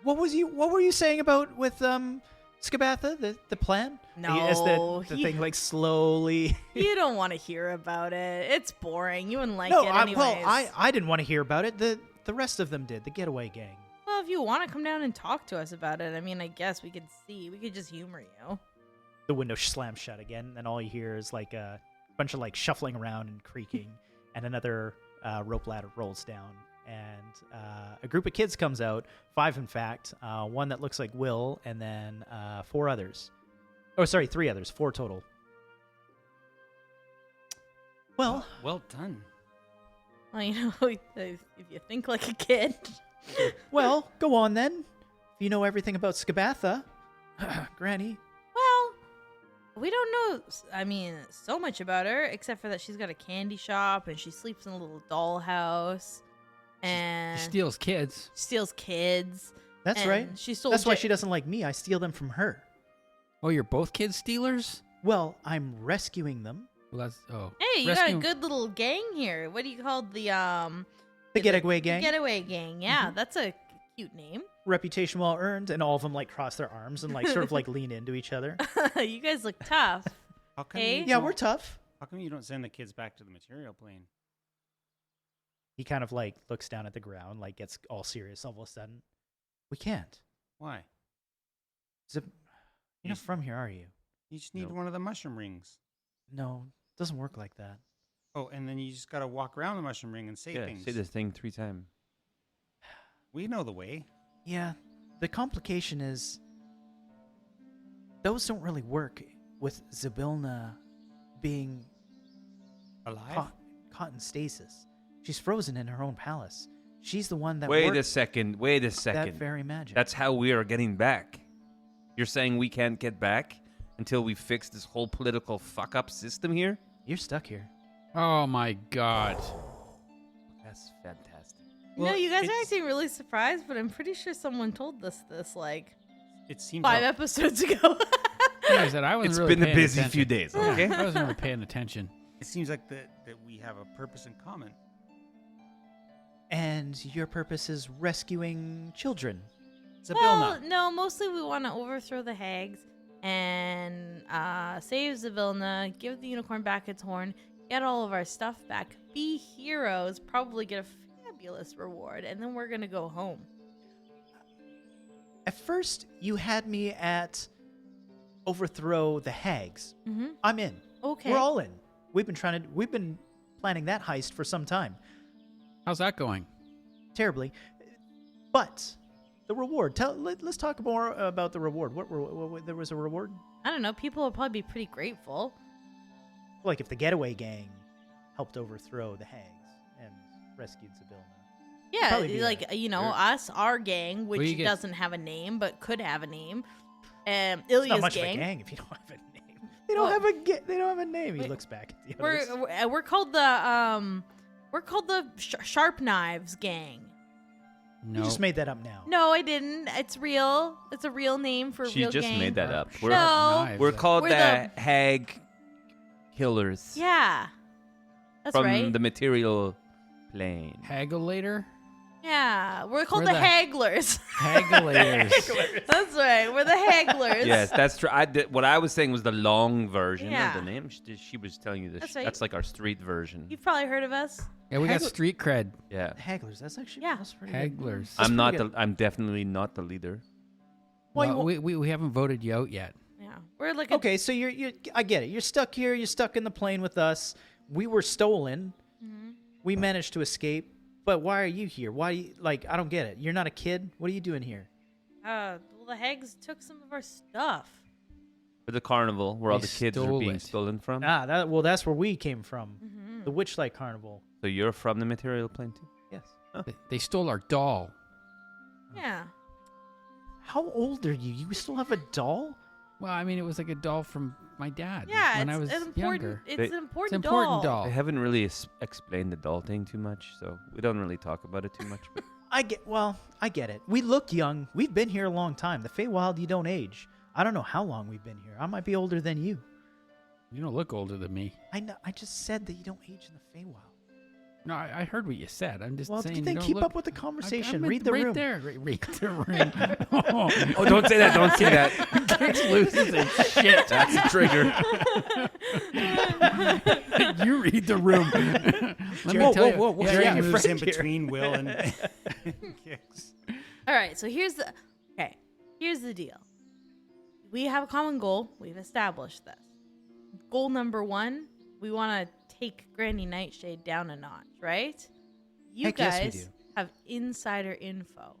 what were you saying about with Skabatha, the plan? As No, the he- thing like slowly. You don't want to hear about it. It's boring. You wouldn't like No, it anyways. I didn't want to hear about it. The rest of them did. The getaway gang. Well, if you want to come down and talk to us about it, I mean, I guess we could see. We could just humor you. The window slams shut again, and all you hear is like a bunch of like shuffling around and creaking, and another rope ladder rolls down, and a group of kids comes out. 5, in fact. One that looks like Will, and then 4 others. Oh, sorry, 3 others. 4 total. Well, Well done. Well, you know, if you think like a kid. well, go on then. If you know everything about Skabatha, Granny. Well, we don't know, I mean, so much about her, except for that she's got a candy shop and she sleeps in a little dollhouse. And He steals kids. steals kids. That's and right. She stole That's why she doesn't like me. I steal them from her. Oh, you're both kid stealers? Well, I'm rescuing them. Well, that's Hey, you rescue- got a good little gang here. What do you call the The getaway gang. Getaway gang. Yeah, that's a cute name. Reputation well earned, and all of them like cross their arms and like sort of like lean into each other. You guys look tough. How come Hey? you Yeah, don't- we're tough. How come you don't send the kids back to the material plane? He kind of like looks down at the ground, like gets all serious all of a sudden. We can't. Why? Zip, you're not from here, are you? You just need Nope. one of the mushroom rings. No, it doesn't work like that. Oh, and then you just gotta walk around the mushroom ring and say Yeah, things. say this thing 3 times. We know the way. Yeah, the complication is those don't really work with Zybilna being Alive? caught in stasis. She's frozen in her own palace. She's the one that Wait worked a second. Wait a that second. very magic. That's how we are getting back. You're saying we can't get back until we fix this whole political fuck-up system here? You're stuck here. Oh my god. That's fantastic. You know, you guys are it's- acting really surprised, but I'm pretty sure someone told us this like It seems 5 like episodes ago. Like I said, I wasn't It's really been a paying busy attention. few days, okay? I wasn't really paying attention. it seems like that we have a purpose in common. And your purpose is rescuing children. Well, Zybilna. no, mostly we want to overthrow the hags and save Zybilna, give the unicorn back its horn, get all of our stuff back, be heroes, probably get a fabulous reward, and then we're gonna go home. At first, you had me at overthrow the hags. Mm-hmm. I'm in. Okay. We're all in. We've been planning that heist for some time. How's that going? Terribly. But the reward. Let's talk more about the reward. What there was a reward? I don't know. People will probably be pretty grateful. Like if the getaway gang helped overthrow the hags and rescued Zybilna. Yeah, probably be like a- you know, us, our gang, which you get- doesn't have a name but could have a name, and It's not Ilya's much of a gang. gang if you don't have a name. They don't Well, have a they don't have a name. He we- looks back at the others. We're called the Sharp Knives Gang. No. You just made that up now. No, I didn't. It's real. It's a real name for a She real just gang. made that up. Sharp We're, No. knives. We're called We're the the- Hag Killers Yeah, that's from right. the material plane. Haggulator? Yeah, we're called We're the the- Hagglers. Hagglators. That's right. We're the Hagglers. Yes, that's true. What I was saying was the long version Yeah. of the name. She was telling you this. That's right. That's like our street version. You've probably heard of us. Yeah, we got Haggle- street cred. Yeah. Hagglers. That's actually Yeah. that's pretty good. Hagglers. That's I'm not pretty the. I'm definitely not the leader. Why Well, you we haven't voted you out yet. Yeah, we're like a, Okay, so you're I get it. You're stuck here. You're stuck in the plane with us. We were stolen. Mm-hmm. We managed to escape. But why are you here? Why? I don't get it. You're not a kid. What are you doing here? Well, the hags took some of our stuff. For the carnival, where all They the kids are stole being it. stolen from. That's where we came from. Mm-hmm. The Witchlight Carnival. So you're from the material plane too? Yes. They stole our doll. Yeah. How old are you? You still have a doll? Well, I mean, it was like a doll from my dad Yeah, when it's I was an important. younger. It's They- an important It's an important doll. I haven't really explained the doll thing too much, so we don't really talk about it too much. But I get it. We look young. We've been here a long time. The Feywild, you don't age. I don't know how long we've been here. I might be older than you. You don't look older than me. I know. I just said that you don't age in the Feywild. No, I heard what you said. I'm just Well, saying. then you don't keep look... up with the conversation. I'm Read the right room. there. Read the room. Oh, don't say that. Don't say that. Kicks loses his shit. That's a trigger. You read the room. Let me tell you. Yeah, Jerry yeah. moves in friend here. between Will and Kix. All right. So here's the deal. We have a common goal. We've established this. Goal number 1, we want to take Granny Nightshade down a notch, right? You Heck yes, we guys do. have insider info,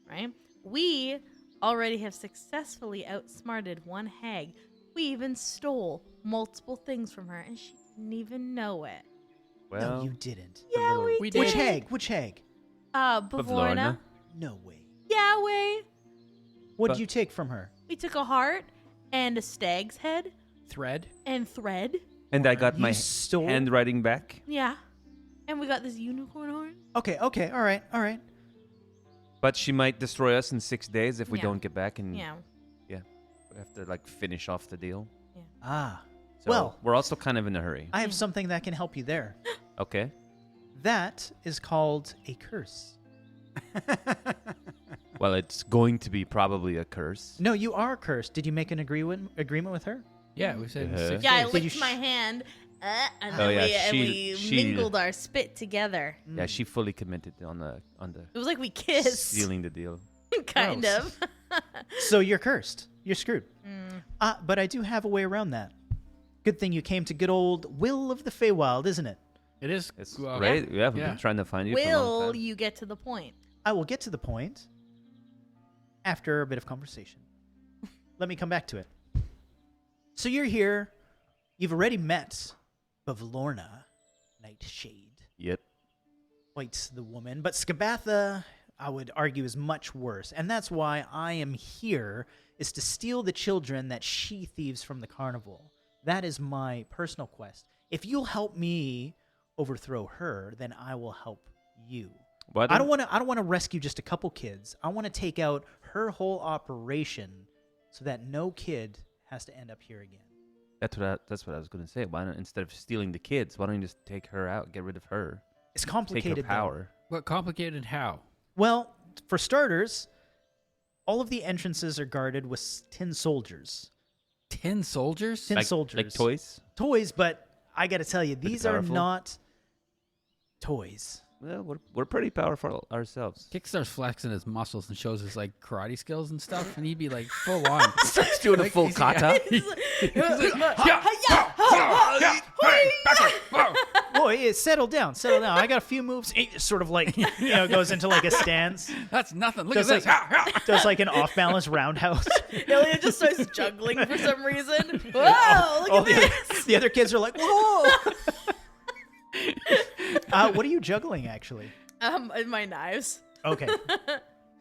right? We already have successfully outsmarted one hag. We even stole multiple things from her, and she didn't even know it. well, No, you didn't. Yeah, we did. Which hag? Which hag? Bavorna. No way. Yeah, way. What But- did you take from her? We took a heart and a stag's head Thread. and thread. and I got You my stole- handwriting back. Yeah. And we got this unicorn horn. Okay. All right. But she might destroy us in 6 days if we Yeah. don't get back, and Yeah. we have to like finish off the deal. Ah. So Well- we're also kind of in a hurry. I have something that can help you there. Okay. That is called a curse. Well, it's going to be probably a curse. No, you are cursed. Did you make an agreement with her? Yeah, we said. Uh-huh. 6 Yeah, I days. Did you licked my hand, and Oh, then yeah, we she- mingled our spit together. Yeah, she fully committed on the It was like we kissed, sealing the deal. kind Gross. of. So you're cursed. You're screwed. Mm. But I do have a way around that. Good thing you came to good old Will of the Feywild, isn't it? It is. It's well, great. Yeah, we've Yeah. been trying to find you for a long Will time. you get to the point? I will get to the point after a bit of conversation. Let me come back to it. So you're here. You've already met Bavlorna Nightshade. Yep. Quite the woman. But Skabatha, I would argue, is much worse. And that's why I am here, is to steal the children that she thieves from the carnival. That is my personal quest. If you'll help me overthrow her, then I will help you. What? I don't want to rescue just a couple kids. I want to take out her whole operation so that no kid has to end up here again. That's what I was going to say. Why not, instead of stealing the kids, why don't you just take her out, get rid of her, It's take complicated. her though. power? What complicated? How? Well, for starters, all of the entrances are guarded with tin soldiers. 10 soldiers? Tin soldiers. Like toys? Toys, but I got to tell you, these are powerful. not toys. Well, we're pretty powerful ourselves. Kick starts flexing his muscles and shows his like karate skills and stuff, and he'd be like full on. Starts doing a full kata. Boy, settle down. I got a few moves. It sort of like, goes into like a stance. That's nothing. Look Does at this. does like an off-balance roundhouse. Ilya just starts juggling for some reason. Whoa, look All at this. the other kids are like, whoa. What are you juggling, actually? My knives. Okay.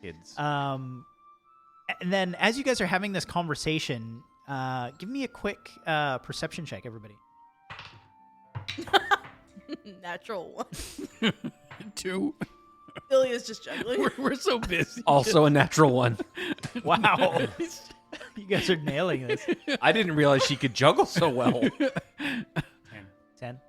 Kids. And then as you guys are having this conversation, give me a quick perception check, everybody. Natural one. 2. Ilya's just juggling. We're so busy. Also a natural one. Wow. You guys are nailing this. I didn't realize she could juggle so well. 10.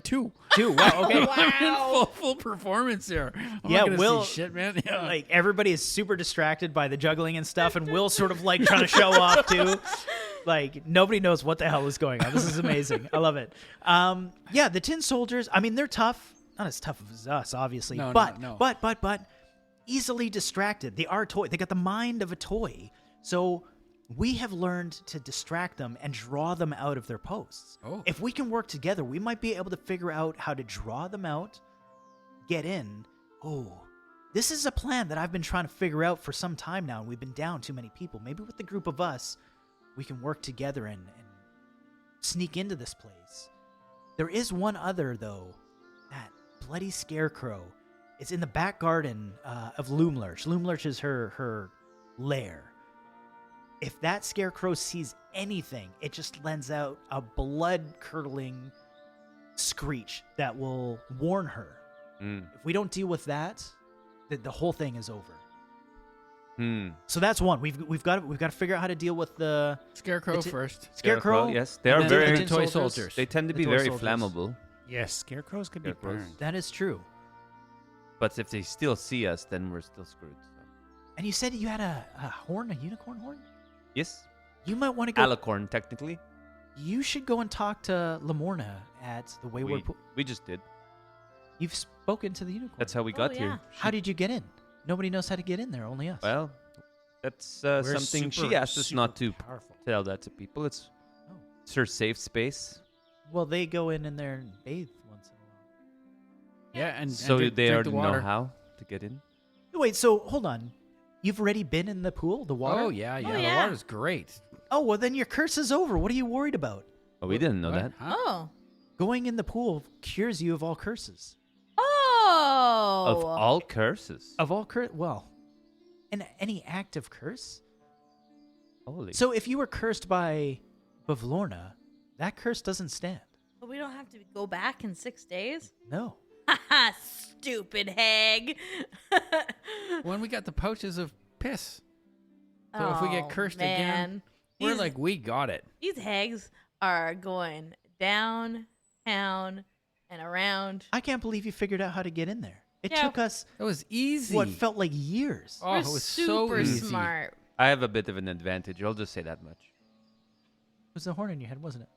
2. 2. Wow, okay. Wow. full performance here. I'm Yeah, not gonna Will- see shit, man. Yeah. Like, everybody is super distracted by the juggling and stuff, and Will's sort of like trying to show off too. Like, nobody knows what the hell is going on. This is amazing. I love it. Yeah, the tin soldiers, I mean, they're tough. Not as tough as us, obviously. No, but, no. but easily distracted. They are toy. They got the mind of a toy. So we have learned to distract them and draw them out of their posts. Oh. If we can work together, we might be able to figure out how to draw them out, get in. Oh, This is a plan that I've been trying to figure out for some time now, and we've been down too many people. Maybe with the group of us, we can work together and sneak into this place. There is one other, though. That bloody scarecrow. It's in the back garden of Loomlurch. Loomlurch is her lair. If that scarecrow sees anything, it just lends out a blood-curdling screech that will warn her. If we don't deal with that, the whole thing is over. So that's one. We've got to figure out how to deal with the Scarecrow first. Scarecrow. Yes, they are And then very. the toy soldiers. They tend to The be toy very soldiers. flammable. Yes, scarecrows could Scarecrows. be burned. That is true. But if they still see us, then we're still screwed. So. And you said you had a horn, a unicorn horn? Yes, You might want to go. alicorn technically. You should go and talk to Lamorna at the Wayward Pool. We just did. You've spoken to the unicorn. That's how we got yeah. here. How did you get in? Nobody knows how to get in there, only us. Well, that's We're something she super, asked us not to super powerful. tell that to people. It's Oh. it's her safe space. Well, they go in there and bathe once in a while. Yeah, and So drink, they drink the already know water. how to get in. Wait, so hold on. You've already been in the pool, the water? Oh yeah, yeah. Oh, The yeah. water's great. Oh, well, then your curse is over. What are you worried about? Oh, we didn't know What? that. Huh? Oh. Going in the pool cures you of all curses. Oh. Of all curses. Of all well, any active curse. Holy. So if you were cursed by Bavlorna, that curse doesn't stand. But we don't have to go back in 6 days? No. Haha, stupid hag. When we got the pouches of piss. So if we get cursed again, we're These- like, we got it. These hags are going down, town, and around. I can't believe you figured out how to get in there. It Yeah. took us It was easy. what felt like years. Oh, We're it was super so easy. smart. I have a bit of an advantage. I'll just say that much. It was the horn in your head, wasn't it?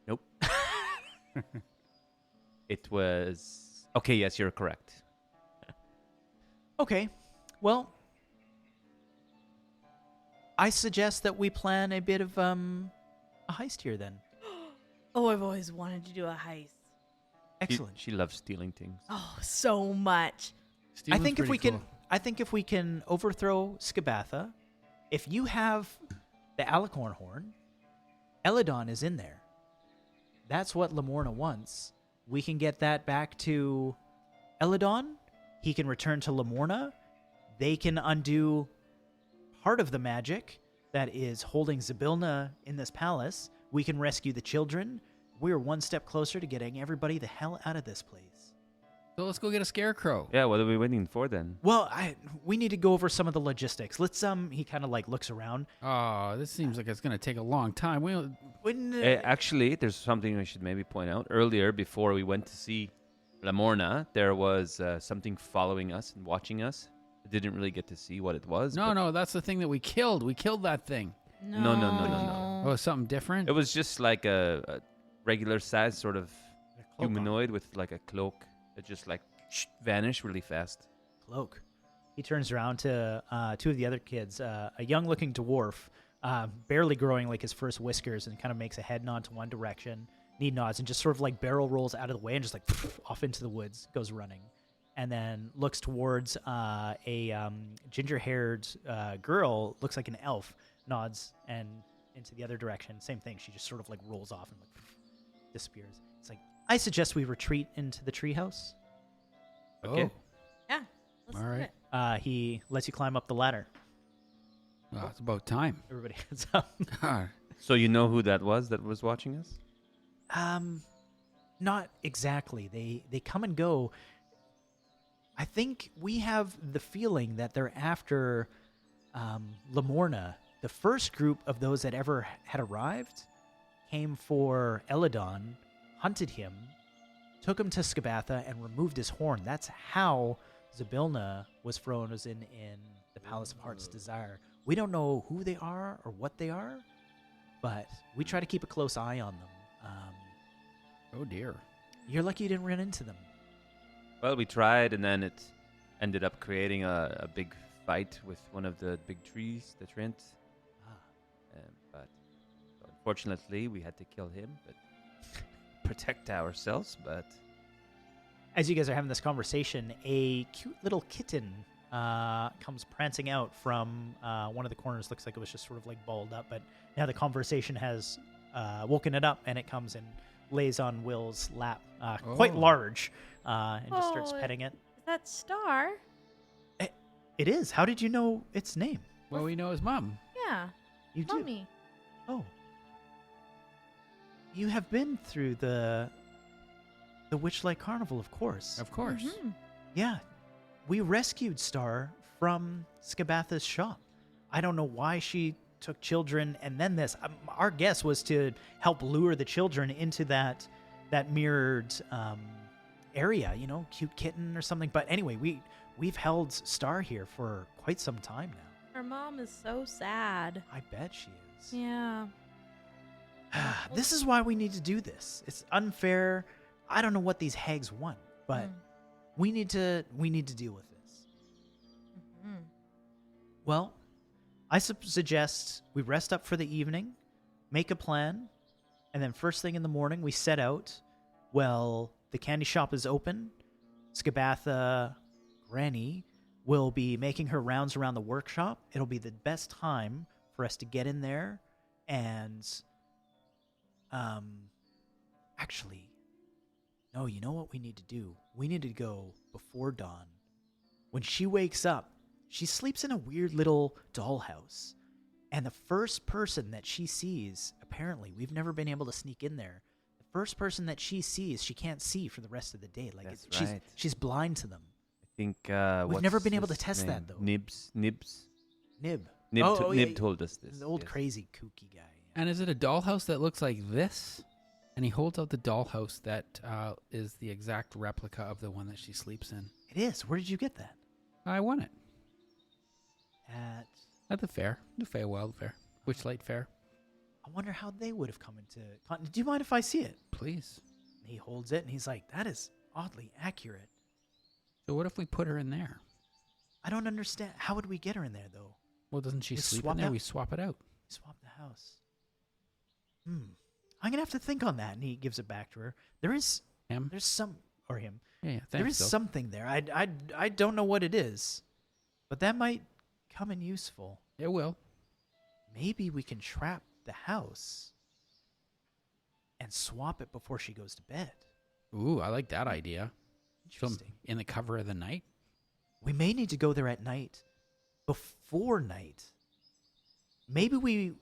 Nope. It was. Okay, yes, you're correct. Okay. Well, I suggest that we plan a bit of a heist here then. Oh, I've always wanted to do a heist. Excellent. She loves stealing things. Oh, so much. I Steven's think if we pretty can cool. I think if we can overthrow Skabatha, if you have the Alicorn horn, Eladon is in there. That's what Lamorna wants. We can get that back to Eladon. He can return to Lamorna. They can undo part of the magic that is holding Zybilna in this palace. We can rescue the children. We're one step closer to getting everybody the hell out of this place. So let's go get a scarecrow. Yeah, what are we waiting for then? Well, we need to go over some of the logistics. Let's he kind of like looks around. Oh, this seems like it's gonna take a long time. When Actually, there's something I should maybe point out. Earlier, before we went to see Lamorna, there was something following us and watching us. I didn't really get to see what it was. No, but no, that's the thing that we killed. We killed that thing. No, no, no, no, no. Oh, something different. It was just like a regular size sort of A cloak on. humanoid with like a cloak that just like vanished really fast. cloak. He turns around to two of the other kids, a young-looking dwarf, barely growing like his first whiskers, and kind of makes a head nod to one direction. He nods and just sort of like barrel rolls out of the way and just like off into the woods, goes running, and then looks towards a ginger-haired girl, looks like an elf, nods and into the other direction. Same thing. She just sort of like rolls off and like disappears. It's like, I suggest we retreat into the treehouse. Okay. Oh. Yeah. Let's All do right. it. He lets you climb up the ladder. Well, it's about time. Everybody heads up. So you know who that was watching us? Not exactly. They come and go. I think we have the feeling that they're after Lamorna. The first group of those that ever had arrived came for Eladon, hunted him, took him to Skabatha, and removed his horn. That's how Zybilna was frozen in the Palace of Heart's Desire. We don't know who they are or what they are, but we try to keep a close eye on them. Oh dear. You're lucky you didn't run into them. Well, we tried, and then it ended up creating a big fight with one of the big trees, the Trent. But unfortunately, we had to kill him, but protect ourselves. But as you guys are having this conversation, a cute little kitten comes prancing out from one of the corners. Looks like it was just sort of like balled up, but now the conversation has woken it up, and it comes and lays on Will's lap, quite large, and just starts Oh, petting it. Is that Star? It is. How did you know its name? Well, we know his mom. Yeah. You do. Mommy. Oh. You have been through the Witchlight Carnival, of course. Of course. Mhm. Yeah. We rescued Star from Skabatha's shop. I don't know why she took children and then this. Our guess was to help lure the children into that mirrored area, you know, cute kitten or something. But anyway, we've held Star here for quite some time now. Her mom is so sad. I bet she is. Yeah. This is why we need to do this. It's unfair. I don't know what these hags want, but we need to deal with this. Mhm. Well, I suggest we rest up for the evening, make a plan, and then first thing in the morning we set out. Well, the candy shop is open. Skabatha Granny will be making her rounds around the workshop. It'll be the best time for us to get in there and actually, no, you know what we need to do? We need to go before dawn. When she wakes up, she sleeps in a weird little dollhouse. And the first person that she sees, apparently, we've never been able to sneak in there. The first person that she sees, she can't see for the rest of the day. Like That's she's right. she's blind to them. I think We've never been able to test that, though. Nibs. Nib. Nib yeah, told us this. The old yes. crazy kooky guy. And is it a dollhouse that looks like this? And he holds out the dollhouse that is the exact replica of the one that she sleeps in. It is. Where did you get that? I won it At at the fair, the Feywild Fair, Witchlight Fair. I wonder how they would have come into contact. Do you mind if I see it? Please. And he holds it and he's like, that is oddly accurate. So what if we put her in there? I don't understand. How would we get her in there, though? Well, doesn't she We sleep swap in there? out? We swap it out. Swap the house. I'm going to have to think on that. And he gives it back to her. There's Him? some, or him. Yeah, yeah. There Thanks, is Doug. something there. I don't know what it is, but that might come in useful. It will. Maybe we can trap the house and swap it before she goes to bed. Ooh, I like that idea. So Interesting. in the cover of the night? We may need to go there at night, before night. Maybe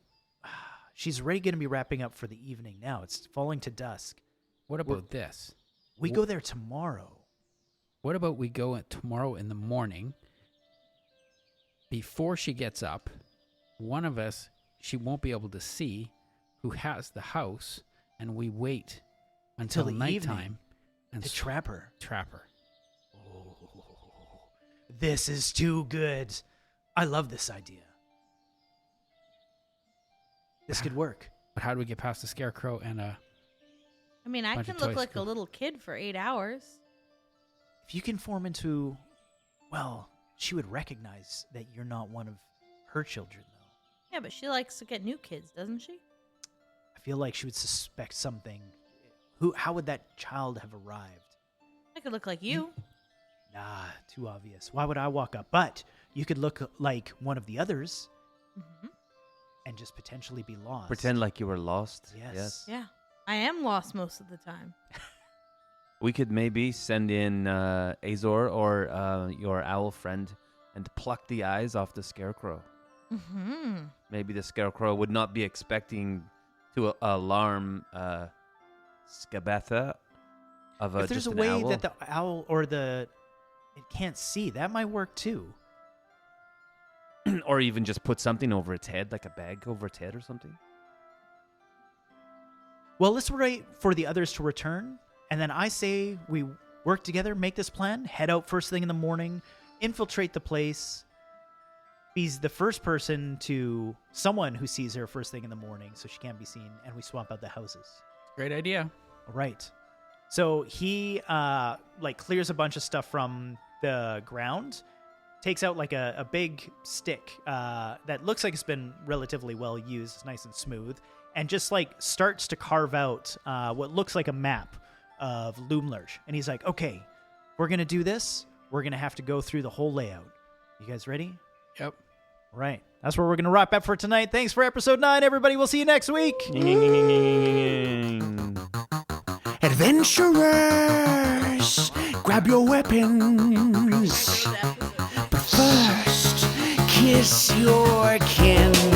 she's already going to be wrapping up for the evening now. It's falling to dusk. What about this? We go there tomorrow. What about we go tomorrow in the morning before she gets up? One of us, she won't be able to see, who has the house, and we wait until the nighttime evening and to trap her. trap her. This is too good. I love this idea. This could work. But how do we get past the scarecrow and I mean, I Bunch can of look toys like a go- little kid for 8 hours. If you can form into, well, she would recognize that you're not one of her children, though. Yeah, but she likes to get new kids, doesn't she? I feel like she would suspect something. How would that child have arrived? I could look like you. Nah, too obvious. Why would I walk up? But you could look like one of the others Mhm. and just potentially be lost. Pretend like you were lost. Yes. Yeah. I am lost most of the time. We could maybe send in Azor or your owl friend and pluck the eyes off the scarecrow. Mm-hmm. Maybe the scarecrow would not be expecting to alarm Skabatha of If there's just a an way owl. that the owl or it can't see, that might work too. Or even just put something over its head, like a bag over its head or something. Well, let's wait for the others to return, and then I say we work together, make this plan, head out first thing in the morning, infiltrate the place, be the first person to someone who sees her first thing in the morning so she can't be seen, and we swap out the houses. great idea. All right. So he clears a bunch of stuff from the ground, takes out like a big stick that looks like it's been relatively well used, it's nice and smooth, and just like starts to carve out what looks like a map of Loomlurch. And he's like, okay, we're going to do this, we're going to have to go through the whole layout. You guys ready? Yep. Right. That's where we're going to wrap up for tonight. Thanks for episode 9, everybody. We'll see you next week. Adventurers, grab your weapons. But first, kiss your kin.